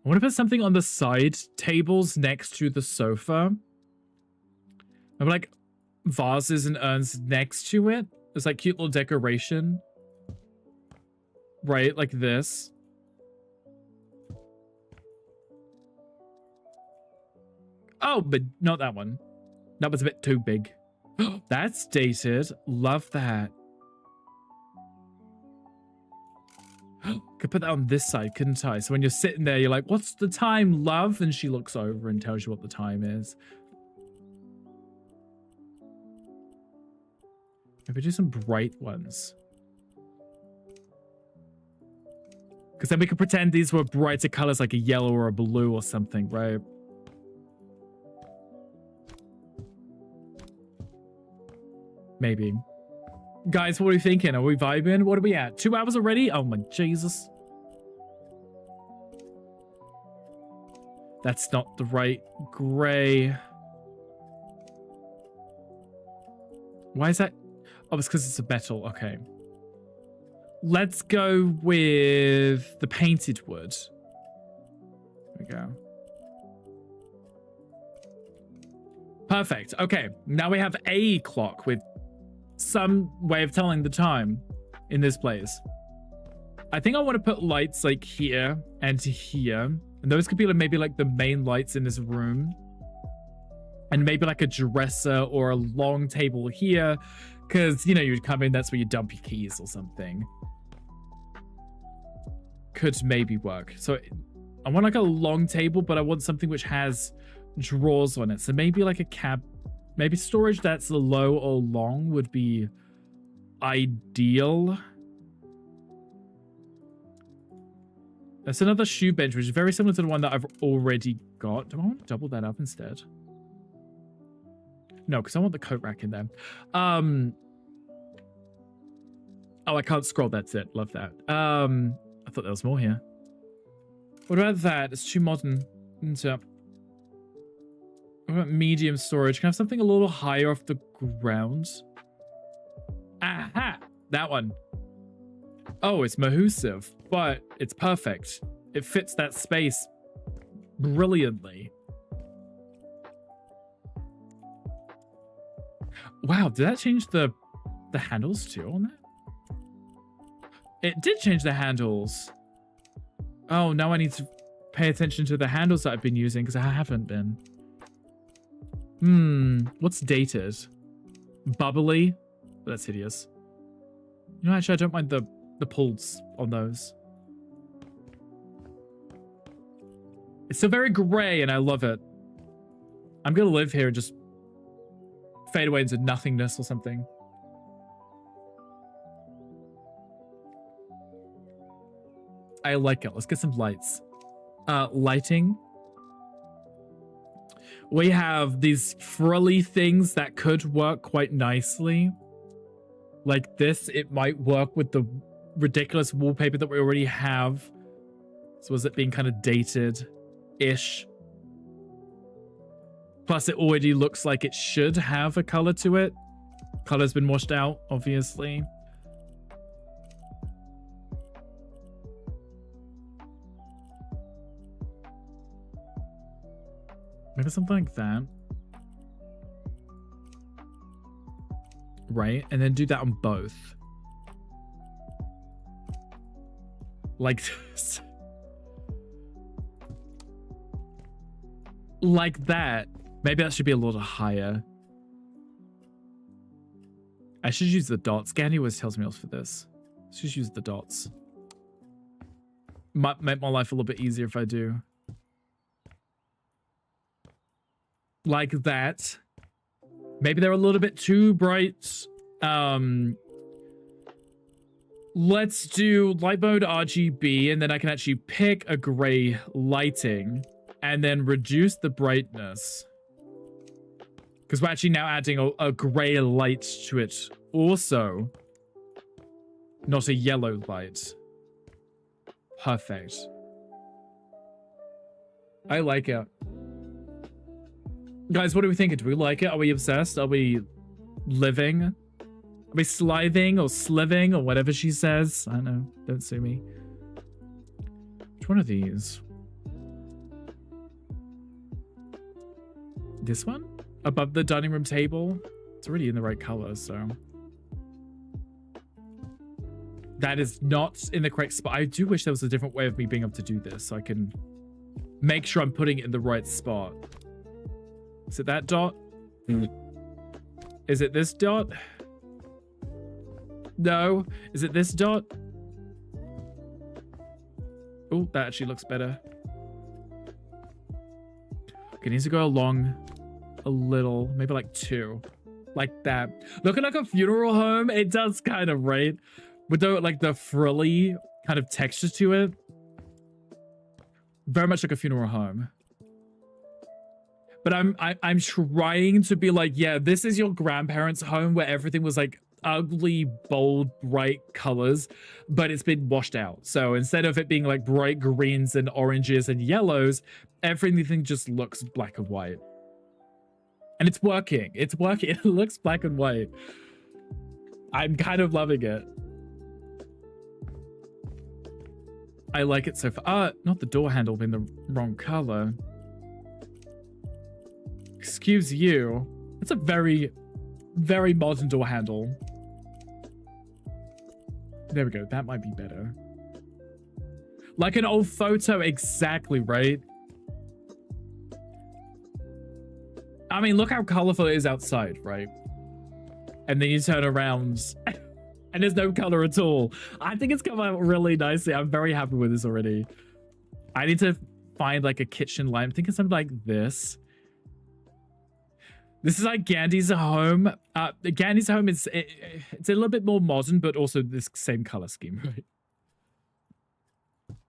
I want to put something on the side tables next to the sofa. I'm like vases and urns next to it. It's like cute little decoration. Right, like this. Oh, but not that one. That was a bit too big. That's dated. Love that. Could put that on this side, couldn't I? So when you're sitting there, you're like, what's the time, love? And she looks over and tells you what the time is. Maybe do some bright ones. Because then we could pretend these were brighter colors like a yellow or a blue or something, right? Maybe. Guys, what are we thinking? Are we vibing? What are we at? 2 hours already? Oh my Jesus. That's not the right gray. Why is that? Oh, it's because it's a metal. Okay. Let's go with the painted wood. There we go. Perfect. Okay. Now we have a clock with some way of telling the time in this place. I think I want to put lights like here and here. And those could be like maybe like the main lights in this room. And maybe like a dresser or a long table here. Because, you know, you'd come in, that's where you dump your keys or something. Could maybe work. So I want like a long table, but I want something which has drawers on it. So maybe like a cab. Maybe storage that's low or long would be ideal. That's another shoe bench, which is very similar to the one that I've already got. Do I want to double that up instead? No, because I want the coat rack in there. Oh, I can't scroll. That's it. Love that. I thought there was more here. What about that? It's too modern. What about medium storage? Can I have something a little higher off the ground? Aha! That one. Oh, it's Mahusiv, but it's perfect. It fits that space brilliantly. Wow, did that change the handles too on that? It did change the handles. Oh, now I need to pay attention to the handles that I've been using because I haven't been. What's dated? Bubbly? That's hideous. You know, actually, I don't mind the pulls on those. It's still very gray, and I love it. I'm gonna live here and just fade away into nothingness or something. I like it. Let's get some lights. Lighting. We have these frilly things that could work quite nicely. Like this, it might work with the ridiculous wallpaper that we already have. So is it being kind of dated-ish? Plus, it already looks like it should have a color to it. Color's been washed out, obviously. Maybe something like that. Right, and then do that on both. Like this. Like that. Maybe that should be a little higher. I should use the dots. Gandhi always tells me else for this. Let's just use the dots. Might make my life a little bit easier if I do. Like that. Maybe they're a little bit too bright. Let's do light mode RGB, and then I can actually pick a gray lighting and then reduce the brightness. Because we're actually now adding a gray light to it also. Not a yellow light. Perfect. I like it. Guys, what are we thinking? Do we like it? Are we obsessed? Are we living? Are we sliving or sliving or whatever she says? I don't know. Don't sue me. Which one of these? This one? Above the dining room table? It's already in the right color, so... That is not in the correct spot. I do wish there was a different way of me being able to do this, so I can make sure I'm putting it in the right spot. Is it that dot? Is it this dot? No. Is it this dot? Oh, that actually looks better. Okay, it needs to go along a little, maybe like 2. Like that. Looking like a funeral home, it does kind of, right? With the, like, the frilly kind of texture to it. Very much like a funeral home. But I'm trying to be like, yeah, this is your grandparents' home where everything was like ugly, bold, bright colors, but it's been washed out. So instead of it being like bright greens and oranges and yellows, everything just looks black and white. And it's working. It's working. It looks black and white. I'm kind of loving it. I like it so far. Not the door handle being the wrong color. Excuse you. It's a very, very modern door handle. There we go. That might be better. Like an old photo, exactly, right? I mean, look how colorful it is outside, right? And then you turn around and there's no color at all. I think it's come out really nicely. I'm very happy with this already. I need to find like a kitchen light. I'm thinking something like this. This is like Gandhi's home. Gandhi's home is it's a little bit more modern, but also this same color scheme, right?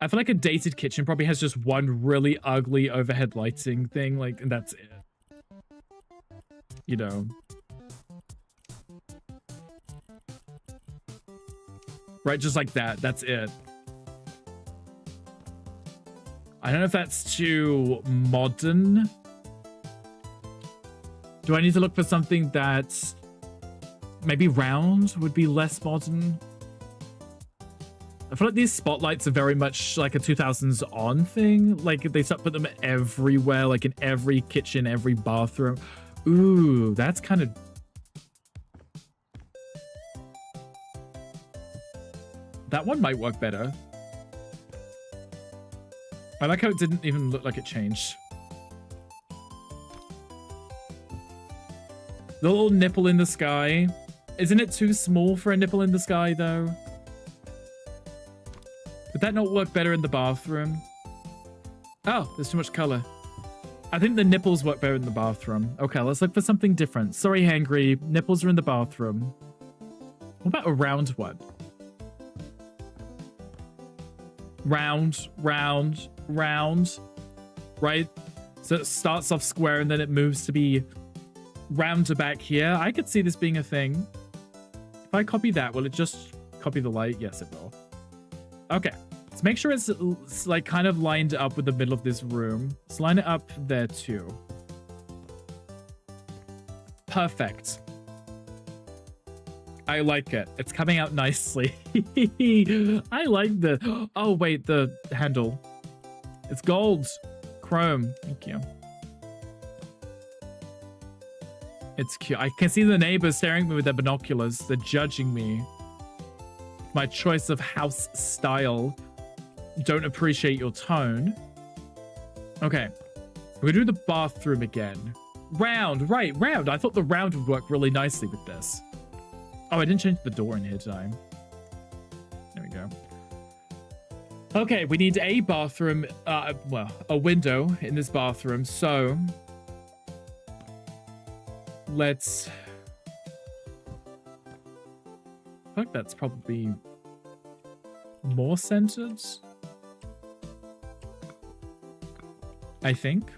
I feel like a dated kitchen probably has just one really ugly overhead lighting thing, like, and that's it. You know. Right, just like that. That's it. I don't know if that's too modern. Do I need to look for something that's maybe round would be less modern? I feel like these spotlights are very much like a 2000s on thing. Like they start putting them everywhere, like in every kitchen, every bathroom. Ooh, that's kind of... That one might work better. I like how it didn't even look like it changed. The little nipple in the sky. Isn't it too small for a nipple in the sky, though? Would that not work better in the bathroom? Oh, there's too much color. I think the nipples work better in the bathroom. Okay, let's look for something different. Sorry, Hangry. Nipples are in the bathroom. What about a round one? Round, round, round. Right? So it starts off square and then it moves to be round to back here. I could see this being a thing. If I copy that, will it just copy the light? Yes, it will. Okay. Let's make sure it's like kind of lined up with the middle of this room. Let's line it up there too. Perfect. I like it. It's coming out nicely. I like the... Oh, wait, the handle. It's gold. Chrome. Thank you. It's cute. I can see the neighbors staring at me with their binoculars. They're judging me. My choice of house style. Don't appreciate your tone. Okay. We're gonna do the bathroom again. Round. Right, round. I thought the round would work really nicely with this. Oh, I didn't change the door in here, did I? There we go. Okay, we need a bathroom. Well, a window in this bathroom. So... let's... I think that's probably more centered. I think.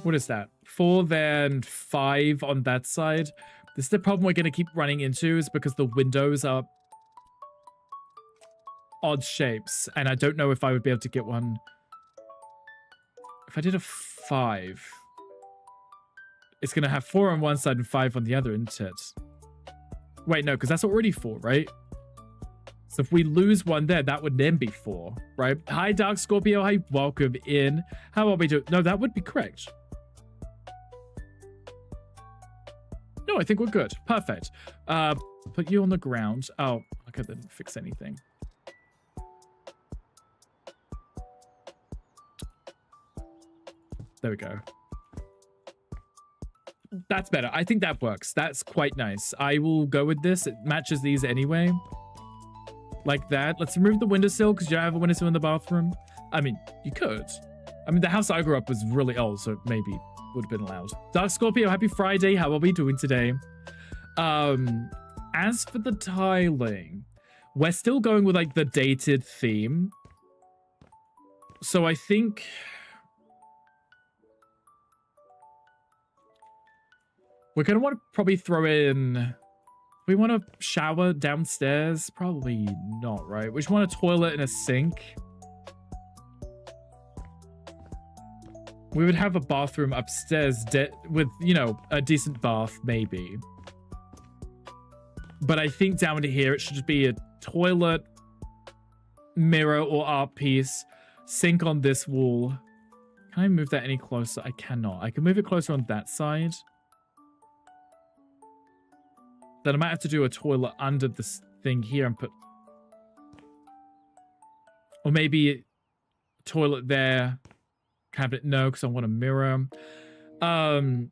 What is that? 4, then 5 on that side. This is the problem we're going to keep running into, is because the windows are odd shapes, and I don't know if I would be able to get one. If I did a 5... It's going to have 4 on one side and 5 on the other, isn't it? Wait, no, because that's already 4, right? So if we lose one there, that would then be 4, right? Hi, Dark Scorpio. Hi, welcome in. How are we doing? No, that would be correct. No, I think we're good. Perfect. Put you on the ground. Oh, okay, that didn't fix anything. There we go. That's better. I think that works. That's quite nice. I will go with this. It matches these anyway. Like that. Let's remove the windowsill because you don't have a windowsill in the bathroom. I mean, you could. I mean, the house I grew up was really old, so maybe would have been allowed. Dark Scorpio, happy Friday. How are we doing today? As for the tiling, we're still going with like the dated theme. So I think we're going to want to probably throw in... We want a shower downstairs? Probably not, right? We just want a toilet and a sink. We would have a bathroom upstairs with, you know, a decent bath, maybe. But I think down to here, it should just be a toilet, mirror or art piece, sink on this wall. Can I move that any closer? I cannot. I can move it closer on that side. Then I might have to do a toilet under this thing here and put... Or maybe a toilet there. Cabinet, no, because I want a mirror. Trying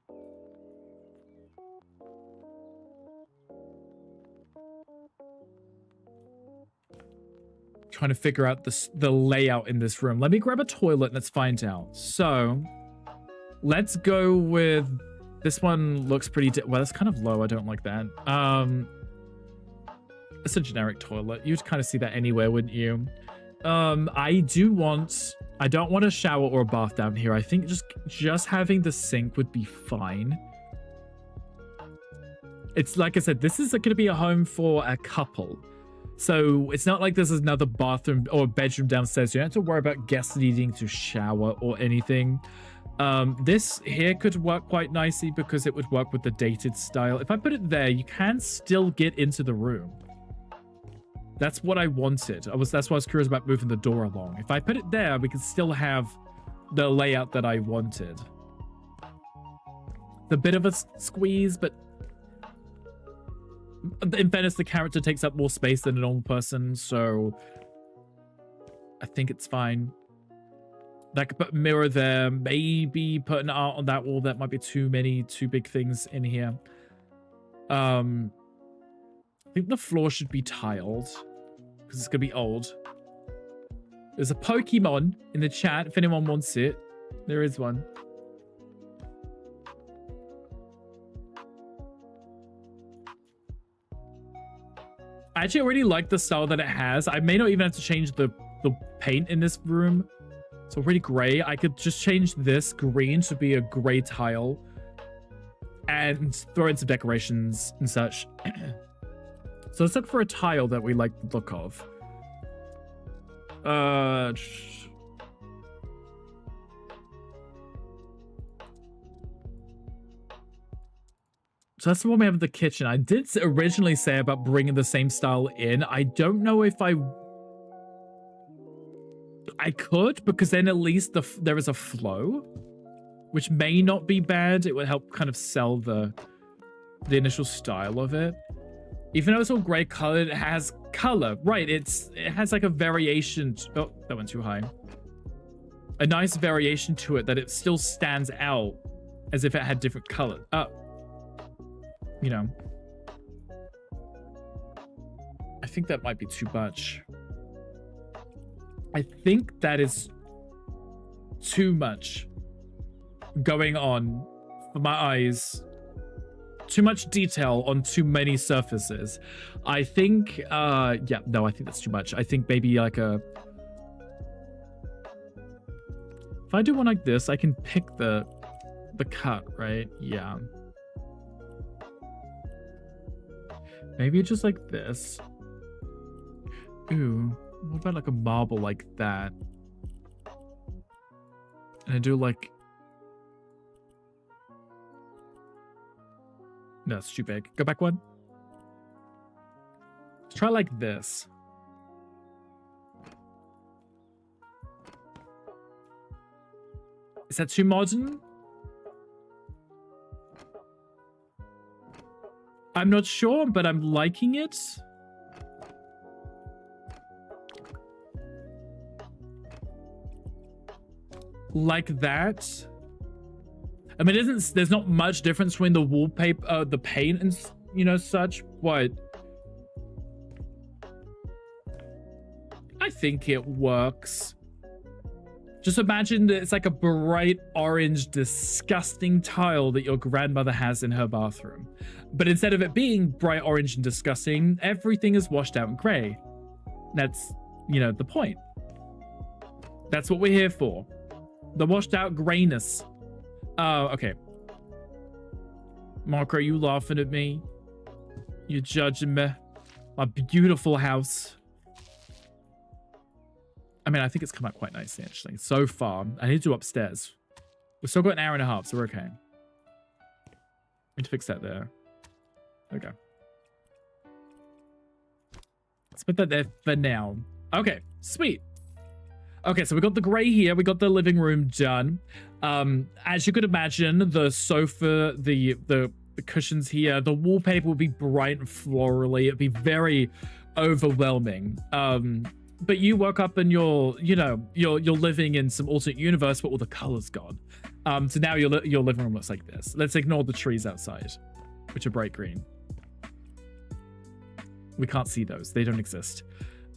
to figure out the layout in this room. Let me grab a toilet and let's find out. So, let's go with... This one looks pretty... Well, that's kind of low. I don't like that. It's a generic toilet. You'd kind of see that anywhere, wouldn't you? I don't want a shower or a bath down here. I think just having the sink would be fine. It's like I said, this is going to be a home for a couple. So it's not like there's another bathroom or bedroom downstairs. You don't have to worry about guests needing to shower or anything. This here could work quite nicely because it would work with the dated style. If I put it there, you can still get into the room. That's what I wanted. That's why I was curious about moving the door along. If I put it there, we can still have the layout that I wanted. It's a bit of a squeeze, but in fairness, the character takes up more space than a normal person, so I think it's fine. I could put a mirror there, maybe put an art on that wall. That might be too big things in here. I think the floor should be tiled because it's gonna be old. There's a Pokemon in the chat if anyone wants it. There is one. I actually already like the style that it has. I may not even have to change the paint in this room. It's already gray. I could just change this green to be a gray tile and throw in some decorations and such. So let's look for a tile that we like the look of. So that's the one we have in the kitchen. I did originally say about bringing the same style in. I don't know if I could, because then at least there is a flow, which may not be bad. It would help kind of sell the initial style of it. Even though it's all gray colored, it has color. Right, it has like a variation. Oh, that went too high. A nice variation to it that it still stands out as if it had different color. You know. I think that might be too much. I think that is too much going on for my eyes. Too much detail on too many surfaces. I think, yeah, no, I think that's too much. I think maybe like if I do one like this, I can pick the cut, right? Yeah. Maybe just like this. Ooh. What about like a marble like that? And I do like... No, it's too big. Go back one. Let's try like this. Is that too modern? I'm not sure, but I'm liking it. Like that. I mean, there's not much difference between the wallpaper, the paint and, you know, such, but I think it works. Just imagine that it's like a bright orange, disgusting tile that your grandmother has in her bathroom. But instead of it being bright orange and disgusting, everything is washed out in gray. That's, you know, the point. That's what we're here for. The washed out grayness. Okay. Mark, are you laughing at me? You're judging me? My beautiful house. I mean, I think it's come out quite nicely, actually. So far, I need to do upstairs. We've still got an hour and a half, so we're okay. Need to fix that there. Okay. Let's put that there for now. Okay, sweet. Okay, so we got the gray here. We got the living room done. As you could imagine, the sofa, the cushions here, the wallpaper would be bright and florally. It'd be very overwhelming. But you woke up and you're living in some alternate universe, but all the color's gone. So now your living room looks like this. Let's ignore the trees outside, which are bright green. We can't see those. They don't exist.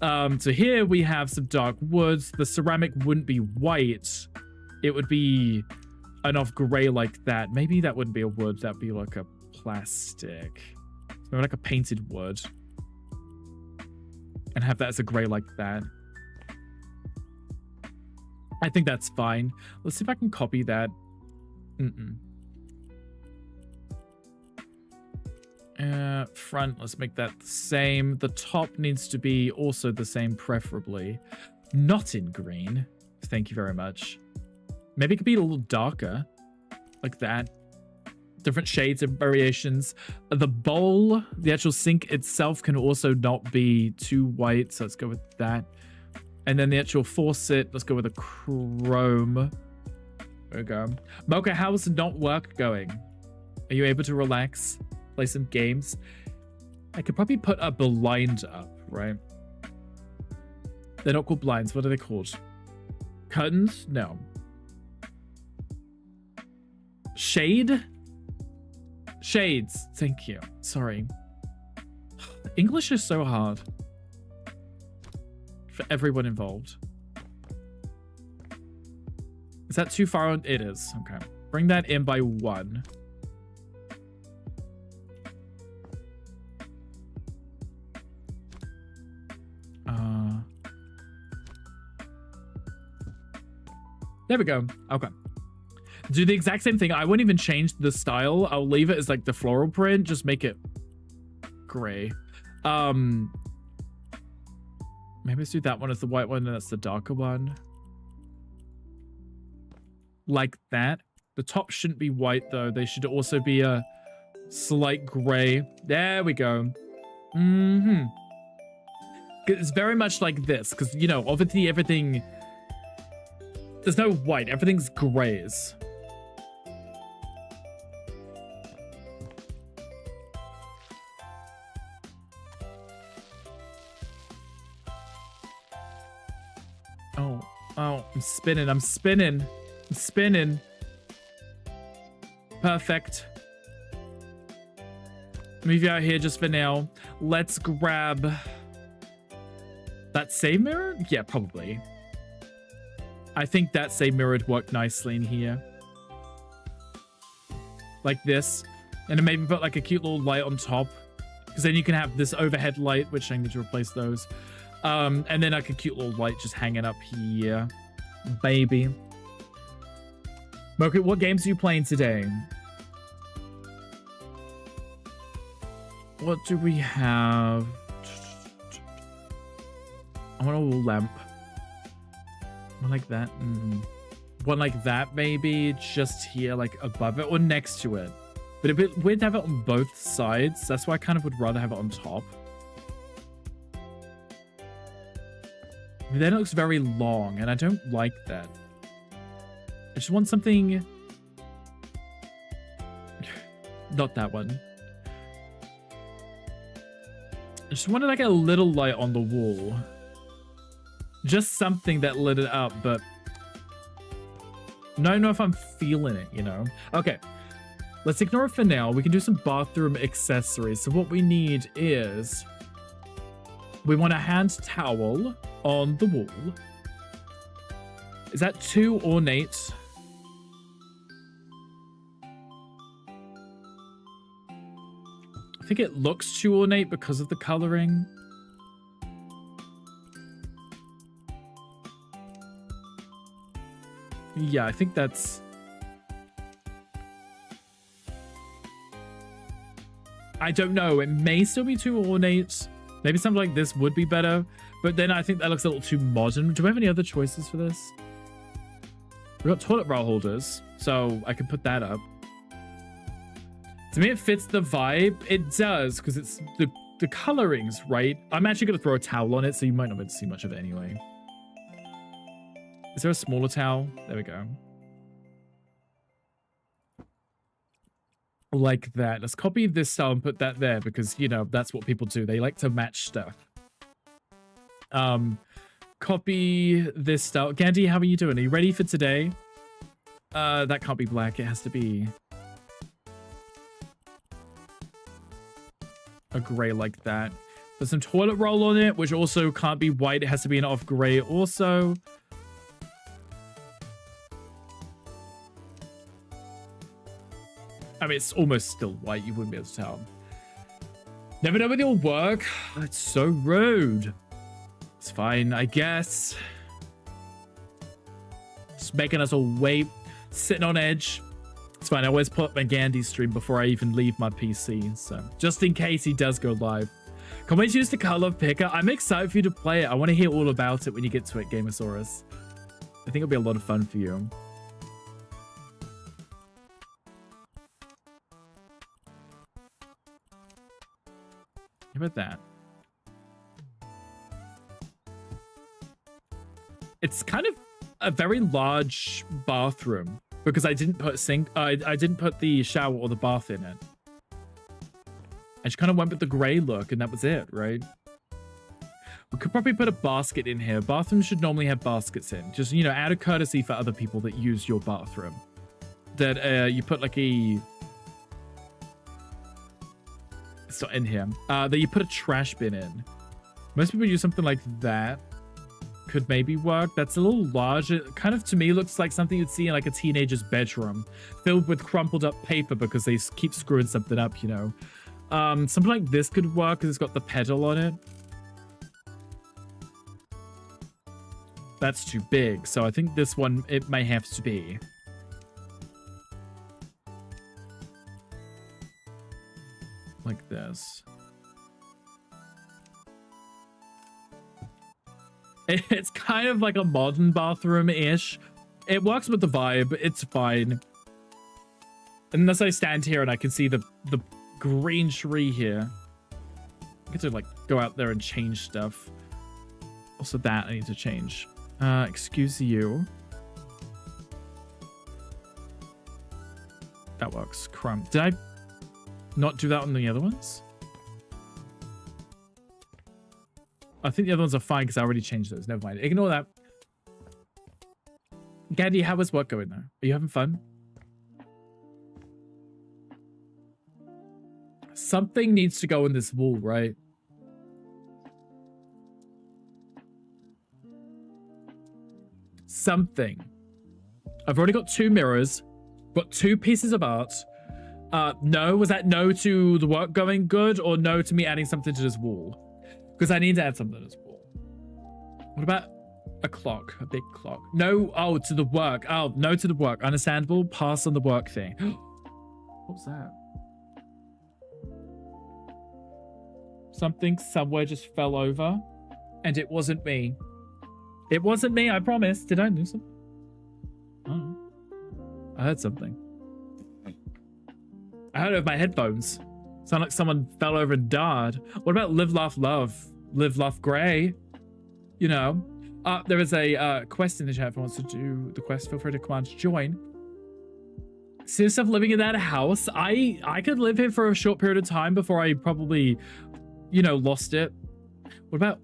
So here we have some dark woods. The ceramic wouldn't be white. It would be an off gray like that. Maybe that wouldn't be a wood. That'd be like a plastic. So like a painted wood. And have that as a gray like that. I think that's fine. Let's see if I can copy that. Front, let's make that the same. The top needs to be also the same, preferably. Not in green. Thank you very much. Maybe it could be a little darker. Like that. Different shades and variations. The bowl, the actual sink itself can also not be too white, so let's go with that. And then the actual faucet, let's go with a chrome. There we go. Mocha, how's not work going? Are you able to relax? Play some games? I could probably put a blind up, right? They're not called blinds. What are they called? Curtains? No. Shade? Shades. Thank you. Sorry. English is so hard. For everyone involved. Is that too far on? It is. Okay. Bring that in by 1. There we go. Okay. Do the exact same thing. I won't even change the style. I'll leave it as like the floral print. Just make it gray. Maybe let's do that one as the white one and that's the darker one. Like that. The top shouldn't be white though. They should also be a slight gray. There we go. It's very much like this because, you know, obviously everything... There's no white. Everything's grays. Oh, I'm spinning. Perfect. Move you out here just for now. Let's grab that save mirror? Yeah, probably. I think that save mirror would work nicely in here. Like this. And then maybe put like a cute little light on top. Because then you can have this overhead light, which I need to replace those. And then like a cute little light just hanging up here. Baby. Mocha, what games are you playing today? What do we have? I want a little lamp. One like that. One like that, maybe. Just here, like above it or next to it. But it'd be weird to have it on both sides. That's why I kind of would rather have it on top. Then it looks very long, and I don't like that. I just want something... Not that one. I just wanted like a little light on the wall. Just something that lit it up, but... I don't know if I'm feeling it, you know? Okay. Let's ignore it for now. We can do some bathroom accessories. So what we need is... We want a hand towel on the wall. Is that too ornate? I think it looks too ornate because of the coloring. Yeah, I think that's... I don't know. It may still be too ornate. Maybe something like this would be better. But then I think that looks a little too modern. Do we have any other choices for this? We've got toilet roll holders. So I can put that up. To me, it fits the vibe. It does, because it's the colorings, right? I'm actually going to throw a towel on it, so you might not be able to see much of it anyway. Is there a smaller towel? There we go. Like that. Let's copy this style and put that there, because, you know, that's what people do. They like to match stuff. Copy this style. Gandhi, how are you doing? Are you ready for today? That can't be black. It has to be... a gray like that. There's some toilet roll on it, which also can't be white. It has to be an off gray also. I mean, it's almost still white. You wouldn't be able to tell. Never know when it'll work. That's so rude. It's fine, I guess. Just making us all wait. Sitting on edge. It's fine. I always put up my Gandhi stream before I even leave my PC. So just in case he does go live. Can't wait to use the color picker. I'm excited for you to play it. I want to hear all about it when you get to it, Gamosaurus. I think it'll be a lot of fun for you. How about that? It's kind of a very large bathroom because I didn't put sink. I didn't put the shower or the bath in it. I just kind of went with the gray look, and that was it, right? We could probably put a basket in here. Bathrooms should normally have baskets in. Just, you know, out of courtesy for other people that use your bathroom. That you put like a... It's not in here. That you put a trash bin in. Most people use something like that. Could maybe work. That's a little large. It kind of, to me, looks like something you'd see in like a teenager's bedroom. Filled with crumpled up paper because they keep screwing something up, you know. Something like this could work because it's got the pedal on it. That's too big. So I think this one, it may have to be. Like this. It's kind of like a modern bathroom-ish. It works with the vibe. It's fine. Unless I stand here and I can see the green tree here. I get to like go out there and change stuff. Also that I need to change. Excuse you. That works. Crumb. Did I not do that on the other ones? I think the other ones are fine because I already changed those. Never mind. Ignore that. Gandhi, how is work going though? Are you having fun? Something needs to go in this wall, right? Something. I've already got 2 mirrors. Got 2 pieces of art. No. Was that no to the work going good or no to me adding something to this wall? Because I need to add something to this wall. What about a clock? A big clock. No. Oh, to the work. Oh, no to the work. Understandable. Pass on the work thing. What was that? Something somewhere just fell over. And it wasn't me. It wasn't me, I promise. Did I do something? I don't know. I heard something. I heard it with my headphones. Sound like someone fell over and died. What about live, laugh, love? Live, laugh, grey? You know. There is a quest in the chat if anyone wants to do the quest. Feel free to command to join. See yourself living in that house? I could live here for a short period of time before I probably, you know, lost it. What about...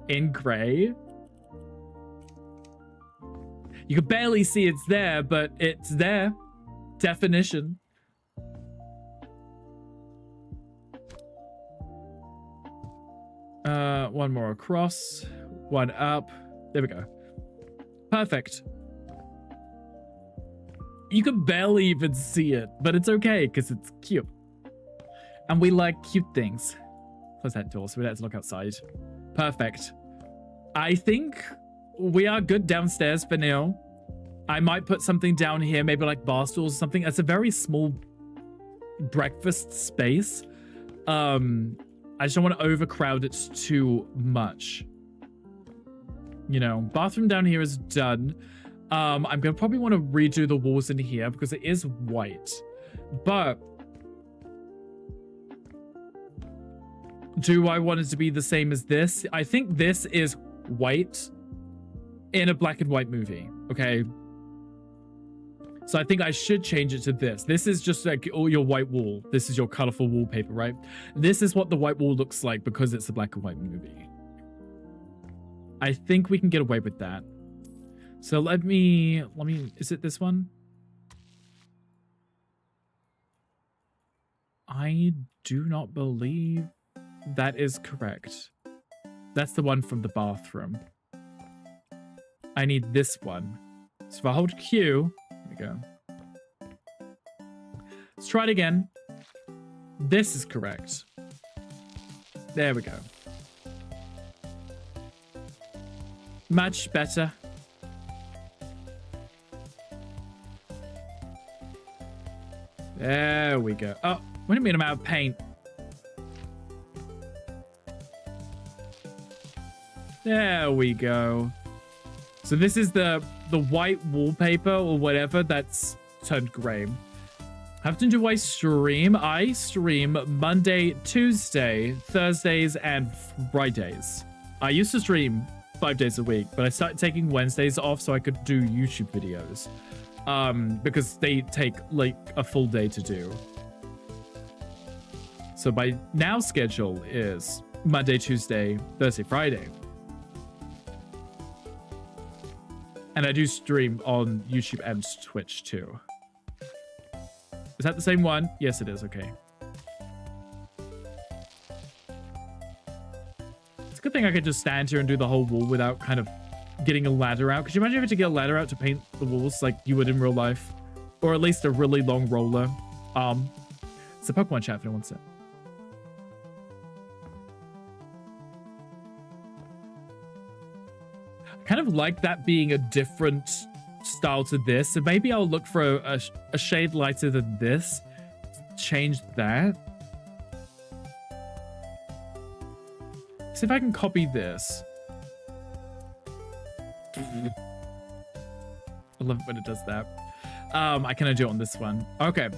in grey? You can barely see it's there, but it's there. Definition. One more across, one up. There we go. Perfect. You can barely even see it, but it's okay because it's cute. And we like cute things. Close that door so we don't have to look outside. Perfect. I think we are good downstairs for now. I might put something down here, maybe like bar stools or something. It's a very small breakfast space. I just don't want to overcrowd it too much. You know, bathroom down here is done. I'm gonna probably want to redo the walls in here because it is white. But do I want it to be the same as this? I think this is white in a black and white movie, okay? So I think I should change it to this. This is just like all your white wall. This is your colorful wallpaper, right? This is what the white wall looks like because it's a black and white movie. I think we can get away with that. So let me, is it this one? I do not believe that is correct. That's the one from the bathroom. I need this one. So if I hold Q, there we go. Let's try it again. This is correct. There we go. Much better. There we go. Oh, what do you mean I'm out of paint? There we go. So this is the white wallpaper or whatever that's turned gray. How often do I stream? I stream Monday, Tuesday, Thursdays, and Fridays. I used to stream 5 days a week, but I started taking Wednesdays off so I could do YouTube videos. Because they take like a full day to do. So my now schedule is Monday, Tuesday, Thursday, Friday. And I do stream on YouTube and Twitch too. Is that the same one? Yes, it is. Okay. It's a good thing I could just stand here and do the whole wall without kind of getting a ladder out. Could you imagine having to get a ladder out to paint the walls like you would in real life? Or at least a really long roller arm. It's a Pokemon chat if anyone wants it. I kind of like that being a different style to this. So maybe I'll look for a shade lighter than this. Change that. See if I can copy this. I love it when it does that. I can do it on this one. Okay.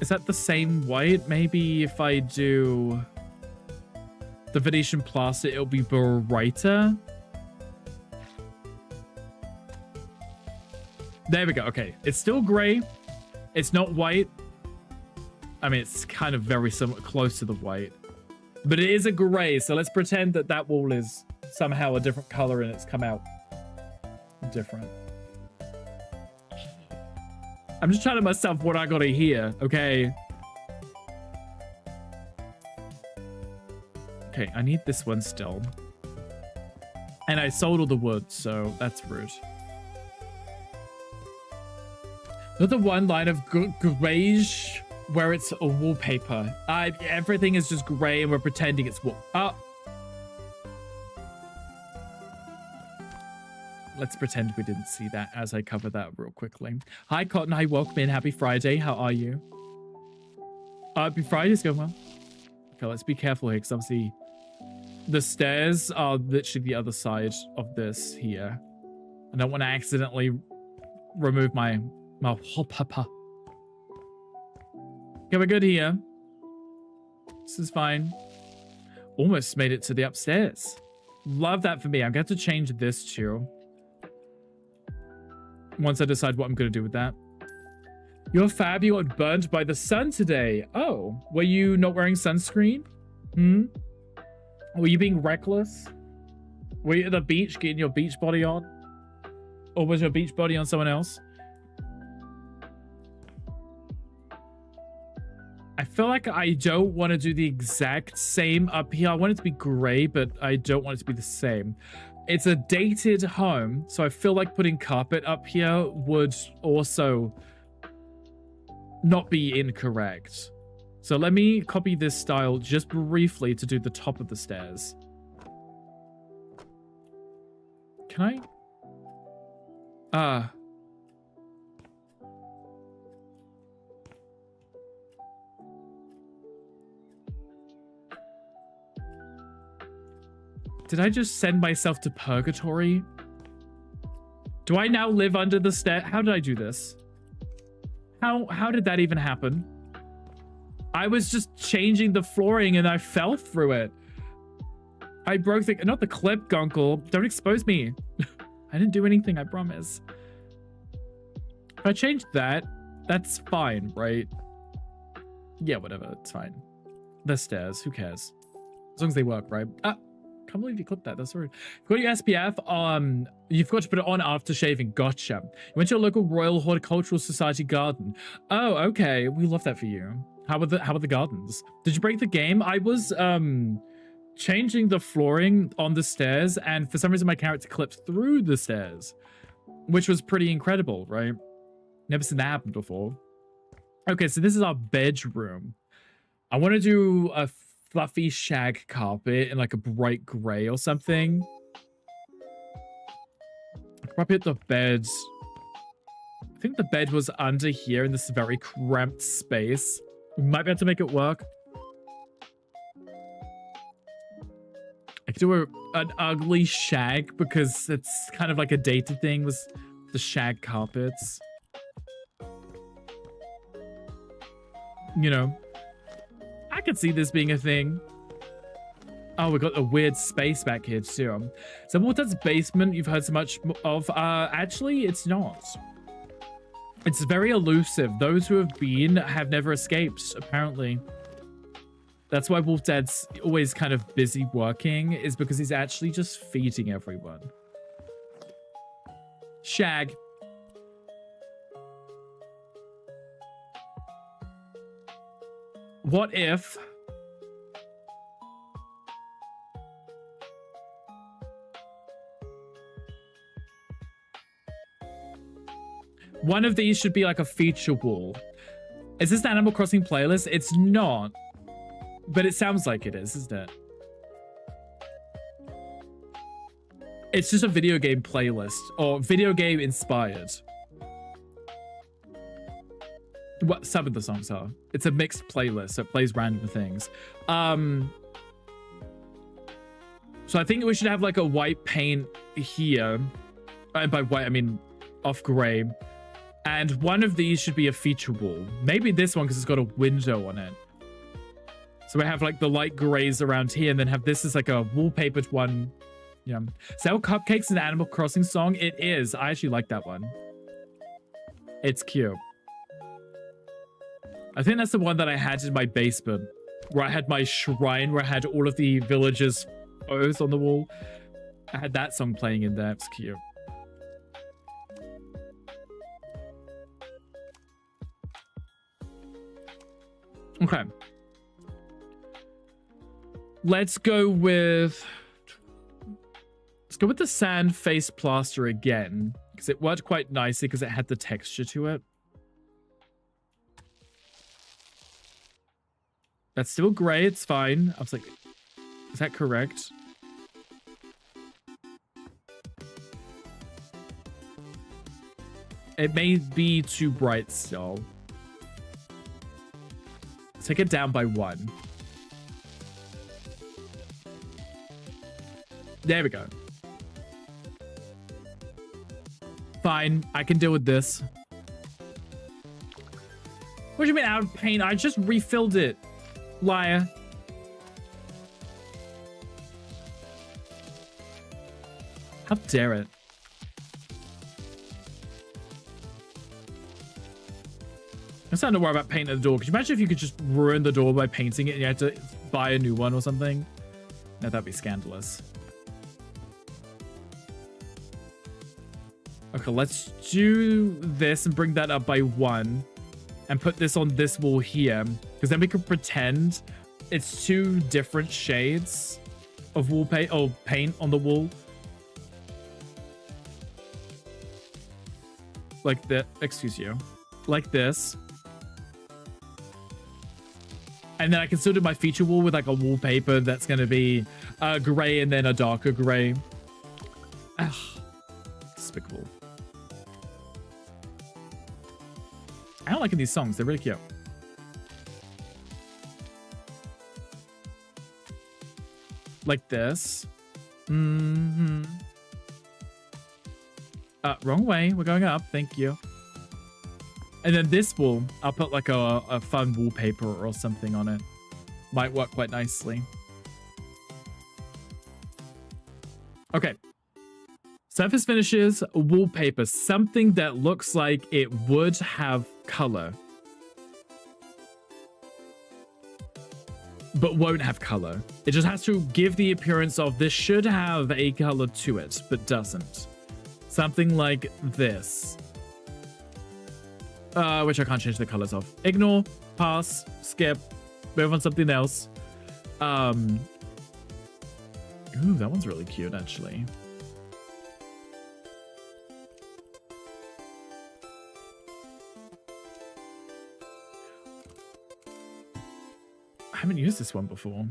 Is that the same white? Maybe if I do the Venetian plaster, it'll be brighter. There we go. Okay. It's still gray. It's not white. I mean, it's kind of very somewhat close to the white. But it is a gray, so let's pretend that that wall is somehow a different color and it's come out different. I'm just trying to myself what I gotta hear, okay? Okay, I need this one still. And I sold all the wood, so that's rude. Another one line of grayish where it's a wallpaper. Everything is just gray and we're pretending it's wall. Oh. Let's pretend we didn't see that as I cover that real quickly. Hi, Cotton. Hi, welcome in. Happy Friday. How are you? Happy Friday's going well. Okay, let's be careful here because obviously The stairs are literally the other side of this here. I don't want to accidentally remove my wallpaper. Okay, we're good here. This is fine. Almost made it to the upstairs. Love that for me. I'm going to change this too. Once I decide what I'm going to do with that. You're fab. You got burned by the sun today. Oh, were you not wearing sunscreen? Were you being reckless? Were you at the beach getting your beach body on? Or was your beach body on someone else? I feel like I don't want to do the exact same up here. I want it to be gray, but I don't want it to be the same. It's a dated home, so I feel like putting carpet up here would also not be incorrect. So let me copy this style just briefly to do the top of the stairs. Can I? Did I just send myself to purgatory? Do I now live under the stair? How did I do this? How did that even happen? I was just changing the flooring and I fell through it. I broke the... Not the clip, Gunkle. Don't expose me. I didn't do anything, I promise. If I changed that, that's fine, right? Yeah, whatever. It's fine. The stairs. Who cares? As long as they work, right? Can't believe you clipped that. That's rude. You've got your SPF. You've got to put it on after shaving. Gotcha. You went to your local Royal Horticultural Society garden. Oh, okay. We love that for you. How are the gardens? Did you break the game? I was changing the flooring on the stairs, and for some reason my character clipped through the stairs, which was pretty incredible, right? Never seen that happen before. Okay, so this is our bedroom. I want to do a fluffy shag carpet in like a bright gray or something. I could probably put the bed. I think the bed was under here in this very cramped space. We might be able to make it work. I could do an ugly shag because it's kind of like a dated thing with the shag carpets. You know, I could see this being a thing. Oh, we got a weird space back here too. So Water's basement you've heard so much of. Actually, it's not. It's very elusive. Those who have been have never escaped, apparently. That's why Wolf Dad's always kind of busy working, is because he's actually just feeding everyone. Shag. What if... one of these should be like a feature wall. Is this the Animal Crossing playlist? It's not. But it sounds like it is, isn't it? It's just a video game playlist. Or video game inspired. What some of the songs are. It's a mixed playlist, so it plays random things. So I think we should have like a white paint here. And by white, I mean off gray. And one of these should be a feature wall. Maybe this one because it's got a window on it. So we have like the light grays around here and then have this as like a wallpapered one. Yeah. Sell Cupcakes an Animal Crossing song? It is. I actually like that one. It's cute. I think that's the one that I had in my basement. Where I had my shrine where I had all of the villagers' photos on the wall. I had that song playing in there. It's cute. Okay. Let's go with the sand face plaster again, because it worked quite nicely because it had the texture to it. That's still gray, it's fine. I was like, is that correct? It may be too bright still. Take it down by 1. There we go. Fine, I can deal with this. What do you mean out of paint? I just refilled it. Liar. How dare it? I'm starting to worry about painting the door. Could you imagine if you could just ruin the door by painting it and you had to buy a new one or something? No, that'd be scandalous. Okay, let's do this and bring that up by 1 and put this on this wall here, because then we can pretend it's 2 different shades of wall paint or paint on the wall. Like that, excuse you. Like this. And then I can still do my feature wall with like a wallpaper that's going to be gray and then a darker gray. Ugh, despicable. I don't like these songs. They're really cute. Like this. Mm-hmm. Wrong way. We're going up. Thank you. And then this wall, I'll put like a fun wallpaper or something on it. Might work quite nicely. Okay. Surface finishes, wallpaper. Something that looks like it would have color. But won't have color. It just has to give the appearance of this should have a color to it, but doesn't. Something like this. Which I can't change the colors of. Ignore, pass, skip, move on something else. Ooh, that one's really cute, actually. I haven't used this one before.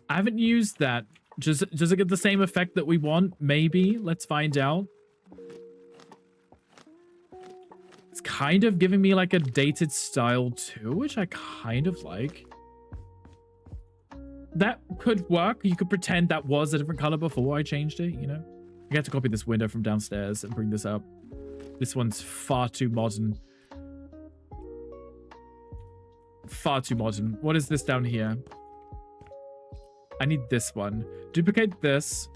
I haven't used that. Does it get the same effect that we want? Maybe. Let's find out. It's kind of giving me like a dated style too, which I kind of like. That could work. You could pretend that was a different color before I changed it, you know? I have to copy this window from downstairs and bring this up. This one's far too modern. Far too modern. What is this down here? I need this one. Duplicate this.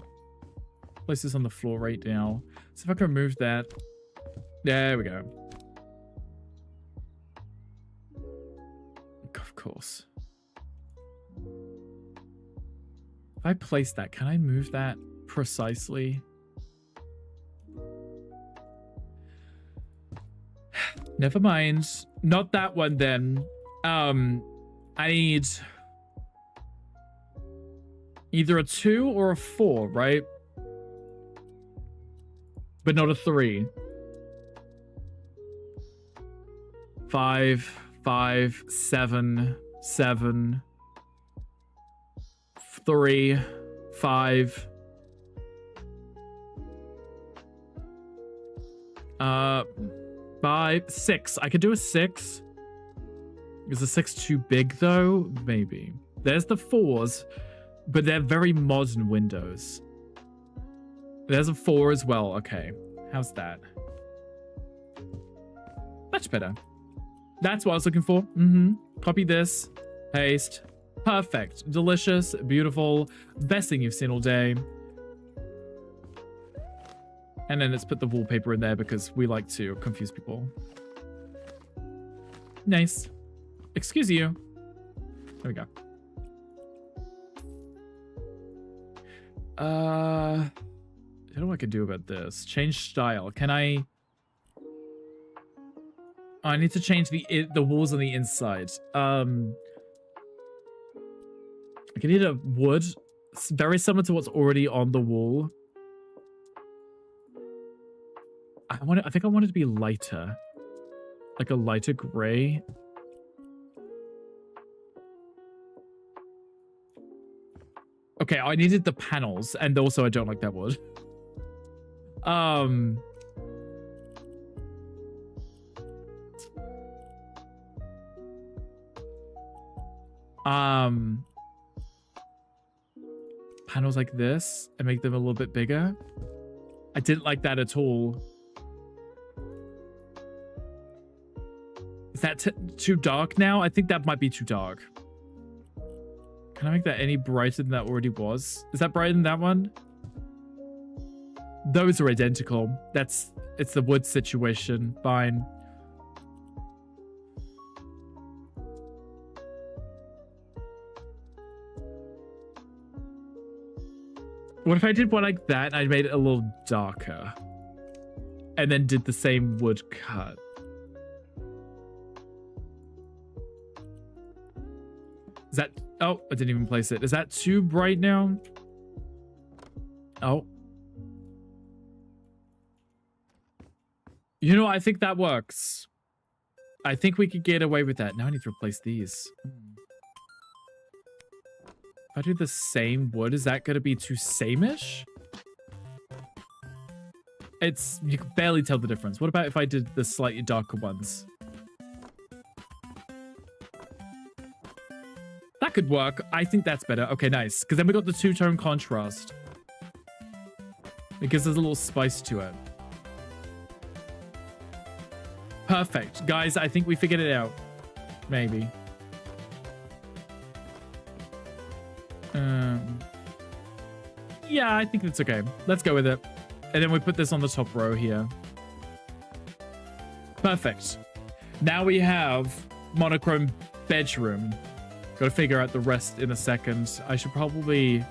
Place this on the floor right now. So if I can remove that. There we go. Of course. If I place that, can I move that precisely? Never mind. Not that one then. I need either a 2 or a 4, right? But not a 3. 5, 5, 7, 7, 3, 5. 5, 6. I could do a 6. Is the 6 too big though? Maybe. There's the 4s, but they're very modern windows. There's a 4 as well. Okay. How's that? Much better. That's what I was looking for. Copy this. Paste. Perfect. Delicious. Beautiful. Best thing you've seen all day. And then let's put the wallpaper in there because we like to confuse people. Nice. Excuse you. There we go. I don't know what I can do about this. Change style. Can I... Oh, I need to change the walls on the inside. I can need a wood. It's very similar to what's already on the wall. I think I want it to be lighter. Like a lighter gray. Okay, I needed the panels, and also I don't like that wood. panels like this and make them a little bit bigger. I didn't like that at all. Is that too dark now? I think that might be too dark. Can I make that any brighter than that already was? Is that brighter than that one? Those are identical. It's the wood situation. Fine. What if I did one like that and I made it a little darker? And then did the same wood cut? Is that... Oh, I didn't even place it. Is that too bright now? Oh. You know, I think that works. I think we could get away with that. Now I need to replace these. If I do the same wood, is that going to be too same-ish? You can barely tell the difference. What about if I did the slightly darker ones? That could work. I think that's better. Okay, nice. Because then we got the two-tone contrast. It gives us a little spice to it. Perfect. Guys, I think we figured it out. Maybe. Yeah, I think that's okay. Let's go with it. And then we put this on the top row here. Perfect. Now we have monochrome bedroom. Got to figure out the rest in a second. I should probably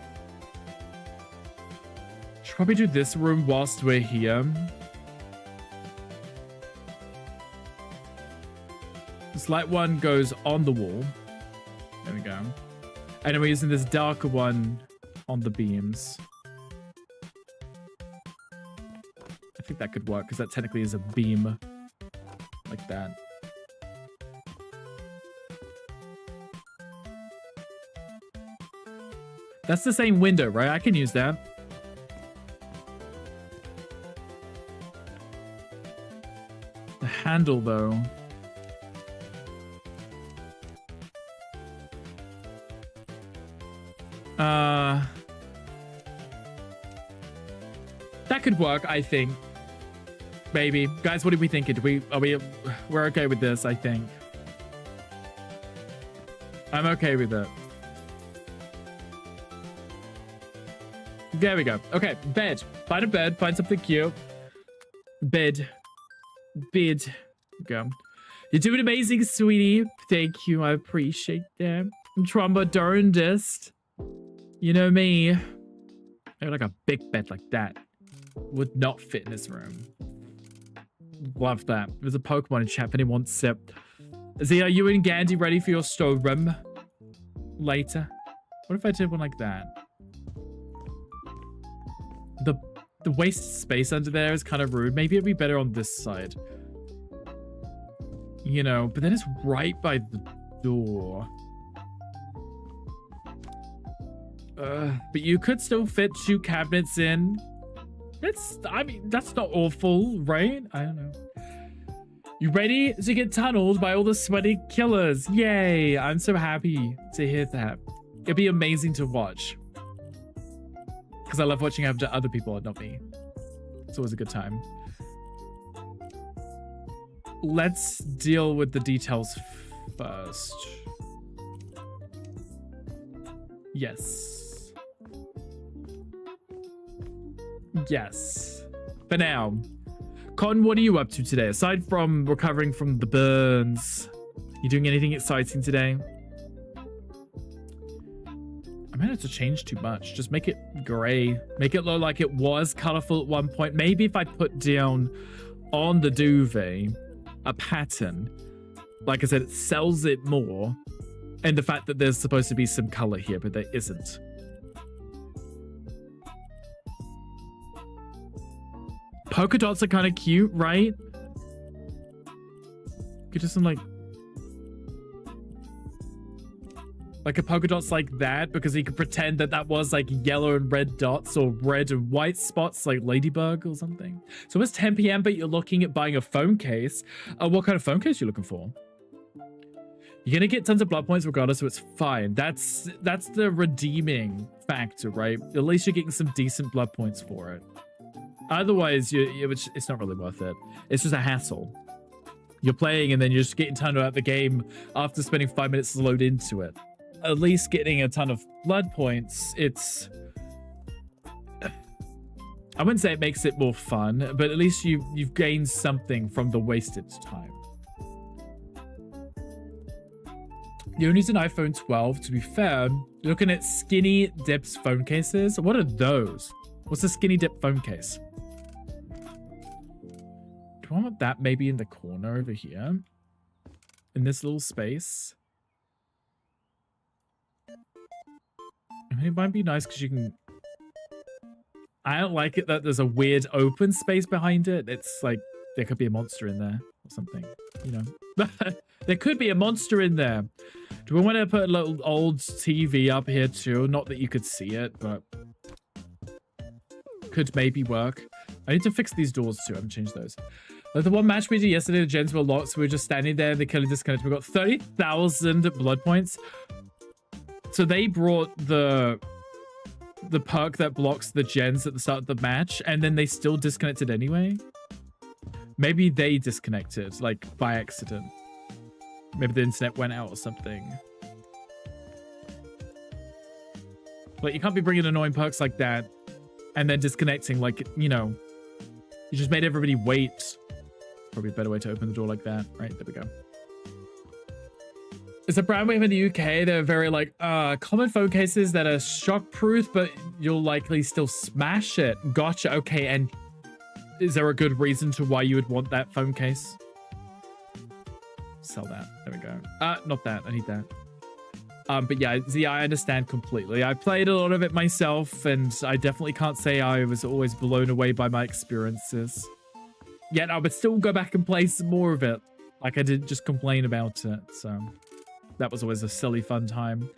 do this room whilst we're here. This light one goes on the wall. There we go. And then we're using this darker one on the beams. I think that could work because that technically is a beam. Like that. That's the same window, right? I can use that. The handle, though. That could work, I think. Maybe. Guys, what are we thinking? We're okay with this, I think. I'm okay with it. There we go. Okay, bed. Find a bed. Find something cute. Bed. Go. You're doing amazing, sweetie. Thank you. I appreciate that. I'm trying my darndest. You know me. Maybe like a big bed like that would not fit in this room. Love that. There's a Pokemon in chat if anyone wants it. Z, are you and Gandhi ready for your storeroom later? What if I did one like that? The waste space under there is kind of rude. Maybe it'd be better on this side. You know, but then it's right by the door. But you could still fit 2 cabinets in. I mean, that's not awful, right? I don't know. You ready to get tunneled by all the sweaty killers? Yay! I'm so happy to hear that. It'd be amazing to watch. Because I love watching other people, not me. It's always a good time. Let's deal with the details first. Yes. Yes. For now. Con, what are you up to today? Aside from recovering from the burns, you doing anything exciting today? I might have to change too much. Just make it gray. Make it look like it was colorful at one point. Maybe if I put down on the duvet a pattern, like I said, it sells it more. And the fact that there's supposed to be some color here, but there isn't. Polka dots are kind of cute, right? Could just some like a polka dots like that, because you could pretend that that was like yellow and red dots or red and white spots like Ladybug or something. So it's 10 p.m. but you're looking at buying a phone case. What kind of phone case are you looking for? You're gonna get tons of blood points regardless, so it's fine. That's the redeeming factor, right? At least you're getting some decent blood points for it. Otherwise, it's not really worth it. It's just a hassle. You're playing and then you're just getting turned out the game after spending 5 minutes to load into it. At least getting a ton of blood points, it's... I wouldn't say it makes it more fun, but at least you've gained something from the wasted time. You're using an iPhone 12, to be fair. You're looking at skinny dips phone cases. What are those? What's a skinny dip phone case? Do I want that maybe in the corner over here? In this little space? I mean, it might be nice because you can... I don't like it that there's a weird open space behind it. It's like there could be a monster in there or something, you know. There could be a monster in there. Do we want to put a little old TV up here too? Not that you could see it, but could maybe work. I need to fix these doors too. I haven't changed those. Like the one match we did yesterday, the gens were locked, so we were just standing there. The killer disconnected. We got 30,000 blood points. So they brought the perk that blocks the gens at the start of the match, and then they still disconnected anyway. Maybe they disconnected, like, by accident. Maybe the internet went out or something. Like, you can't be bringing annoying perks like that and then disconnecting, like, you know. You just made everybody wait. Probably a better way to open the door like that. Right, there we go. It's a brand we have in the UK. They're very, like, common phone cases that are shockproof, but you'll likely still smash it. Gotcha. Okay, and is there a good reason to why you would want that phone case? Sell that. There we go. Not that. I need that. But yeah, Z, I understand completely. I played a lot of it myself, and I definitely can't say I was always blown away by my experiences. Yet I would still go back and play some more of it. Like, I didn't just complain about it, so... That was always a silly fun time.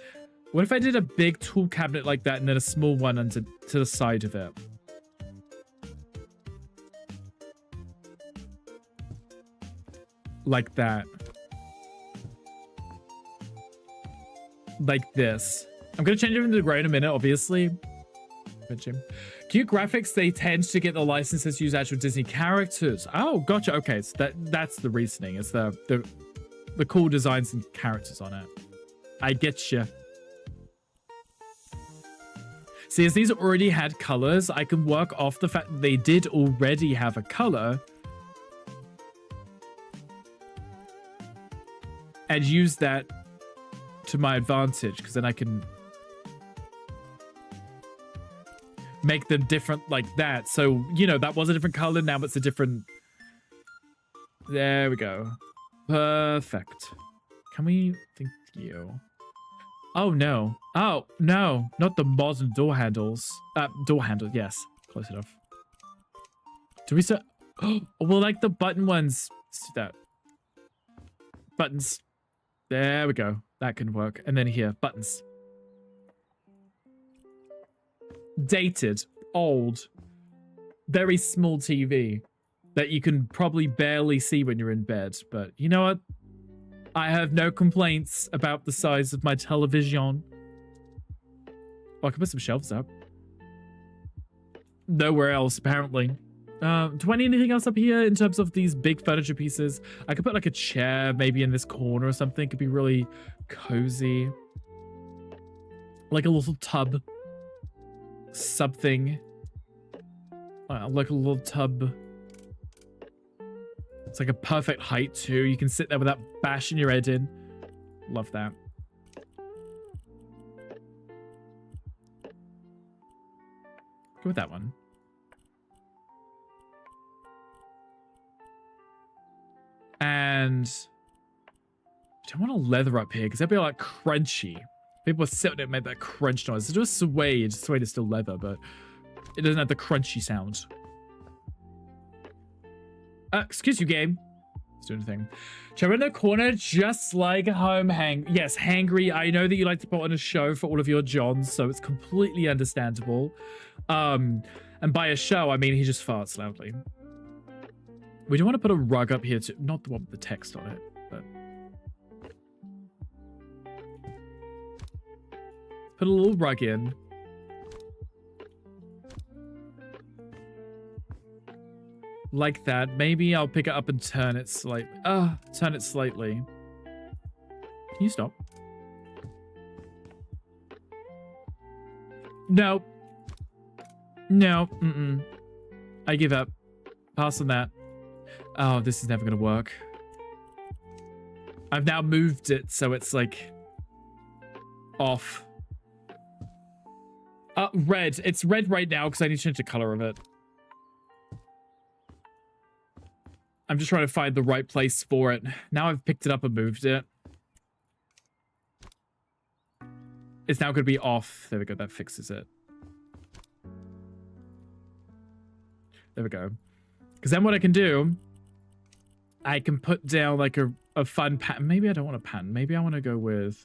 What if I did a big tool cabinet like that and then a small one to the side of it? Like that. Like this. I'm going to change it into the gray in a minute, obviously. Cute graphics, they tend to get the licenses to use actual Disney characters. Oh, gotcha. Okay, so that's the reasoning. It's the cool designs and characters on it. I get you. See, as these already had colors, I can work off the fact that they did already have a color and use that to my advantage, because then I can make them different like that. So, you know, that was a different color. Now it's a different... There we go. Perfect. Can we... Thank you. Oh, no. Oh, no. Not the modern door handles. Door handle. Yes. Close enough. Do we still... Oh, well, like the button ones. Let's do that. Buttons. There we go. That can work. And then here. Buttons. Dated. Old. Very small TV. That you can probably barely see when you're in bed. But you know what? I have no complaints about the size of my television. Oh, I can put some shelves up. Nowhere else, apparently. Do I need anything else up here in terms of these big furniture pieces? I could put like a chair maybe in this corner or something. It could be really cozy. Like a little tub. Something. Like a little tub. It's like a perfect height too. You can sit there without bashing your head in. Love that. Go with that one. And I don't want to leather up here because that'd be like crunchy. People are sitting there and make that crunch noise. It's just suede. Suede is still leather, but it doesn't have the crunchy sound. Excuse you, game. Let's do anything. Chair in the corner, just like home hang. Yes, hangry. I know that you like to put on a show for all of your Johns, so it's completely understandable. And by a show, I mean he just farts loudly. We do want to put a rug up here too. Not the one with the text on it, but Put a little rug in. Like that. Maybe I'll pick it up and turn it slightly. Turn it slightly. Can you stop? No. No. I give up. Pass on that. Oh, this is never gonna work. I've now moved it so it's like off. Red. It's red right now because I need to change the color of it. I'm just trying to find the right place for it. Now I've picked it up and moved it. It's now going to be off. There we go. That fixes it. There we go. Because then what I can do, I can put down like a fun pattern. Maybe I don't want a pattern. Maybe I want to go with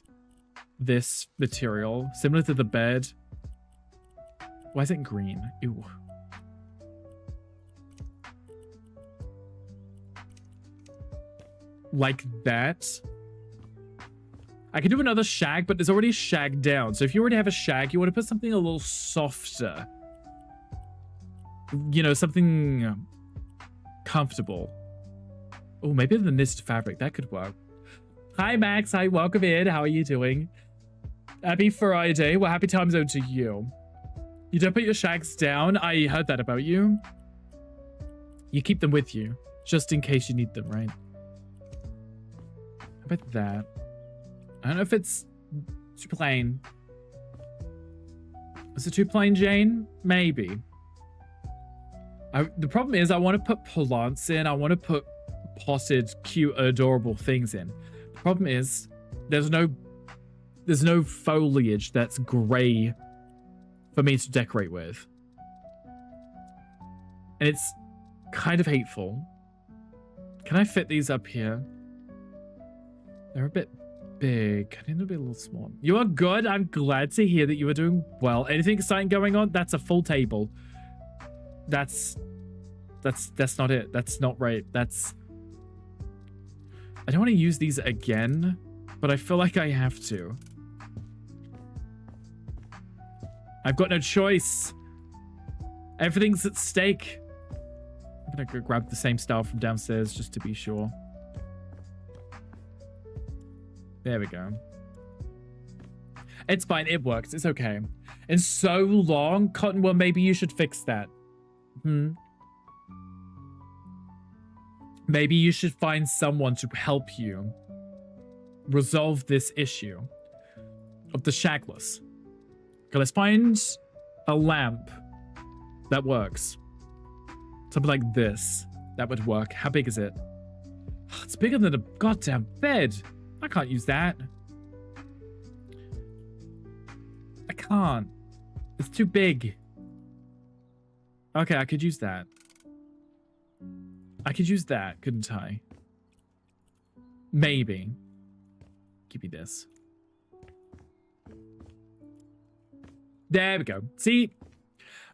this material. Similar to the bed. Why is it green? Ew. Like that. I could do another shag, but there's already a shag down. So if you already have a shag, you want to put something a little softer. You know, something comfortable. Oh, maybe the knit fabric. That could work. Hi, Max. Hi, welcome in. How are you doing? Happy Friday. Well, happy time zone to you. You don't put your shags down. I heard that about you. You keep them with you, just in case you need them, right? How about that? I don't know if it's too plain. Is it too plain, Jane? Maybe. The problem is I want to put plants in. I want to put potted, cute, adorable things in. The problem is there's no foliage that's grey for me to decorate with. And it's kind of hateful. Can I fit these up here? They're a bit big. I need to be a little small. You are good. I'm glad to hear that you are doing well. Anything exciting going on? That's a full table. That's not it. That's not right. I don't want to use these again, but I feel like I have to. I've got no choice. Everything's at stake. I'm gonna go grab the same style from downstairs just to be sure. There we go. It's fine. It works. It's okay. In so long, Cotton, well, maybe you should fix that. Maybe you should find someone to help you resolve this issue of the shagless. Okay, let's find a lamp that works. Something like this. That would work. How big is it? It's bigger than a goddamn bed. I can't use that. I can't. It's too big. Okay, I could use that. I could use that, couldn't I? Maybe. Give me this. There we go. See?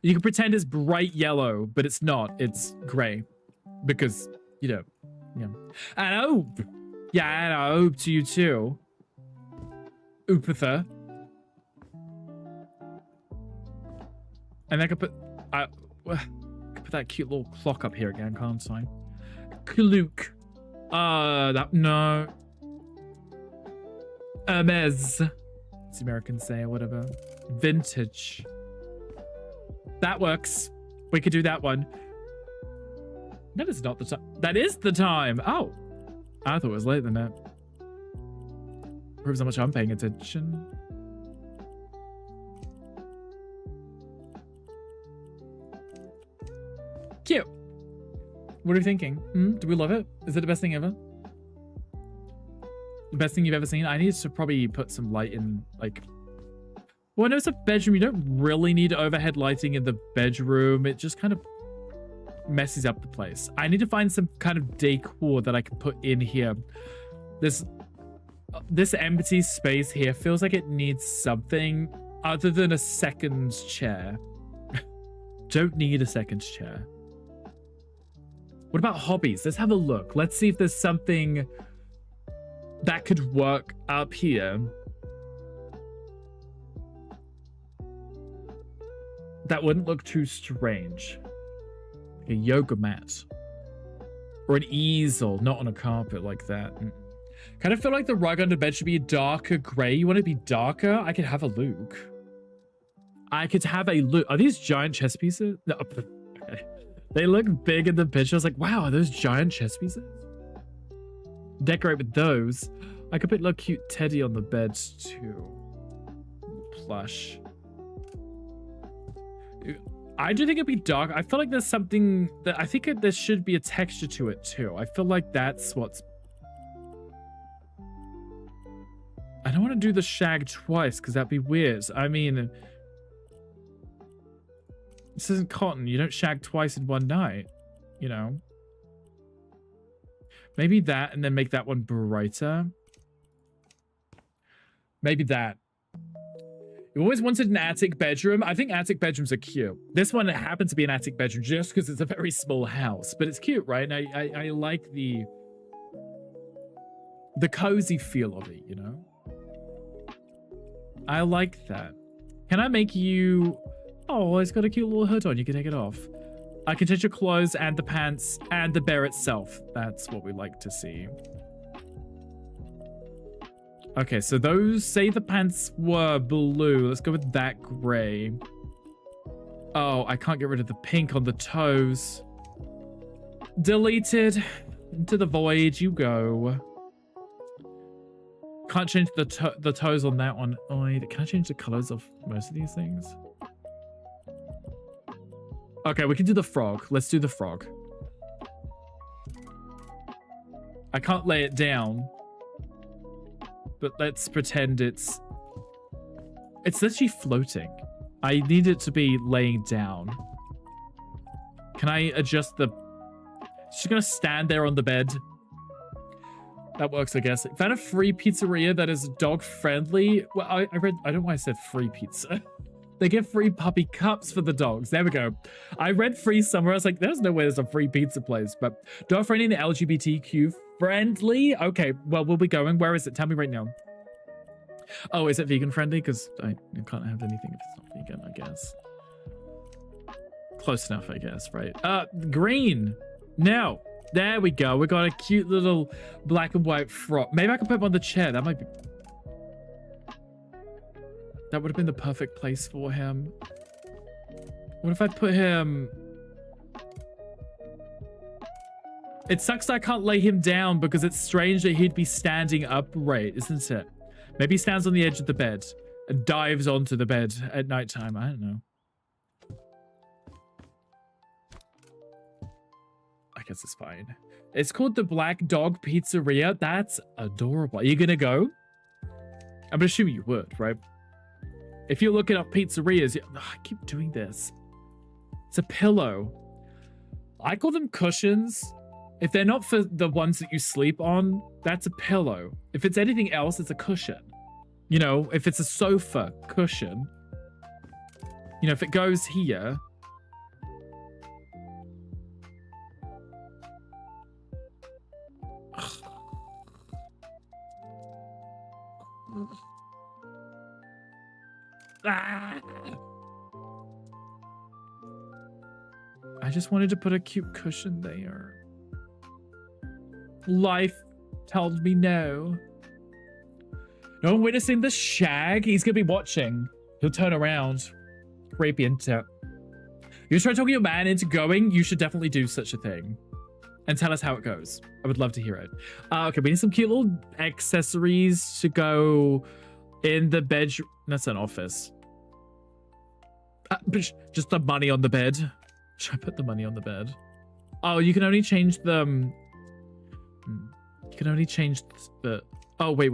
You can pretend it's bright yellow, but it's not. It's grey. Because, you know. Yeah. And Oop! Yeah, and I Oop to you too. Oopatha. And I could put... I could put that cute little clock up here again, can't I? Klook. No. Hermes. As the Americans say, or whatever. Vintage. That works. We could do that one. That is not the time. That is the time. Oh. I thought it was later than that. Proves how much I'm paying attention. Cute. What are you thinking? Do we love it? Is it the best thing ever? The best thing you've ever seen? I need to probably put some light in, like... Well, I know it's a bedroom. You don't really need overhead lighting in the bedroom. It just kind of messes up the place. I need to find some kind of decor that I can put in here. This empty space here feels like it needs something other than a second chair. Don't need a second chair. What about hobbies? Let's have a look. Let's see if there's something that could work up here. that wouldn't look too strange. Like a yoga mat. Or an easel, not on a carpet like that. Kind of feel like the rug under bed should be a darker gray. You want it to be darker? I could have a Luke. I could have a Luke. Are these giant chess pieces? No. Okay. They look big in the picture. I was like, wow, are those giant chess pieces? Decorate with those. I could put a little cute teddy on the bed too. Plush. I do think it'd be dark. I feel like there's something that I think there should be a texture to it too. I feel like that's what's. I don't want to do the shag twice because that'd be weird. I mean, this isn't cotton. You don't shag twice in one night, you know. Maybe that and then make that one brighter. Maybe that. You always wanted an attic bedroom. I think attic bedrooms are cute. This one happens to be an attic bedroom just because it's a very small house, but it's cute, right? And I like the cozy feel of it, you know? I like that. Can I make you... Oh, it's got a cute little hood on. You can take it off. I can change your clothes and the pants and the bear itself. That's what we like to see. Okay, so those, say the pants were blue. Let's go with that gray. Oh, I can't get rid of the pink on the toes. Deleted. Into the void you go. Can't change the toes on that one either. Can I change the colors of most of these things? Okay, we can do the frog. Let's do the frog. I can't lay it down. But let's pretend it's literally floating. I need it to be laying down. Can I adjust the... She's gonna stand there on the bed. That works, I guess. Found a free pizzeria that is dog friendly. Well, I read... I don't know why I said free pizza. They give free puppy cups for the dogs. There we go. I read free somewhere. I was like, there's no way there's a free pizza place. But dog friendly and LGBTQ friendly? Okay, well, we'll be going. Where is it? Tell me right now. Oh, is it vegan friendly? Because I can't have anything if it's not vegan, I guess. Close enough, I guess, right? Green. Now, there we go. We got a cute little black and white frog. Maybe I can put him on the chair. That might be... That would have been the perfect place for him. What if I put him... It sucks that I can't lay him down because it's strange that he'd be standing upright, isn't it? Maybe he stands on the edge of the bed and dives onto the bed at nighttime. I don't know. I guess it's fine. It's called the Black Dog Pizzeria. That's adorable. Are you gonna go? I'm assuming you would, right? If you're looking up pizzerias, I keep doing this. It's a pillow. I call them cushions. If they're not for the ones that you sleep on, that's a pillow. If it's anything else, it's a cushion. You know, if it's a sofa cushion, you know, if it goes here. I just wanted to put a cute cushion there. Life told me no. No one witnessing the shag. He's gonna be watching. He'll turn around. Creepy into. You try talking your man into going. You should definitely do such a thing. And tell us how it goes. I would love to hear it. Okay, we need some cute little accessories to go in the bedroom. That's an office. Just the money on the bed. Should I put the money on the bed? Oh, you can only change the... You can only change the... Oh, wait.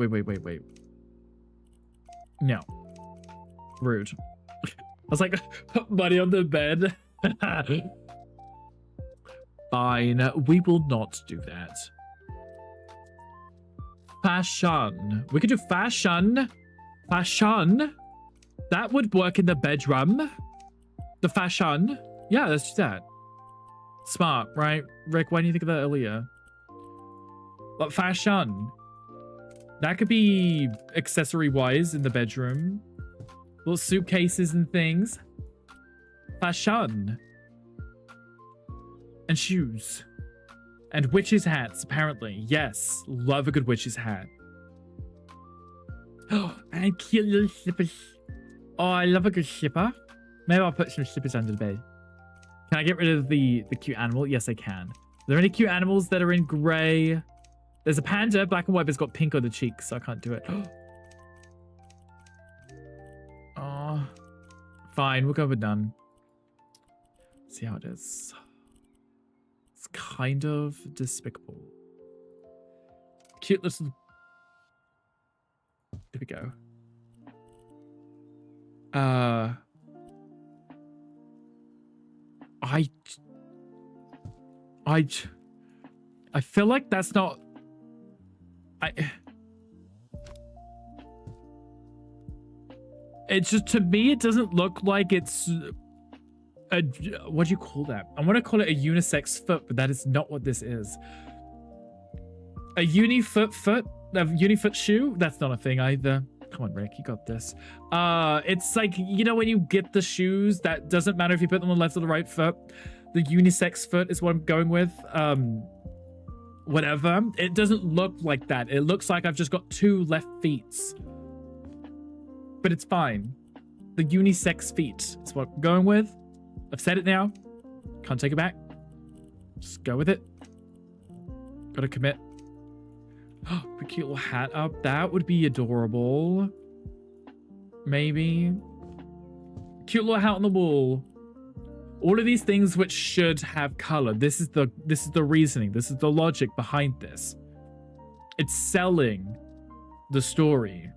No. Rude. I was like, put money on the bed. Fine. We will not do that. Fashion. We could do fashion. Fashion. That would work in the bedroom. The fashion. Yeah, let's do that. Smart, right? Rick, why didn't you think of that earlier? But fashion. That could be accessory-wise in the bedroom. Little suitcases and things. Fashion. And shoes. And witches' hats, apparently. Yes, love a good witch's hat. Oh, and cute little slippers. Oh, I love a good slipper. Maybe I'll put some slippers under the bed. Can I get rid of the cute animal? Yes, I can. Are there any cute animals that are in grey? There's a panda, black and white, but it's got pink on the cheeks, so I can't do it. Oh, fine, we'll go with none. Let's see how it is. It's kind of despicable. Cute little... There we go. I feel like that's not... It's just, to me, it doesn't look like it's a... What do you call that? I want to call it a unisex foot, but that is not what this is. A unifoot shoe? That's not a thing either. Come on, Rick, you got this. It's like, you know, when you get the shoes, that doesn't matter if you put them on the left or the right foot. The unisex foot is what I'm going with. Whatever. It doesn't look like that. It looks like I've just got two left feet. But it's fine. The unisex feet is what I'm going with. I've said it now. Can't take it back. Just go with it. Gotta commit. Oh, a cute little hat up. That would be adorable. Maybe. Cute little hat on the wall. All of these things which should have color. This is the reasoning. This is the logic behind this. It's selling the story.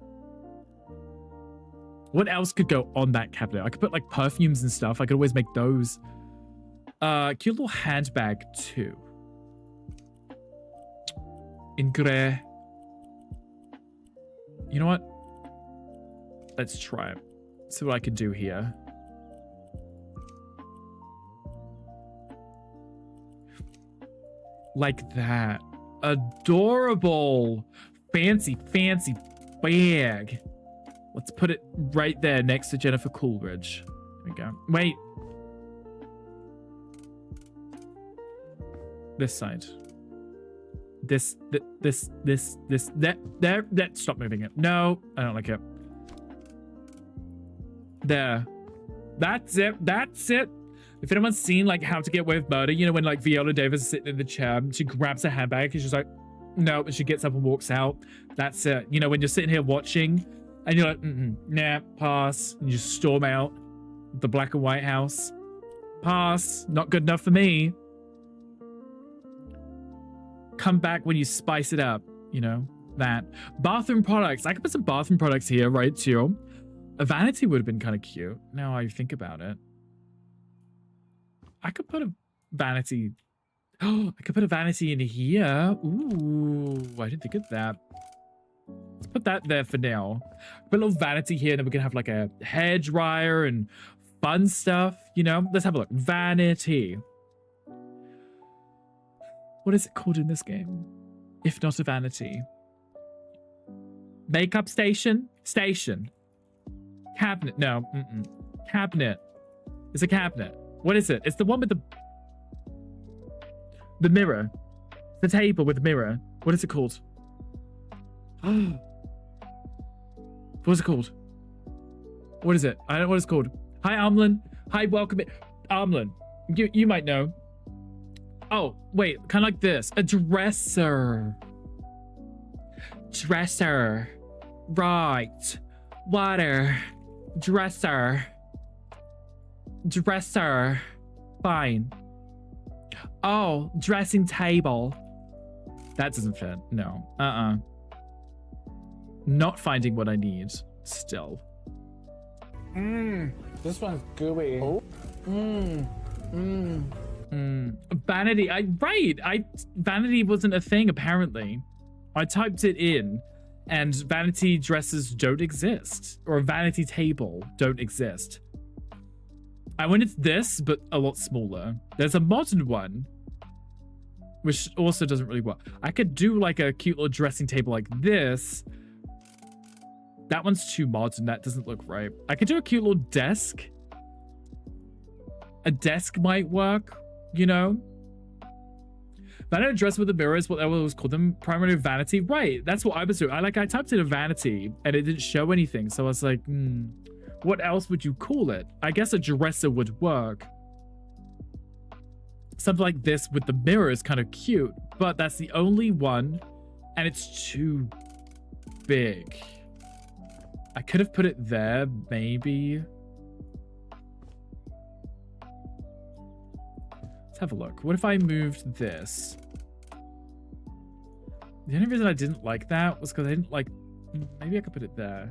What else could go on that cabinet? I could put like perfumes and stuff. I could always make those. Cute little handbag too. In grey. You know what? Let's try it. See what I can do here. Like that. Adorable. Fancy, fancy bag. Let's put it right there next to Jennifer Coolidge. There we go. Wait. This side. This, that, stop moving it. No, I don't like it. There. That's it. That's it. If anyone's seen like How to Get Away with Murder, you know, when like Viola Davis is sitting in the chair, she grabs her handbag and she's like, no, and she gets up and walks out. That's it. You know, when you're sitting here watching and you're like, nah, pass. And you just storm out the black and white house. Pass. Not good enough for me. Come back when you spice it up, you know, that. Bathroom products. I could put some bathroom products here, right, too. A vanity would have been kind of cute. Now I think about it. I could put a vanity. Oh, I could put a vanity in here. Ooh, I didn't think of that. Let's put that there for now. Put a little vanity here, and then we can have like a hair dryer and fun stuff, you know? Let's have a look. Vanity. What is it called in this game? If not a vanity. Makeup station? Station. Cabinet. No. Cabinet. It's a cabinet. What is it? It's the one with the mirror. The table with the mirror. What is it called? What is it called? What is it? I don't know what it's called. Hi, Amlin. Hi, welcome. Amlin, you might know. Oh, wait. Kind of like this. A dresser. Dresser. Right. Water. Dresser. Dresser. Fine. Oh, dressing table. That doesn't fit. No. Not finding what I need. Still. This one's gooey. Oh. Vanity. Vanity wasn't a thing, apparently. I typed it in, and vanity dresses don't exist. Or a vanity table don't exist. I went into this, but a lot smaller. There's a modern one, which also doesn't really work. I could do like a cute little dressing table like this. That one's too modern. That doesn't look right. I could do a cute little desk. A desk might work, you know? Vanity dress with the mirrors, what was called them, primary vanity. Right, that's what I was doing. I typed in a vanity and it didn't show anything. So I was like, what else would you call it? I guess a dresser would work. Something like this with the mirror is kind of cute, but that's the only one and it's too big. I could have put it there, maybe. Let's have a look. What if I moved this? The only reason I didn't like that was because I didn't like... Maybe I could put it there.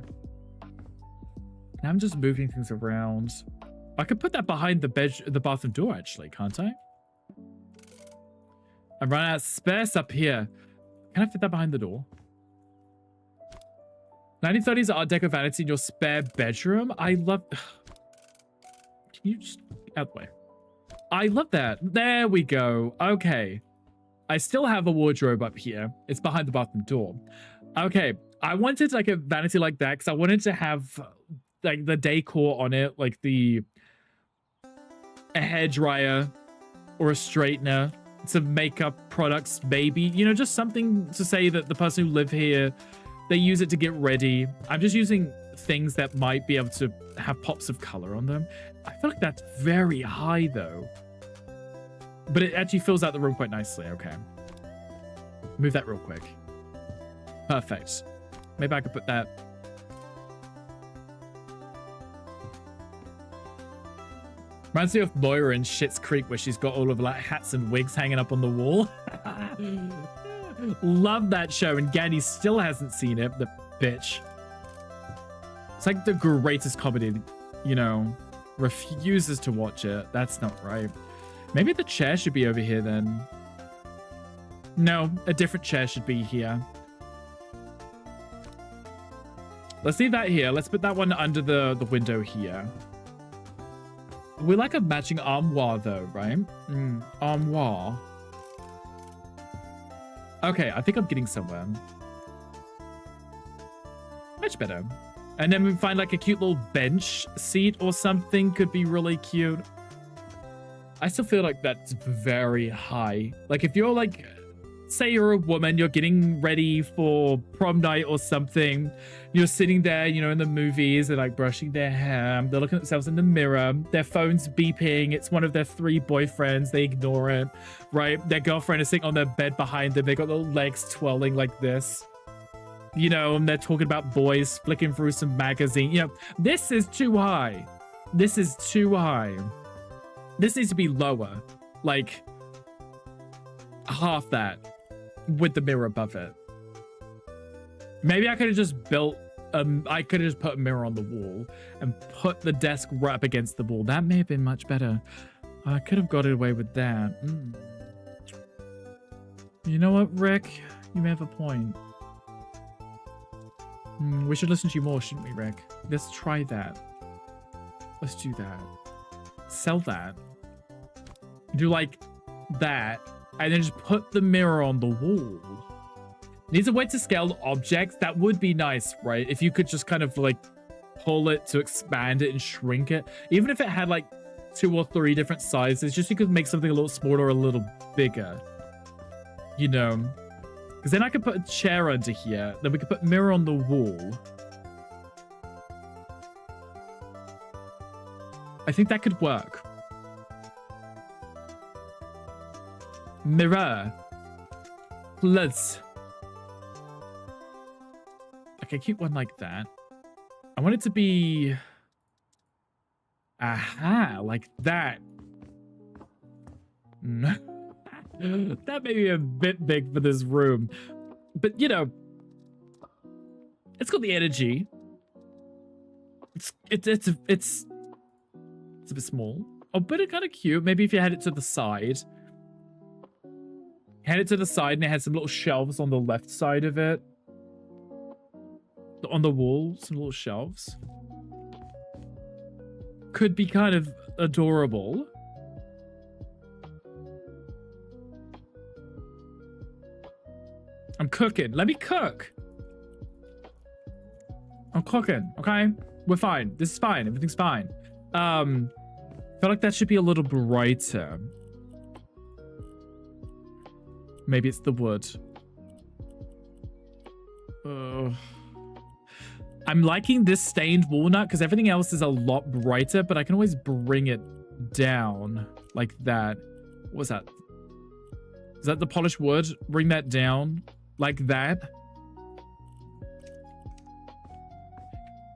Now I'm just moving things around. I could put that behind the bathroom door, actually, can't I? I'm running out of space up here. Can I fit that behind the door? 1930s Art Deco vanity in your spare bedroom? I love... Can you just... Out the way. I love that. There we go. Okay. I still have a wardrobe up here. It's behind the bathroom door. Okay. I wanted like a vanity like that because I wanted to have like the decor on it, like a hairdryer or a straightener, some makeup products, maybe, you know, just something to say that the person who live here, they use it to get ready. I'm just using things that might be able to have pops of color on them. I feel like that's very high though. But it actually fills out the room quite nicely. Okay. Move that real quick. Perfect. Maybe I could put that. Reminds me of Moira in Schitt's Creek where she's got all of like hats and wigs hanging up on the wall. Love that show, and Gandhi still hasn't seen it, the bitch. It's like the greatest comedy, you know, refuses to watch it. That's not right. Maybe the chair should be over here then. No, a different chair should be here. Let's leave that here. Let's put that one under the window here. We like a matching armoire though, right? Armoire. Okay, I think I'm getting somewhere. Much better. And then we find like a cute little bench seat or something could be really cute. I still feel like that's very high. Like if you're like, say you're a woman, you're getting ready for prom night or something. You're sitting there, you know, in the movies, they're like brushing their hair. They're looking at themselves in the mirror. Their phone's beeping. It's one of their 3 boyfriends. They ignore it, right? Their girlfriend is sitting on their bed behind them. They got their legs twirling like this. You know, and they're talking about boys, flicking through some magazine. You know, this is too high. This is too high. This needs to be lower. Like, half that. With the mirror above it. Maybe I could have just built... I could have just put a mirror on the wall and put the desk right up against the wall. That may have been much better. I could have got away with that. You know what, Rick? You may have a point. We should listen to you more, shouldn't we, Rick? Let's try that. Let's do that. Sell that. Do like that. And then just put the mirror on the wall. Needs a way to scale objects. That would be nice, right? If you could just kind of like pull it to expand it and shrink it. Even if it had like 2 or 3 different sizes, just so you could make something a little smaller or a little bigger. You know? Because then I could put a chair under here. Then we could put a mirror on the wall. I think that could work. Mirror. Plus. Okay, cute one like that. I want it to be... Aha, like that. That may be a bit big for this room. But, you know, it's got the energy. It's a bit small. Oh, but it's kind of cute. Maybe if you had it to the side. Had it to the side and it had some little shelves on the left side of it. On the wall, some little shelves. Could be kind of adorable. I'm cooking. Let me cook. I'm cooking, okay? We're fine. This is fine. Everything's fine. I feel like that should be a little brighter. Maybe it's the wood. I'm liking this stained walnut because everything else is a lot brighter, but I can always bring it down like that. What's that? Is that the polished wood? Bring that down like that.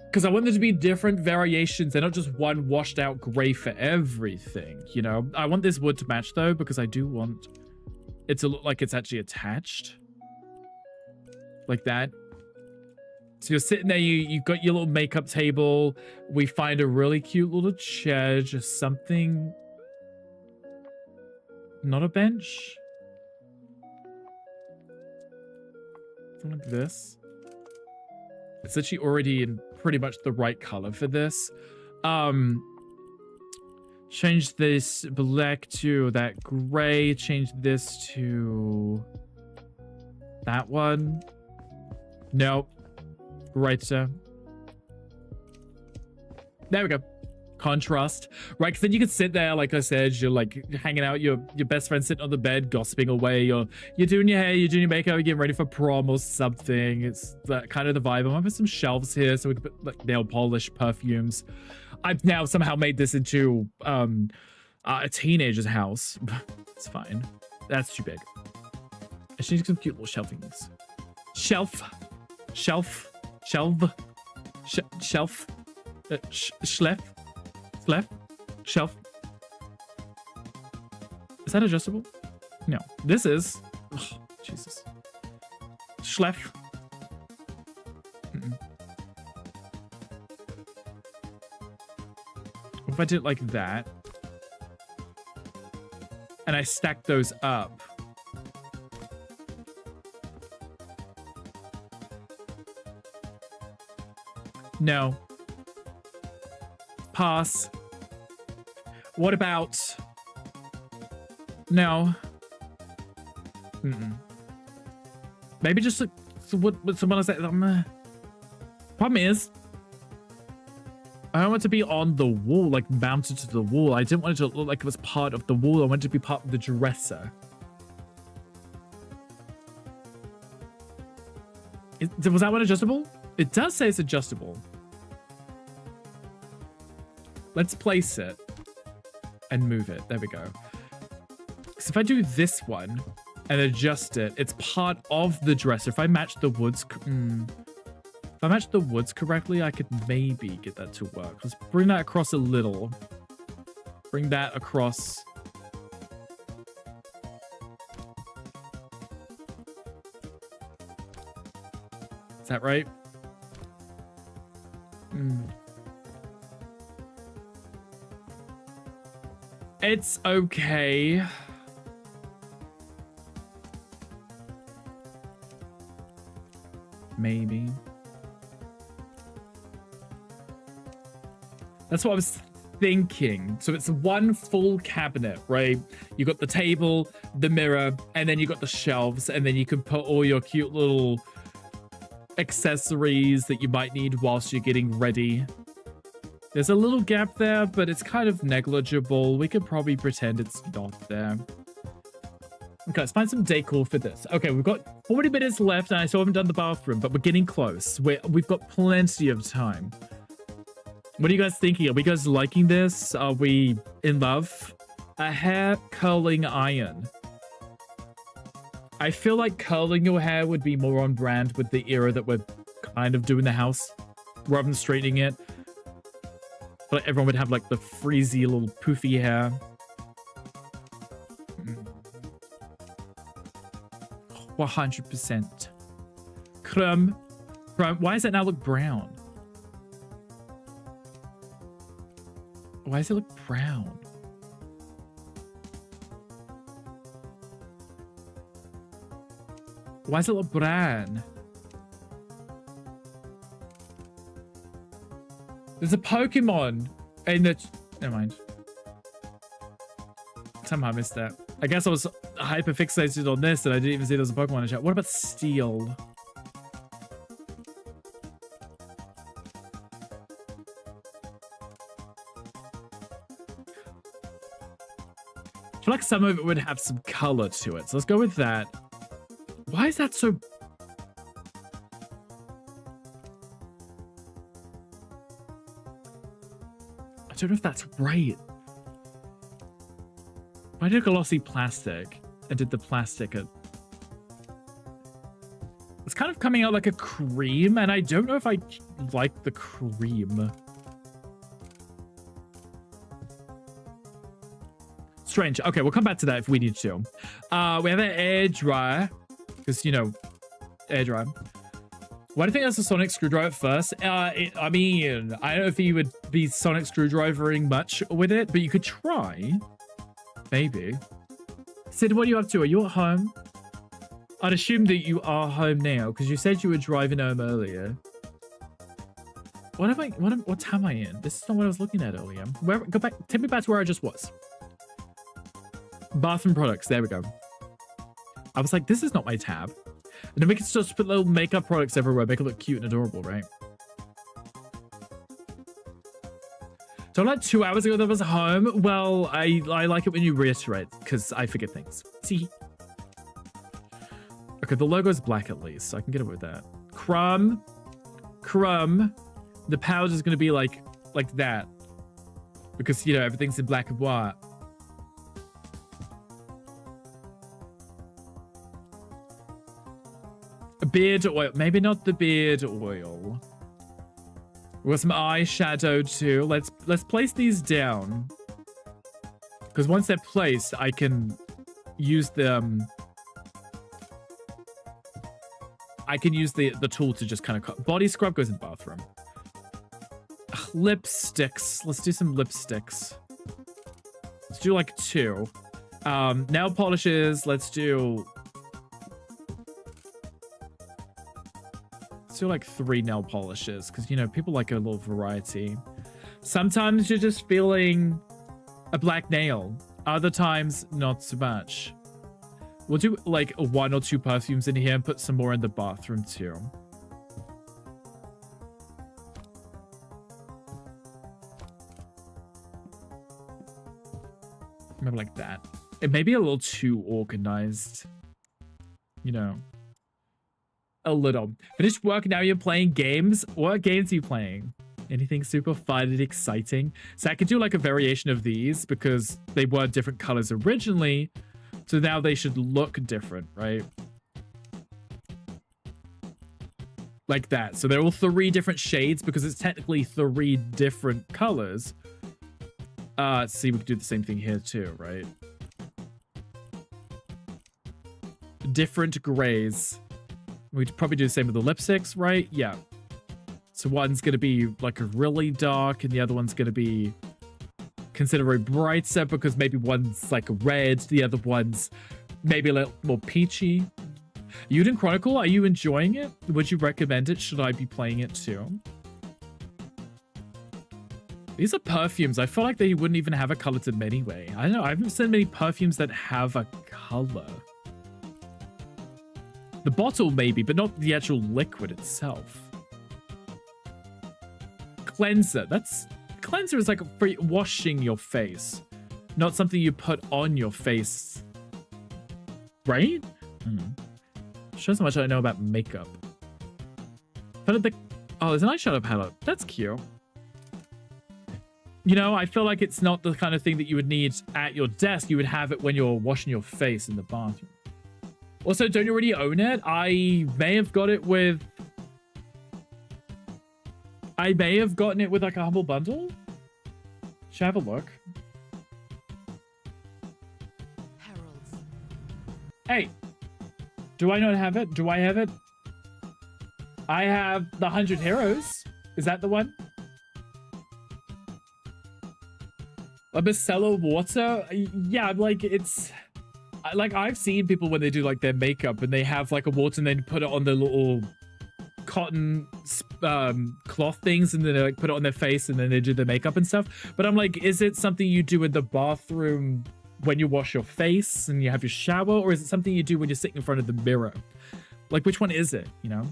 Because I want there to be different variations. They're not just one washed out gray for everything, you know? I want this wood to match though, because I do want it to look like it's actually attached. Like that. So you're sitting there, you've got your little makeup table. We find a really cute little chair, just something. Not a bench. Something like this. It's actually already in pretty much the right color for this. Change this black to that gray. Change this to that one. Nope. Brighter. There we go. Contrast. Right, because then you can sit there, like I said, you're like hanging out, your best friend sitting on the bed, gossiping away, you're doing your hair, you're doing your makeup, you're getting ready for prom or something. It's that kind of the vibe. I'm gonna put some shelves here so we can put like nail polish, perfumes. I've now somehow made this into a teenager's house. It's fine. That's too big. I should need some cute little shelvings. Shelf. Shelf. Shelf. Shelf. Schlef. Left shelf. Is that adjustable? No, this is. Oh, Jesus. Schlef. What if I did it like that? And I stack those up. No. Pass. What about... No. Maybe just like what someone said. Problem is, I don't want it to be on the wall, like mounted to the wall. I didn't want it to look like it was part of the wall. I want it to be part of the dresser. Was that one adjustable? It does say it's adjustable. Let's place it and move it. There we go. So if I do this one and adjust it, it's part of the dresser. If I match the woods, if I match the woods correctly, I could maybe get that to work. Let's bring that across a little. Bring that across. Is that right? It's okay. Maybe. That's what I was thinking. So it's one full cabinet, right? You got the table, the mirror, and then you got the shelves, and then you can put all your cute little accessories that you might need whilst you're getting ready. There's a little gap there, but it's kind of negligible. We could probably pretend it's not there. Okay, let's find some decor for this. Okay, we've got 40 minutes left, and I still haven't done the bathroom, but we're getting close. We've got plenty of time. What are you guys thinking? Are we guys liking this? Are we in love? A hair curling iron. I feel like curling your hair would be more on brand with the era that we're kind of doing the house, rather than straightening it. But everyone would have like the freezy little poofy hair. 100%. Crumb. Why does that now look brown? Why does it look brown? Why does it look brown? There's a Pokemon in the... Never mind. Somehow I missed that. I guess I was hyper fixated on this and I didn't even see there was a Pokemon in the chat. What about steel? I feel like some of it would have some color to it. So let's go with that. Why is that so... I don't know if that's right. I did glossy plastic and did the plastic at... It's kind of coming out like a cream, and I don't know if I like the cream. Strange. Okay, we'll come back to that if we need to. We have an air dryer, because, you know, air dryer. Why do you think that's a sonic screwdriver at first? I mean, I don't know if you would be sonic screwdrivering much with it, but you could try. Maybe. Sid, what are you up to? Are you at home? I'd assume that you are home now, because you said you were driving home earlier. What tab am I in? This is not what I was looking at earlier. Go back, take me back to where I just was. Bathroom products, there we go. I was like, this is not my tab. And then we can just put little makeup products everywhere, make it look cute and adorable, right? So like 2 hours ago that was home. Well, I like it when you reiterate, because I forget things. See? Okay, the logo is black at least, so I can get away with that. Crumb. The powder is going to be like that. Because, you know, everything's in black and white. A beard oil. Maybe not the beard oil. We got some eyeshadow too. Let's place these down. Because once they're placed, I can use them... I can use the tool to just kind of cut. Body scrub goes in the bathroom. Ugh, lipsticks. Let's do some lipsticks. Let's do like 2. Nail polishes. Let's do like 3 nail polishes because, you know, people like a little variety. Sometimes you're just feeling a black nail. Other times, not so much. We'll do like 1 or 2 perfumes in here and put some more in the bathroom too. Maybe like that. It may be a little too organized. You know. A little. Finished work, now you're playing games. What games are you playing? Anything super fun and exciting? So I could do like a variation of these because they were different colors originally. So now they should look different, right? Like that. So they're all 3 different shades because it's technically 3 different colors. See, we could do the same thing here too, right? Different grays. We'd probably do the same with the lipsticks, right? Yeah. So one's going to be like a really dark and the other one's going to be considerably brighter because maybe one's like red, the other one's maybe a little more peachy. Uden Chronicle, are you enjoying it? Would you recommend it? Should I be playing it too? These are perfumes. I feel like they wouldn't even have a color to them anyway. I don't know. I haven't seen many perfumes that have a color. The bottle maybe, but not the actual liquid itself. Cleanser. Cleanser is like for washing your face, not something you put on your face. Right? Shows how much I know about makeup. Oh, there's an eyeshadow palette. That's cute. You know, I feel like it's not the kind of thing that you would need at your desk. You would have it when you're washing your face in the bathroom. Also, don't you already own it? I may have got it with... I may have gotten it with like a Humble Bundle. Should I have a look? Heralds. Hey, do I not have it? Do I have it? I have the 100 Heroes. Is that the one? A micellar water? Yeah, like it's... Like I've seen people when they do like their makeup and they have like a water and then put it on the little cotton cloth things and then they like put it on their face and then they do their makeup and stuff. But I'm like, is it something you do in the bathroom when you wash your face and you have your shower, or is it something you do when you're sitting in front of the mirror? Like, which one is it, you know?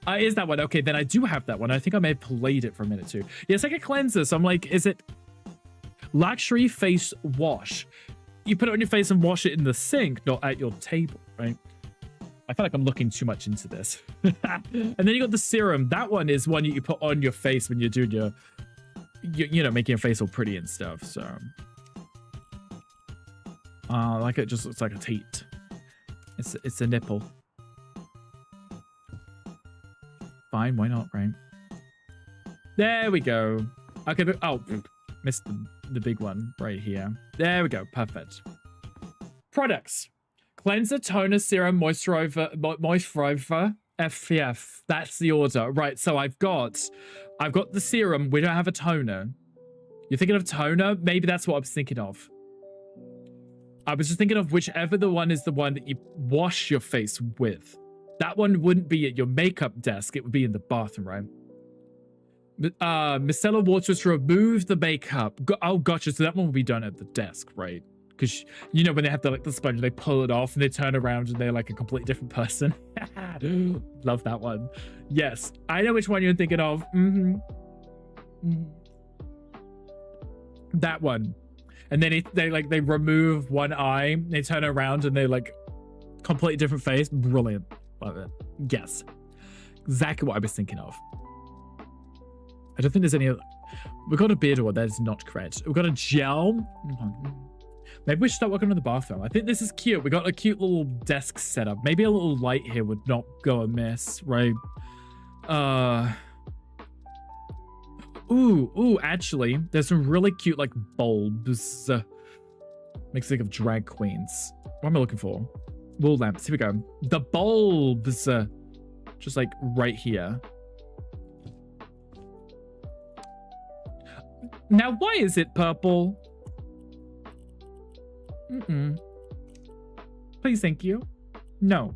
Is that one? Okay, then I do have that one. I think I may have played it for a minute too. Yeah, it's like a cleanser. So I'm like, is it luxury face wash? you put it on your face and wash it in the sink, not at your table, right? I feel like I'm looking too much into this. And then you got the serum. That one is one you put on your face when you're doing your you know, making your face all pretty and stuff. So, like it just looks like a teat. It's a nipple. Fine, why not, right? There we go. Okay, oh, missed the big one right here. There we go, perfect. Products. Cleanser, toner, serum, moisturizer, FPF. That's the order. Right, so I've got the serum. We don't have a toner. You're thinking of toner? Maybe that's what I was thinking of. I was just thinking of whichever the one is the one that you wash your face with. That one wouldn't be at your makeup desk. It would be in the bathroom, right? Micellar water is to remove the makeup. Oh, gotcha. So that one will be done at the desk, right? Because, you know, when they have the sponge, they pull it off and they turn around and they're like a completely different person. Love that one. Yes, I know which one you're thinking of. That one. And then they remove one eye, they turn around and they like completely different face. Brilliant. Love it. Yes. Exactly what I was thinking of. I don't think there's any other. We've got a beard oil. That is not correct. We've got a gel. Maybe we should start working on the bathroom. I think this is cute. We got a cute little desk setup. Maybe a little light here would not go amiss, right? Ooh, actually, there's some really cute like bulbs. Makes me think of drag queens. What am I looking for? Wall lamps. Here we go. The bulbs. Just like right here. Now, why is it purple? Please, thank you. No.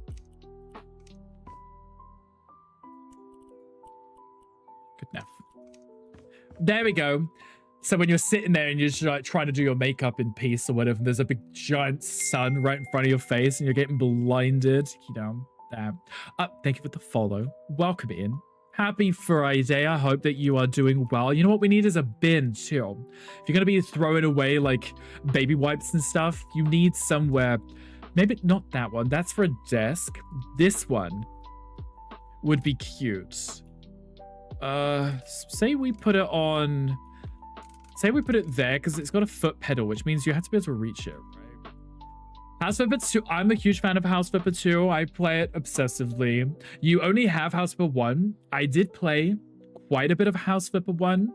Good enough. There we go. So when you're sitting there and you're just like trying to do your makeup in peace or whatever, there's a big giant sun right in front of your face and you're getting blinded, you know. Thank you for the follow. Welcome in. Happy Friday. I hope that you are doing well. You know what we need is a bin too. If you're going to be throwing away like baby wipes and stuff, you need somewhere. Maybe not that one. That's for a desk. This one would be cute. Say we put it on. Say we put it there because it's got a foot pedal, which means you have to be able to reach it, right? House Flipper 2. I'm a huge fan of House Flipper 2. I play it obsessively. You only have House Flipper 1. I did play quite a bit of House Flipper 1,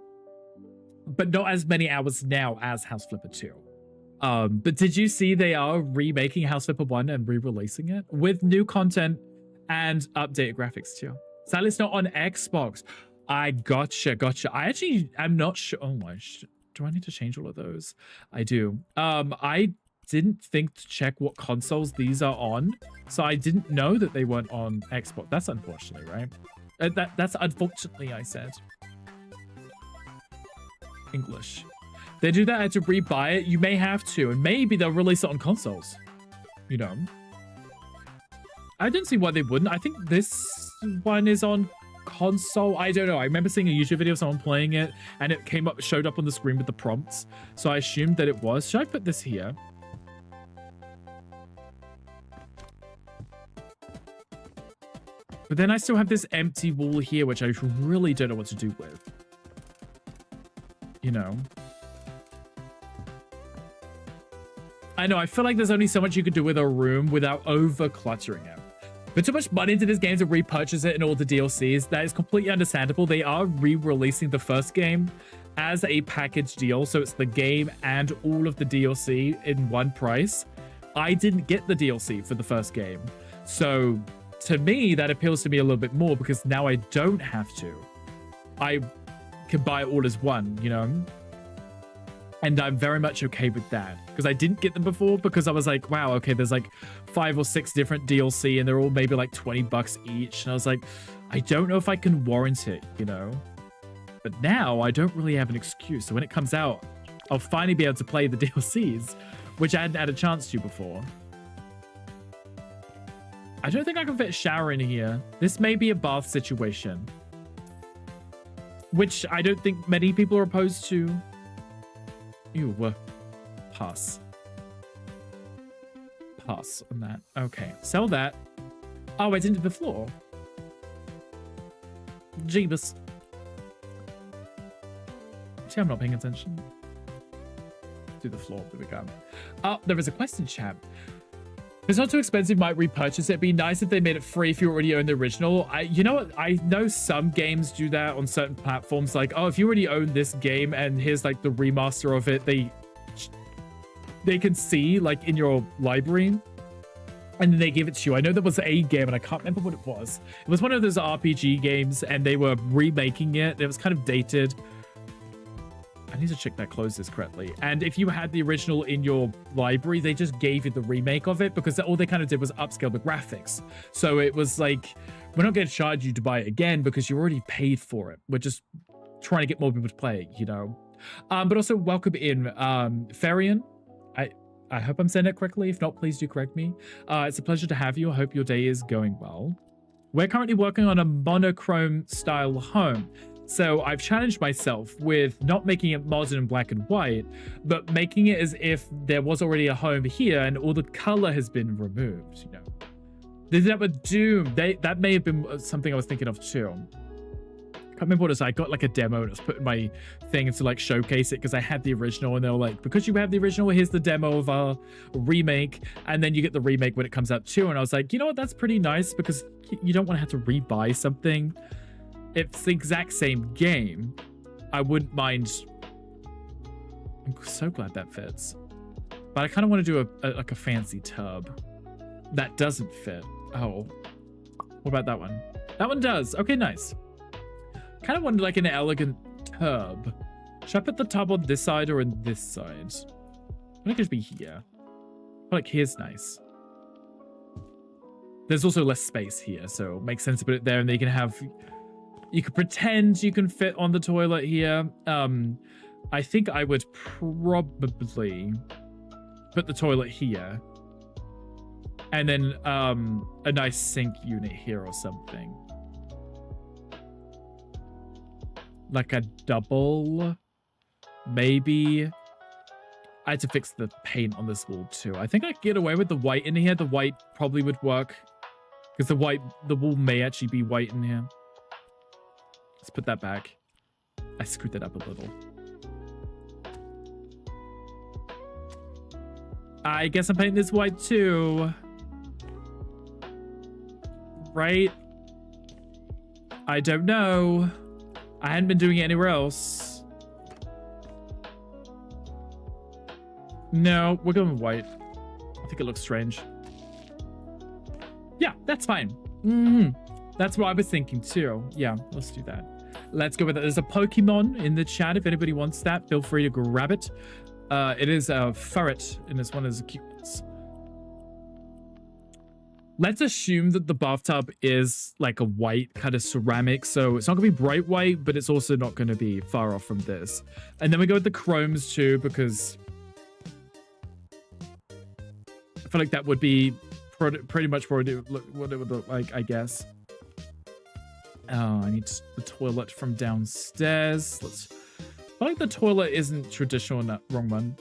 but not as many hours now as House Flipper 2. But did you see they are remaking House Flipper 1 and re-releasing it with new content and updated graphics too? Sadly, it's not on Xbox. I gotcha. I actually am not sure. Oh my, do I need to change all of those? I do. I didn't think to check what consoles these are on, so I didn't know that they weren't on Xbox. That's unfortunately, right? That's unfortunately, I said. English. They do that, I had to rebuy it. You may have to, and maybe they'll release it on consoles. You know. I didn't see why they wouldn't. I think this one is on console. I don't know. I remember seeing a YouTube video of someone playing it, and it showed up on the screen with the prompts. So I assumed that it was. Should I put this here? But then I still have this empty wall here, which I really don't know what to do with. You know. I know, I feel like there's only so much you could do with a room without over-cluttering it. Put too much money into this game to repurchase it and all the DLCs. That is completely understandable. They are re-releasing the first game as a package deal. So it's the game and all of the DLC in one price. I didn't get the DLC for the first game. So to me, that appeals to me a little bit more because now I don't have to. I can buy it all as one, you know? And I'm very much okay with that because I didn't get them before because I was like, wow, okay, there's like 5 or 6 different DLC and they're all maybe like $20 each. And I was like, I don't know if I can warrant it, you know? But now I don't really have an excuse. So when it comes out, I'll finally be able to play the DLCs, which I hadn't had a chance to before. I don't think I can fit a shower in here. This may be a bath situation, which I don't think many people are opposed to. Ew, pass. pass on that. Okay, sell that. Oh, I didn't do the floor. Jeebus. See, I'm not paying attention. Do the floor. There we go. Oh, there is a question, chat. If it's not too expensive, might repurchase it. It'd be nice if they made it free if you already own the original. You know what? I know some games do that on certain platforms. Like, oh, if you already own this game and here's like the remaster of it, they can see like in your library and then they give it to you. I know there was a game and I can't remember what it was. It was one of those RPG games and they were remaking it. It was kind of dated. I need to check that closes correctly. And if you had the original in your library, they just gave you the remake of it because all they kind of did was upscale the graphics. So it was like, we're not going to charge you to buy it again because you already paid for it. We're just trying to get more people to play it, you know. But also welcome in Farian. I hope I'm saying it correctly. If not, please do correct me. It's a pleasure to have you. I hope your day is going well. We're currently working on a monochrome style home. So I've challenged myself with not making it modern and black and white, but making it as if there was already a home here and all the color has been removed, you know. They did that with Doom. That may have been something I was thinking of too. I can't remember what it was. I got like a demo and it was put in my thing to like showcase it because I had the original and they were like, because you have the original, here's the demo of our remake. And then you get the remake when it comes out too. And I was like, you know what? That's pretty nice because you don't want to have to rebuy something. If it's the exact same game, I wouldn't mind. I'm so glad that fits. But I kind of want to do like a fancy tub. That doesn't fit. Oh. What about that one? That one does. Okay, nice. Kind of wanted like an elegant tub. Should I put the tub on this side or on this side? I think it should be here. I feel like here's nice. There's also less space here, so it makes sense to put it there and then you can have... You could pretend you can fit on the toilet here. I think I would probably put the toilet here. And then a nice sink unit here or something. Like a double, maybe. I had to fix the paint on this wall too. I think I could get away with the white in here. The white probably would work. Because the wall may actually be white in here. Let's put that back. I screwed that up a little. I guess I'm painting this white too. Right? I don't know. I hadn't been doing it anywhere else. No, we're going with white. I think it looks strange. Yeah, that's fine. That's what I was thinking too. Yeah, let's do that. Let's go with it. There's a Pokemon in the chat. If anybody wants that, feel free to grab it. It is a ferret, and this one is a cute. Let's assume that the bathtub is like a white kind of ceramic. So it's not going to be bright white, but it's also not going to be far off from this. And then we go with the chromes too, because I feel like that would be pretty much what it would look like, I guess. Oh, I need the toilet from downstairs. I feel like the toilet isn't traditional enough. Wrong one.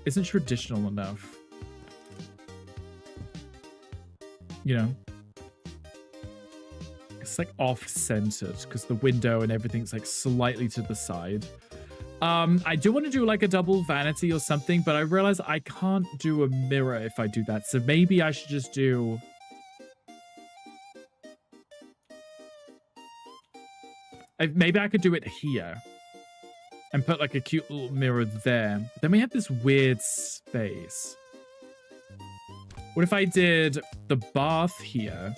Isn't traditional enough. You know? It's like off-centered because the window and everything's like slightly to the side. I do want to do like a double vanity or something, but I realize I can't do a mirror if I do that. So maybe I should just do... Maybe I could do it here and put like a cute little mirror there. Then we have this weird space. What if I did the bath here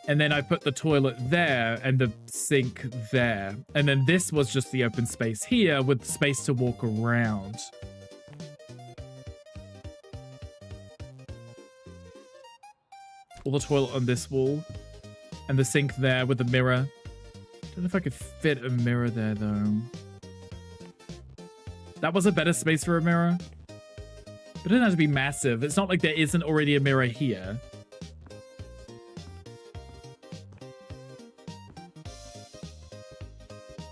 and then I put the toilet there and the sink there. And then this was just the open space here with space to walk around. All the toilet on this wall. And the sink there with the mirror. Don't know if I could fit a mirror there, though. That was a better space for a mirror. But it doesn't have to be massive. It's not like there isn't already a mirror here.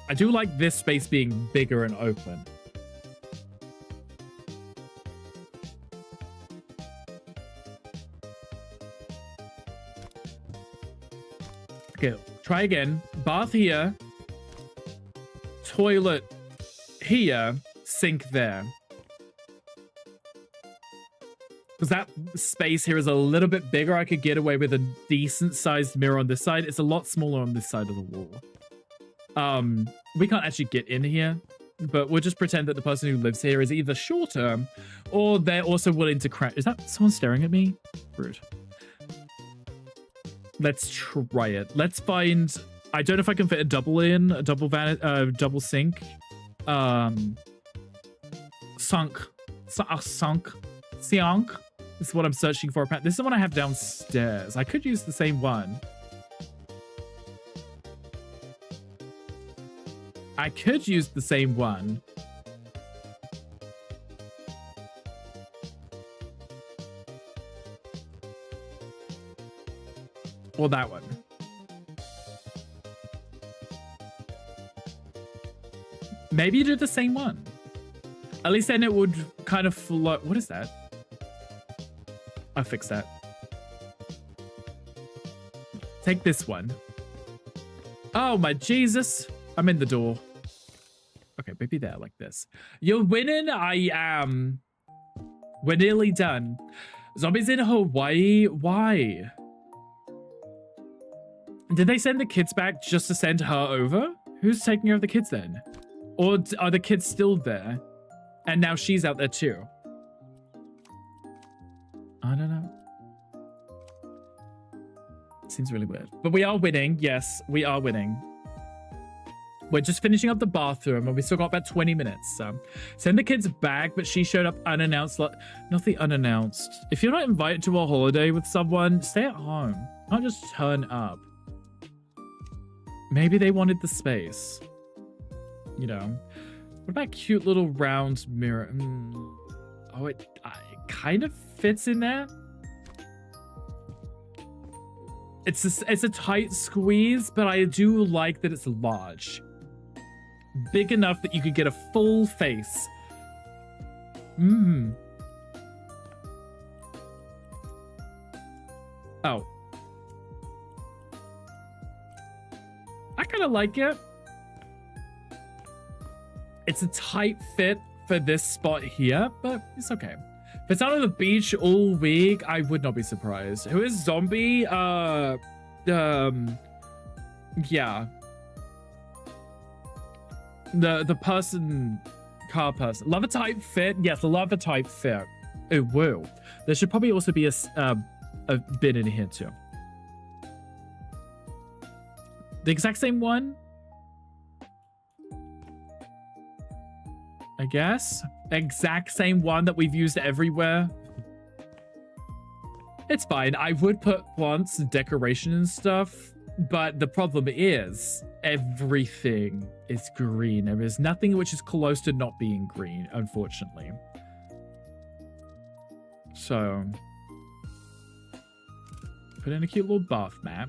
I do like this space being bigger and open. Okay, try again. Bath here. Toilet here. Sink there. Because that space here is a little bit bigger. I could get away with a decent sized mirror on this side. It's a lot smaller on this side of the wall. We can't actually get in here, but we'll just pretend that the person who lives here is either shorter or they're also willing to crash. Is that someone staring at me? Rude. Let's try it. Let's find, I don't know if I can fit a double in, a double sink. Sunk is what I'm searching for. This is the one I have downstairs. I could use the same one. I could use the same one. Or that one. Maybe you do the same one. At least then it would kind of float. What is that? I'll fix that. Take this one. Oh my Jesus. I'm in the door. Okay, maybe there like this. You're winning. I am. We're nearly done. Zombies in Hawaii. Why? Did they send the kids back just to send her over? Who's taking care of the kids then? Or are the kids still there? And now she's out there too. I don't know. Seems really weird. But we are winning. Yes, we are winning. We're just finishing up the bathroom and we still got about 20 minutes. So send the kids back, but she showed up unannounced. Nothing unannounced. If you're not invited to a holiday with someone, stay at home. Not just turn up. Maybe they wanted the space. You know. What about cute little round mirror? Oh, it kind of fits in there. It's a tight squeeze, but I do like that it's large. Big enough that you could get a full face. Oh. I kind of like it. It's a tight fit for this spot here, but it's okay. If it's out on the beach all week, I would not be surprised. Who is zombie? Yeah. The person, car person. Love a tight fit. Yes, love a tight fit. It will. There should probably also be a bit in here too. The exact same one. I guess. Exact same one that we've used everywhere. It's fine. I would put plants, decoration and stuff, but the problem is everything is green. There is nothing which is close to not being green, unfortunately. So, put in a cute little bath map.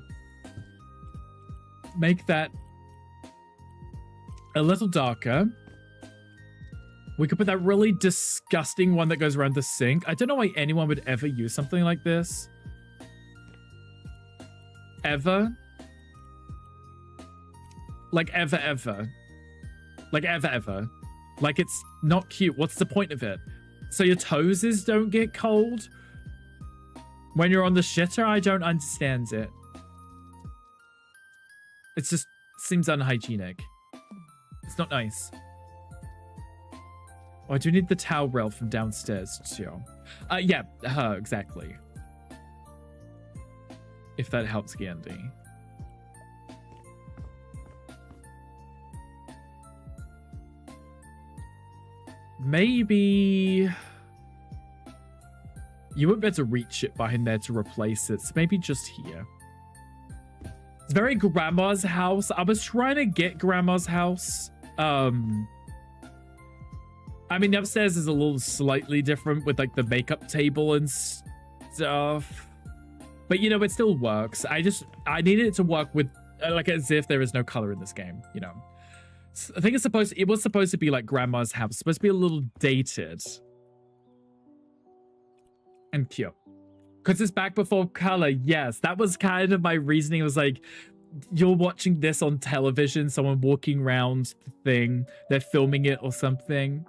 Make that a little darker. We could put that really disgusting one that goes around the sink. I don't know why anyone would ever use something like this. Ever. Like ever. Like ever. Like it's not cute. What's the point of it? So your toes don't get cold? When you're on the shitter? I don't understand it. It just seems unhygienic. It's not nice. Oh, I do need the towel rail from downstairs too. Yeah, her, exactly. If that helps Gandhi. Maybe... You wouldn't be able to reach it behind there to replace it, so maybe just here. It's very Grandma's house. I was trying to get Grandma's house. I mean, upstairs is a little slightly different with like the makeup table and stuff. But you know, it still works. I needed it to work with like as if there is no color in this game, you know. I think it was supposed to be like Grandma's house. It's supposed to be a little dated. And cute. Because it's back before color. Yes, that was kind of my reasoning. It was like, you're watching this on television, someone walking around the thing, they're filming it or something.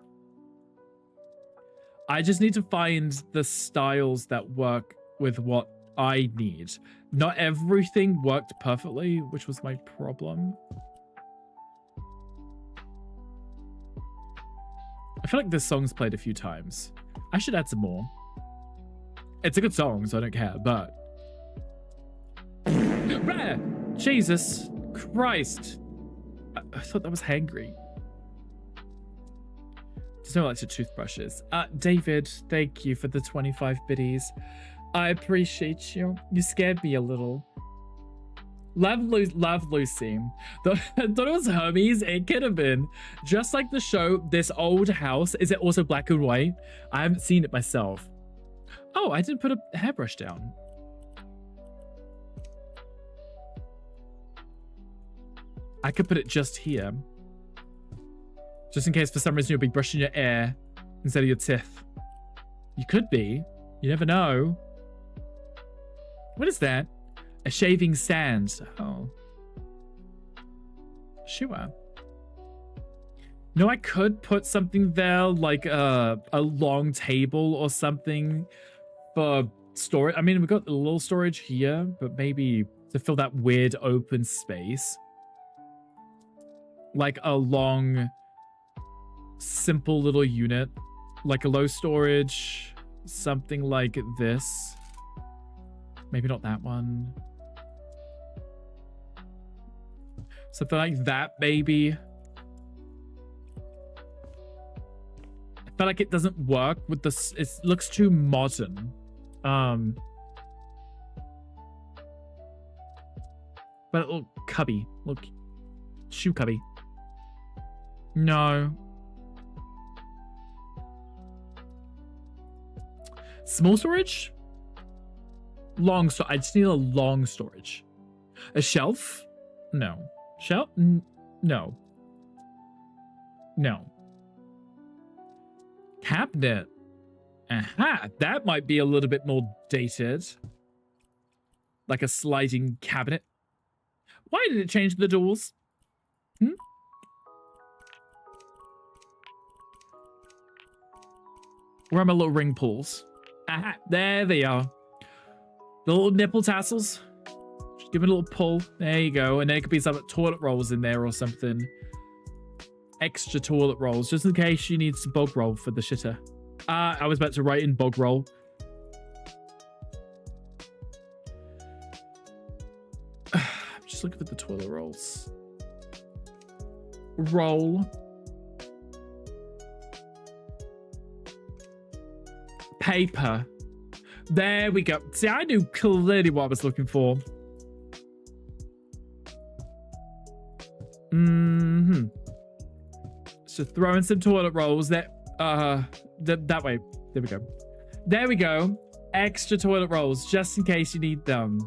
I just need to find the styles that work with what I need. Not everything worked perfectly, which was my problem. I feel like this song's played a few times. I should add some more. It's a good song, so I don't care, but... Jesus Christ. I thought that was hangry. There's no electric toothbrushes. David, thank you for the 25 biddies. I appreciate you. You scared me a little. Love Lucy. I thought it was Hermes. It could have been. Just like the show, this old house. Is it also black and white? I haven't seen it myself. Oh, I didn't put a hairbrush down. I could put it just here. Just in case for some reason you'll be brushing your hair instead of your teeth. You could be. You never know. What is that? A shaving sand. Oh. Sure. No, I could put something there like a long table or something for storage. I mean, we've got a little storage here, but maybe to fill that weird open space. Like a long, simple little unit. Like a low storage. Something like this. Maybe not that one. Something like that, maybe. I feel like it doesn't work with this. It looks too modern. But a little cubby. Look. Shoe cubby. No. Small storage? Long storage. I just need a long storage. A shelf? No. Shelf? No. No. Cabinet? Aha! That might be a little bit more dated. Like a sliding cabinet. Why did it change the doors? Where are my little ring pulls? Aha! There they are. The little nipple tassels. Just give it a little pull. There you go. And there could be some toilet rolls in there or something. Extra toilet rolls, just in case you need some bog roll for the shitter. I was about to write in bog roll. I'm just looking for the toilet rolls. Roll. Paper. There we go. See, I knew clearly what I was looking for. So throw in some toilet rolls. That way. There we go. There we go. Extra toilet rolls, just in case you need them.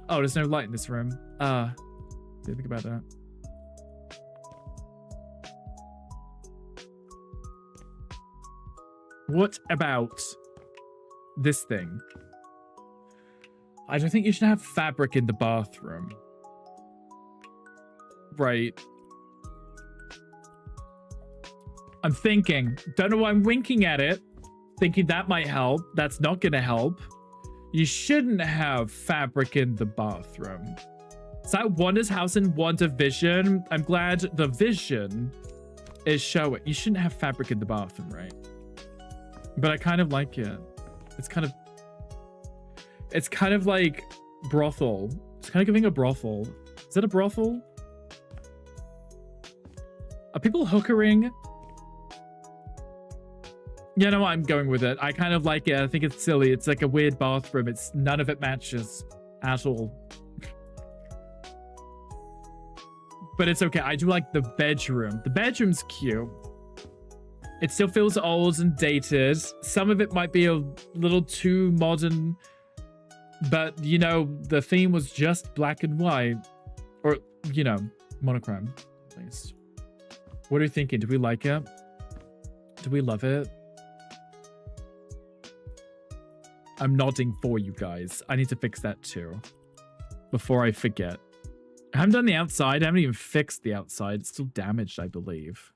Oh, there's no light in this room. Didn't think about that. What about this thing? I don't think you should have fabric in the bathroom. Right. I'm thinking. Don't know why I'm winking at it. Thinking that might help. That's not going to help. You shouldn't have fabric in the bathroom. Is that Wanda's house in WandaVision? I'm glad the vision is showing. You shouldn't have fabric in the bathroom, right? But I kind of like it. It's kind of like brothel. It's kind of giving a brothel. Is that a brothel? Are people hookering? You know what? I'm going with it. I kind of like it. I think it's silly. It's like a weird bathroom. None of it matches at all. But it's okay. I do like the bedroom. The bedroom's cute. It still feels old and dated. Some of it might be a little too modern. But, you know, the theme was just black and white. Or, you know, monochrome, at least. What are you thinking? Do we like it? Do we love it? I'm nodding for you guys. I need to fix that too. Before I forget. I haven't done the outside. I haven't even fixed the outside. It's still damaged, I believe.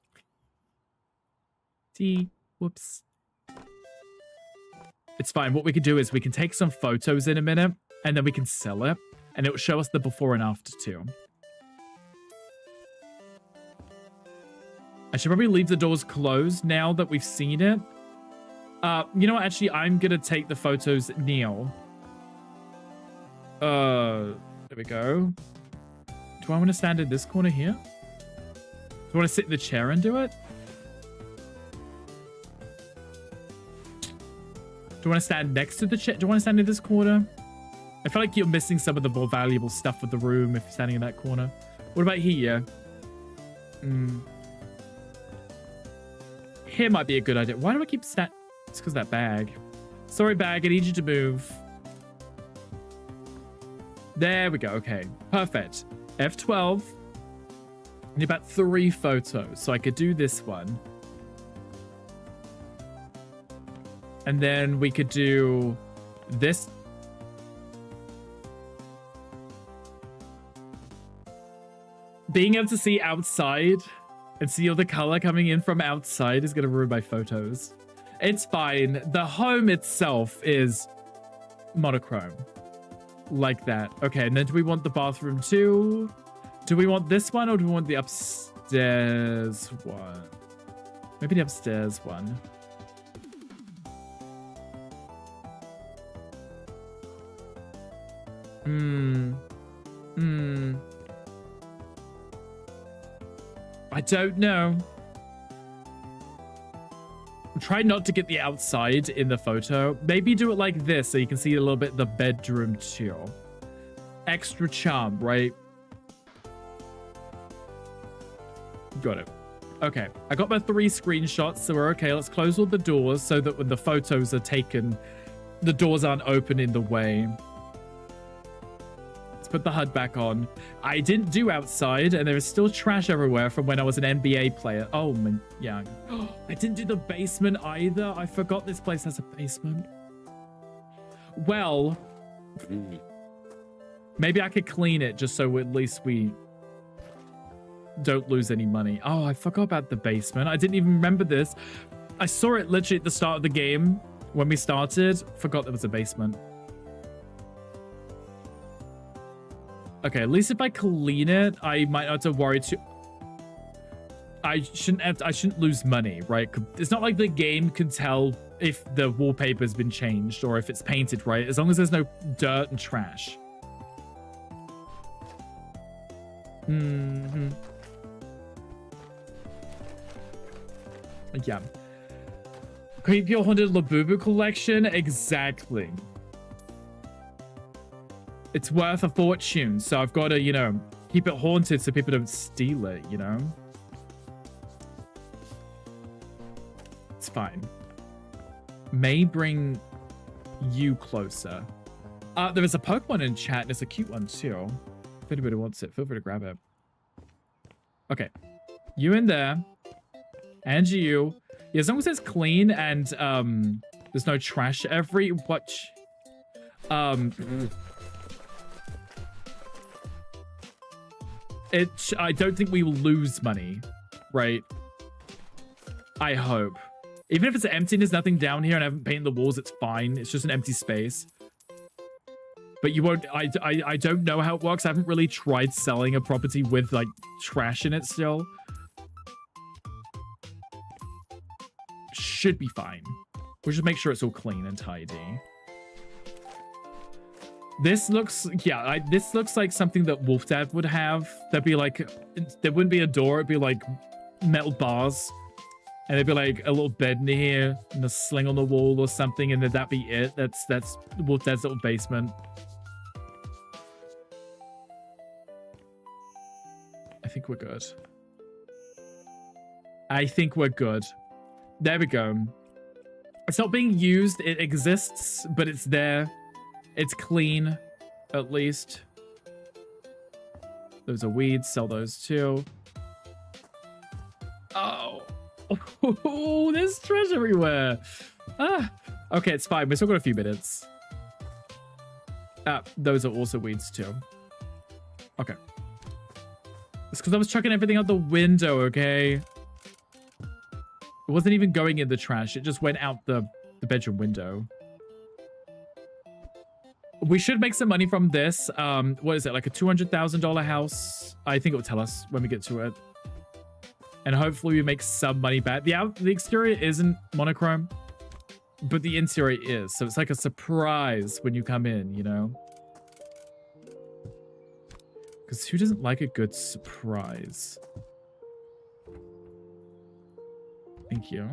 Whoops. It's fine. What we can do is we can take some photos in a minute, and then we can sell it, and it will show us the before and after too. I should probably leave the doors closed now that we've seen it. You know what? Actually, I'm gonna take the photos now. There we go. Do I want to stand in this corner here? Do I want to sit in the chair and do it? Do I want to stand next to the chair? Do I want to stand in this corner? I feel like you're missing some of the more valuable stuff with the room if you're standing in that corner. What about here? Here might be a good idea. Why do I keep It's because of that bag. Sorry, bag. I need you to move. There we go. Okay. Perfect. F12. I need about 3 photos. So I could do this one. And then we could do this. Being able to see outside and see all the color coming in from outside is going to ruin my photos. It's fine. The home itself is monochrome. Like that. Okay, and then do we want the bathroom too? Do we want this one or do we want the upstairs one? Maybe the upstairs one. I don't know. Try not to get the outside in the photo. Maybe do it like this so you can see a little bit of the bedroom too. Extra charm, right? Got it. Okay, I got my 3 screenshots, so we're okay. Let's close all the doors so that when the photos are taken, the doors aren't open in the way. Let's put the HUD back on. I didn't do outside, and there is still trash everywhere from when I was an NBA player. Oh, man, yeah. I didn't do the basement either. I forgot this place has a basement. Well, maybe I could clean it just so at least we don't lose any money. Oh, I forgot about the basement. I didn't even remember this. I saw it literally at the start of the game when we started. Forgot there was a basement. Okay, at least if I clean it, I might not have to worry too. I shouldn't lose money, right? It's not like the game can tell if the wallpaper's been changed or if it's painted, right? As long as there's no dirt and trash. Yeah. Keep your haunted Labubu collection? Exactly. It's worth a fortune, so I've got to, you know, keep it haunted so people don't steal it, you know? It's fine. May bring you closer. There is a Pokemon in chat, and it's a cute one, too. If anybody wants it, feel free to grab it. Okay. You in there. And you. Yeah, as long as it's clean and, there's no trash every... Watch. I don't think we will lose money, right? I hope. Even if it's empty and there's nothing down here and I haven't painted the walls, it's fine. It's just an empty space. But you won't... I don't know how it works. I haven't really tried selling a property with, like, trash in it still. Should be fine. We'll just make sure it's all clean and tidy. This looks... Yeah, this looks like something that Wolf Dad would have. There'd be, like... There wouldn't be a door. It'd be, like, metal bars. And there'd be, like, a little bed in here and a sling on the wall or something. And then that'd be it. That's Wolf Dad's little basement. I think we're good. I think we're good. There we go. It's not being used. It exists, but it's there. It's clean, at least. Those are weeds. Sell those too. Oh. Oh, there's trash everywhere. Ah. Okay, it's fine. We've still got a few minutes. Those are also weeds too. Okay. It's because I was chucking everything out the window, okay? It wasn't even going in the trash. It just went out the bedroom window. We should make some money from this. What is it, like a $200,000 house? I think it will tell us when we get to it. And hopefully we make some money back. The exterior isn't monochrome, but the interior is. So it's like a surprise when you come in, you know? Because who doesn't like a good surprise? Thank you.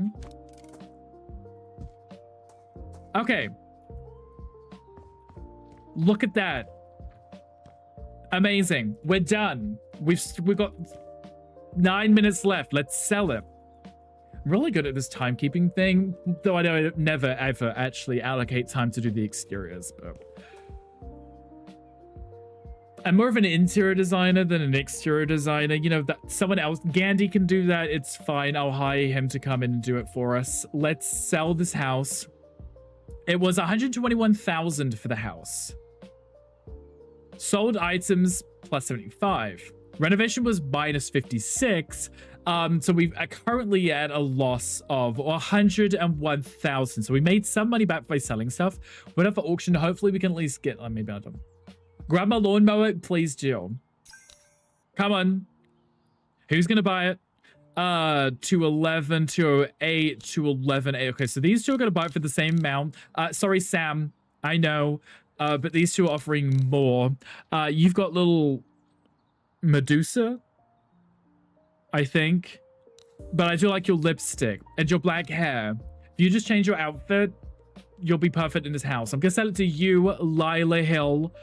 Okay. Look at that. Amazing. We're done. We've got 9 minutes left. Let's sell it. I'm really good at this timekeeping thing, though I don't never ever actually allocate time to do the exteriors, but I'm more of an interior designer than an exterior designer. You know, that someone else, Gandhi, can do that. It's fine. I'll hire him to come in and do it for us. Let's sell this house. It was $121,000 for the house. Sold items plus 75. Renovation was minus 56. So we've currently at a loss of 101,000. So we made some money back by selling stuff. Went up for auction. Hopefully we can at least get, maybe I don't. Grab my lawnmower, please do. Come on. Who's gonna buy it? 211, 208, 211. Okay, so these two are gonna buy it for the same amount. Sorry, Sam. I know. But these two are offering more. You've got little Medusa, I think. But I do like your lipstick and your black hair. If you just change your outfit, you'll be perfect in this house. I'm gonna sell it to you, Lila Hill.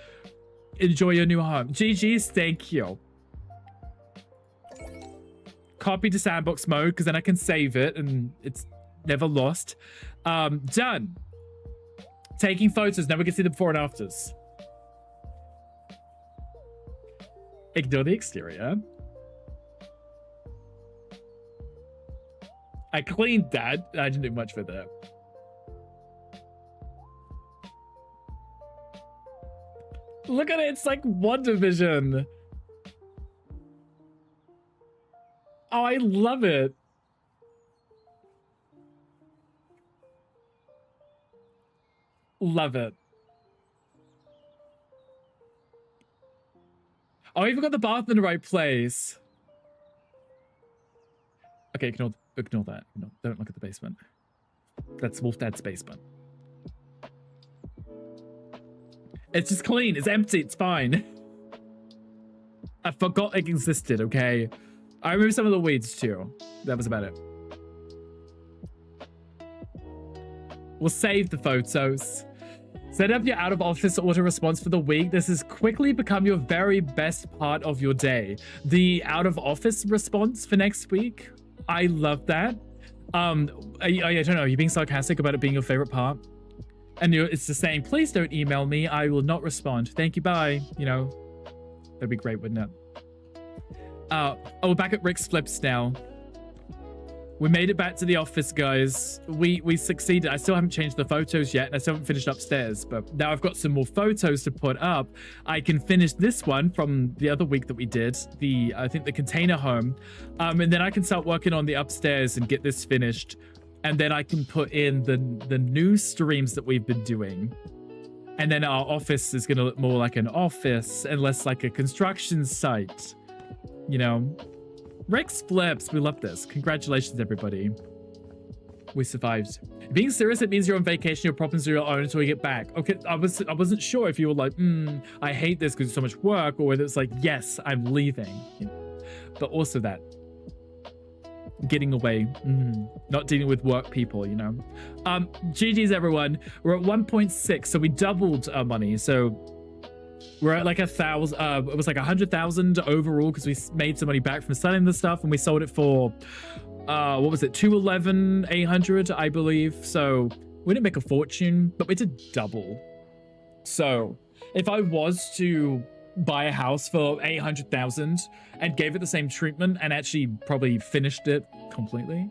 Enjoy your new home. GG's, thank you. Copy to sandbox mode, because then I can save it and it's never lost. Done. Taking photos. Now we can see the before and afters. Ignore the exterior. I cleaned that. I didn't do much with it. Look at it. It's like WandaVision. Oh, I love it. Love it. Oh, I even got the bath in the right place. Okay, ignore that. No, don't look at the basement. That's Wolf Dad's basement. It's just clean. It's empty. It's fine. I forgot it existed, okay? I removed some of the weeds too. That was about it. We'll save the photos. Set up your out-of-office auto response for the week. This has quickly become your very best part of your day. The out-of-office response for next week. I love that. I don't know. Are you being sarcastic about it being your favorite part? And it's just saying, please don't email me. I will not respond. Thank you. Bye. You know, that'd be great, wouldn't it? Oh, we're back at Rick's Flips now. We made it back to the office, guys. We succeeded. I still haven't changed the photos yet, and I still haven't finished upstairs, but now I've got some more photos to put up. I can finish this one from the other week that we did, I think the container home, and then I can start working on the upstairs and get this finished, and then I can put in the new streams that we've been doing. And then our office is going to look more like an office and less like a construction site, you know? Rex Flips, we love this. Congratulations, everybody. We survived. Being serious, it means you're on vacation, your problems are your own until you get back. Okay, I wasn't sure if you were like, I hate this because it's so much work, or whether it's like, yes, I'm leaving. You know? But also that. Getting away. Not dealing with work people, you know. GG's, everyone. We're at 1.6, so we doubled our money. So we're at like 1,000, it was like 100,000 overall because we made some money back from selling the stuff, and we sold it for, what was it, 211,800, I believe. So we didn't make a fortune, but we did double. So if I was to buy a house for 800,000 and gave it the same treatment and actually probably finished it completely,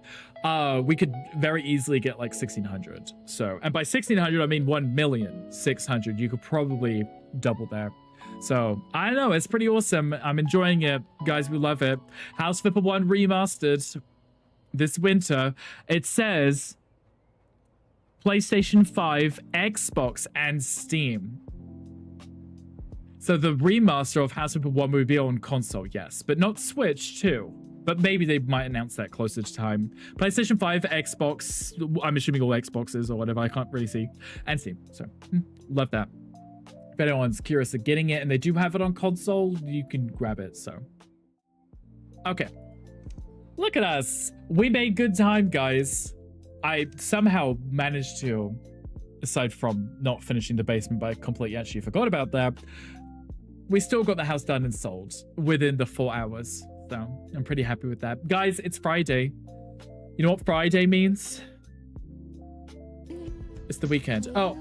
we could very easily get like 1,600. So, and by 1,600 I mean 1,600,000. You could probably double that. So I don't know, it's pretty awesome. I'm enjoying it, guys. We love it. House Flipper 1 remastered this winter. It says PlayStation 5, Xbox, and Steam. So the remaster of House Flipper 1 will be on console, yes, but not Switch too. But maybe they might announce that closer to time. PlayStation 5, Xbox, I'm assuming all Xboxes or whatever, I can't really see, and Steam. So love that. If anyone's curious of getting it and they do have it on console, you can grab it. So okay, look at us. We made good time, guys. I somehow managed to, aside from not finishing the basement, but I completely actually forgot about that, we still got the house done and sold within the 4 hours. So I'm pretty happy with that. Guys, it's Friday. You know what Friday means? It's the weekend. Oh.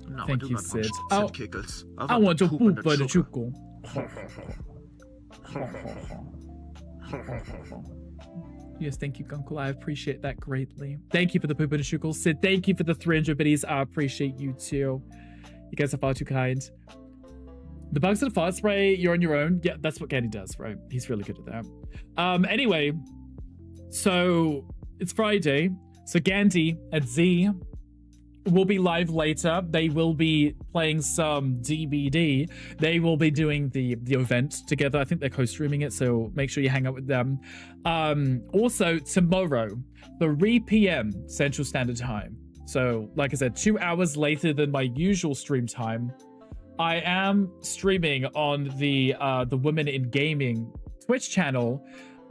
No, Thank you, Sid. Oh, Kickles. I want to poop by the chuckle. Yes, thank you, Gunkle. I appreciate that greatly. Thank you for the poop and the chuckle. Sid, thank you for the 300 biddies. I appreciate you too. You guys are far too kind. The bugs of the fart spray, you're on your own. Yeah, that's what Gandhi does, right? He's really good at that. Anyway, so it's Friday. So Gandhi and Z will be live later. They will be playing some DBD. They will be doing the event together. I think they're co-streaming it, so make sure you hang out with them. Also, tomorrow, 3 p.m. Central Standard Time. So, like I said, 2 hours later than my usual stream time, I am streaming on the Women in Gaming Twitch channel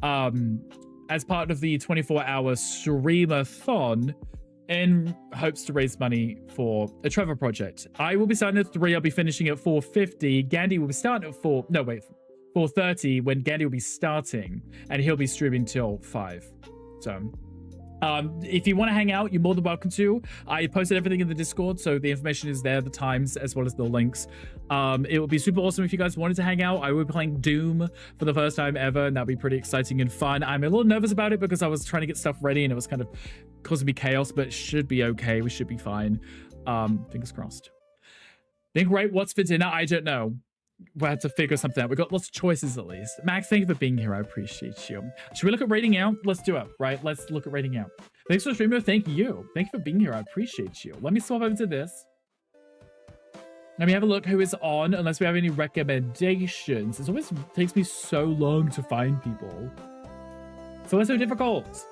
as part of the 24-hour streamathon, in hopes to raise money for a Trevor project. I will be starting at 3. I'll be finishing at 4:50. Gandhi will be starting at 4:30 when Gandhi will be starting, and he'll be streaming till 5. So if you want to hang out, you're more than welcome to. I posted everything in the Discord, so the information is there, the times, as well as the links. It would be super awesome if you guys wanted to hang out. I will be playing Doom for the first time ever, and that'll be pretty exciting and fun. I'm a little nervous about it because I was trying to get stuff ready, and it was kind of causing me chaos, but it should be okay. We should be fine. Fingers crossed. Think, right, what's for dinner? I don't know. We'll have to figure something out. We've got lots of choices at least. Max, thank you for being here. I appreciate you. Should we look at rating out? Let's do it, right? Let's look at rating out. Thanks for the streamer. Thank you. Thank you for being here. I appreciate you. Let me swap over to this. Let me have a look who is on, unless we have any recommendations. It always takes me so long to find people. So it's so difficult.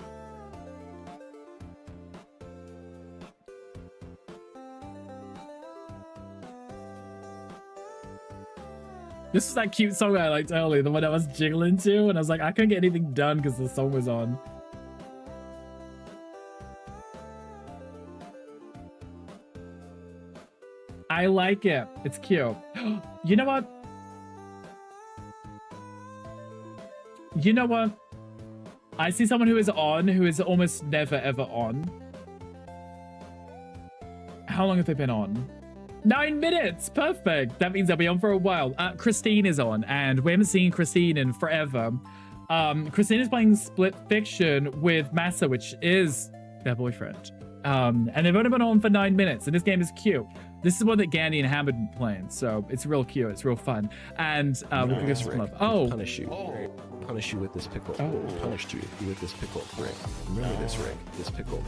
This is that cute song I liked earlier, the one I was jiggling to, and I was like, I couldn't get anything done because the song was on. I like it. It's cute. You know what? You know what? I see someone who is on, who is almost never ever on. How long have they been on? 9 minutes! Perfect! That means they'll be on for a while. Christine is on, and we haven't seen Christine in forever. Christine is playing Split Fiction with Massa, which is their boyfriend. And they've only been on for 9 minutes, and this game is cute. This is one that Gandhi and Ham have been playing, so it's real cute, it's real fun. And we'll give some love. Oh! Punish you. Rick. Punish you with this pickle. Oh. Punished you with this pickle, Rick. Remember this, Rick. This pickle.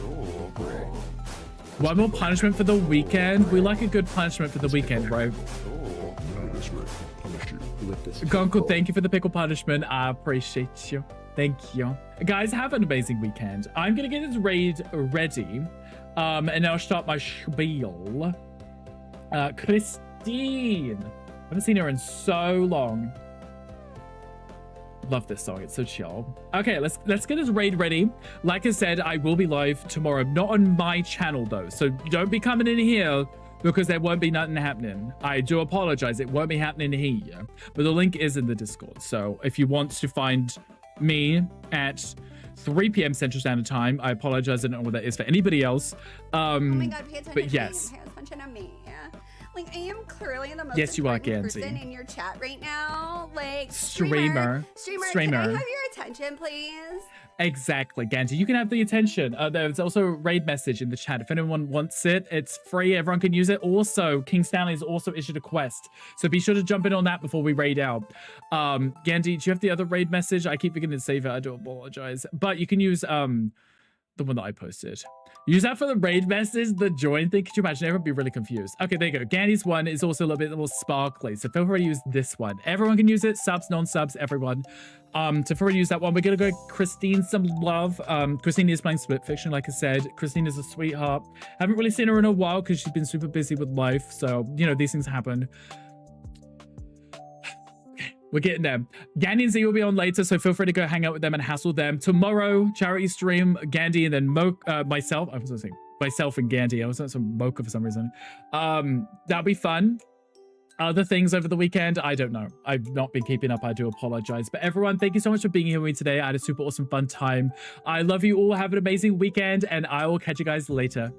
Oh, Rick. One more punishment for the weekend. We like a good punishment for the weekend, right? Gonko, thank you for the pickle punishment. I appreciate you. Thank you. Guys, have an amazing weekend. I'm going to get this raid ready. And I'll start my spiel. Christine. I haven't seen her in so long. Love this song. It's so chill. Okay, let's get this raid ready. Like I said, I will be live tomorrow. Not on my channel, though. So don't be coming in here because there won't be nothing happening. I do apologize. It won't be happening here. But the link is in the Discord. So if you want to find me at 3 p.m. Central Standard Time, I apologize. I don't know what that is for anybody else. Oh my God, pay attention but to yes. me. Pay attention to me. Like, I am clearly the most Yes, you are, important Gansey. person in your chat right now. Like, Streamer. Can I have your attention, please? Exactly, Ganji. You can have the attention. There's also a raid message in the chat. If anyone wants it, it's free. Everyone can use it. Also, King Stanley has also issued a quest. So be sure to jump in on that before we raid out. Ganji, do you have the other raid message? I keep forgetting to save it. I do apologize. But you can use the one that I posted. Use that for the raid message, the join thing. Could you imagine? Everyone would be really confused. Okay, there you go. Gandy's one is also a little bit more sparkly. So feel free to use this one. Everyone can use it. Subs, non-subs, everyone. So feel free to use that one. We're going to go Christine some love. Christine is playing Split Fiction, like I said. Christine is a sweetheart. Haven't really seen her in a while because she's been super busy with life. So, you know, these things happen. We're getting there. Gandhi and Z will be on later, so feel free to go hang out with them and hassle them. Tomorrow, charity stream, Gandhi and then myself. I was going to say myself and Gandhi. I was on some Mocha for some reason. That'll be fun. Other things over the weekend, I don't know. I've not been keeping up. I do apologize. But everyone, thank you so much for being here with me today. I had a super awesome fun time. I love you all. Have an amazing weekend, and I will catch you guys later.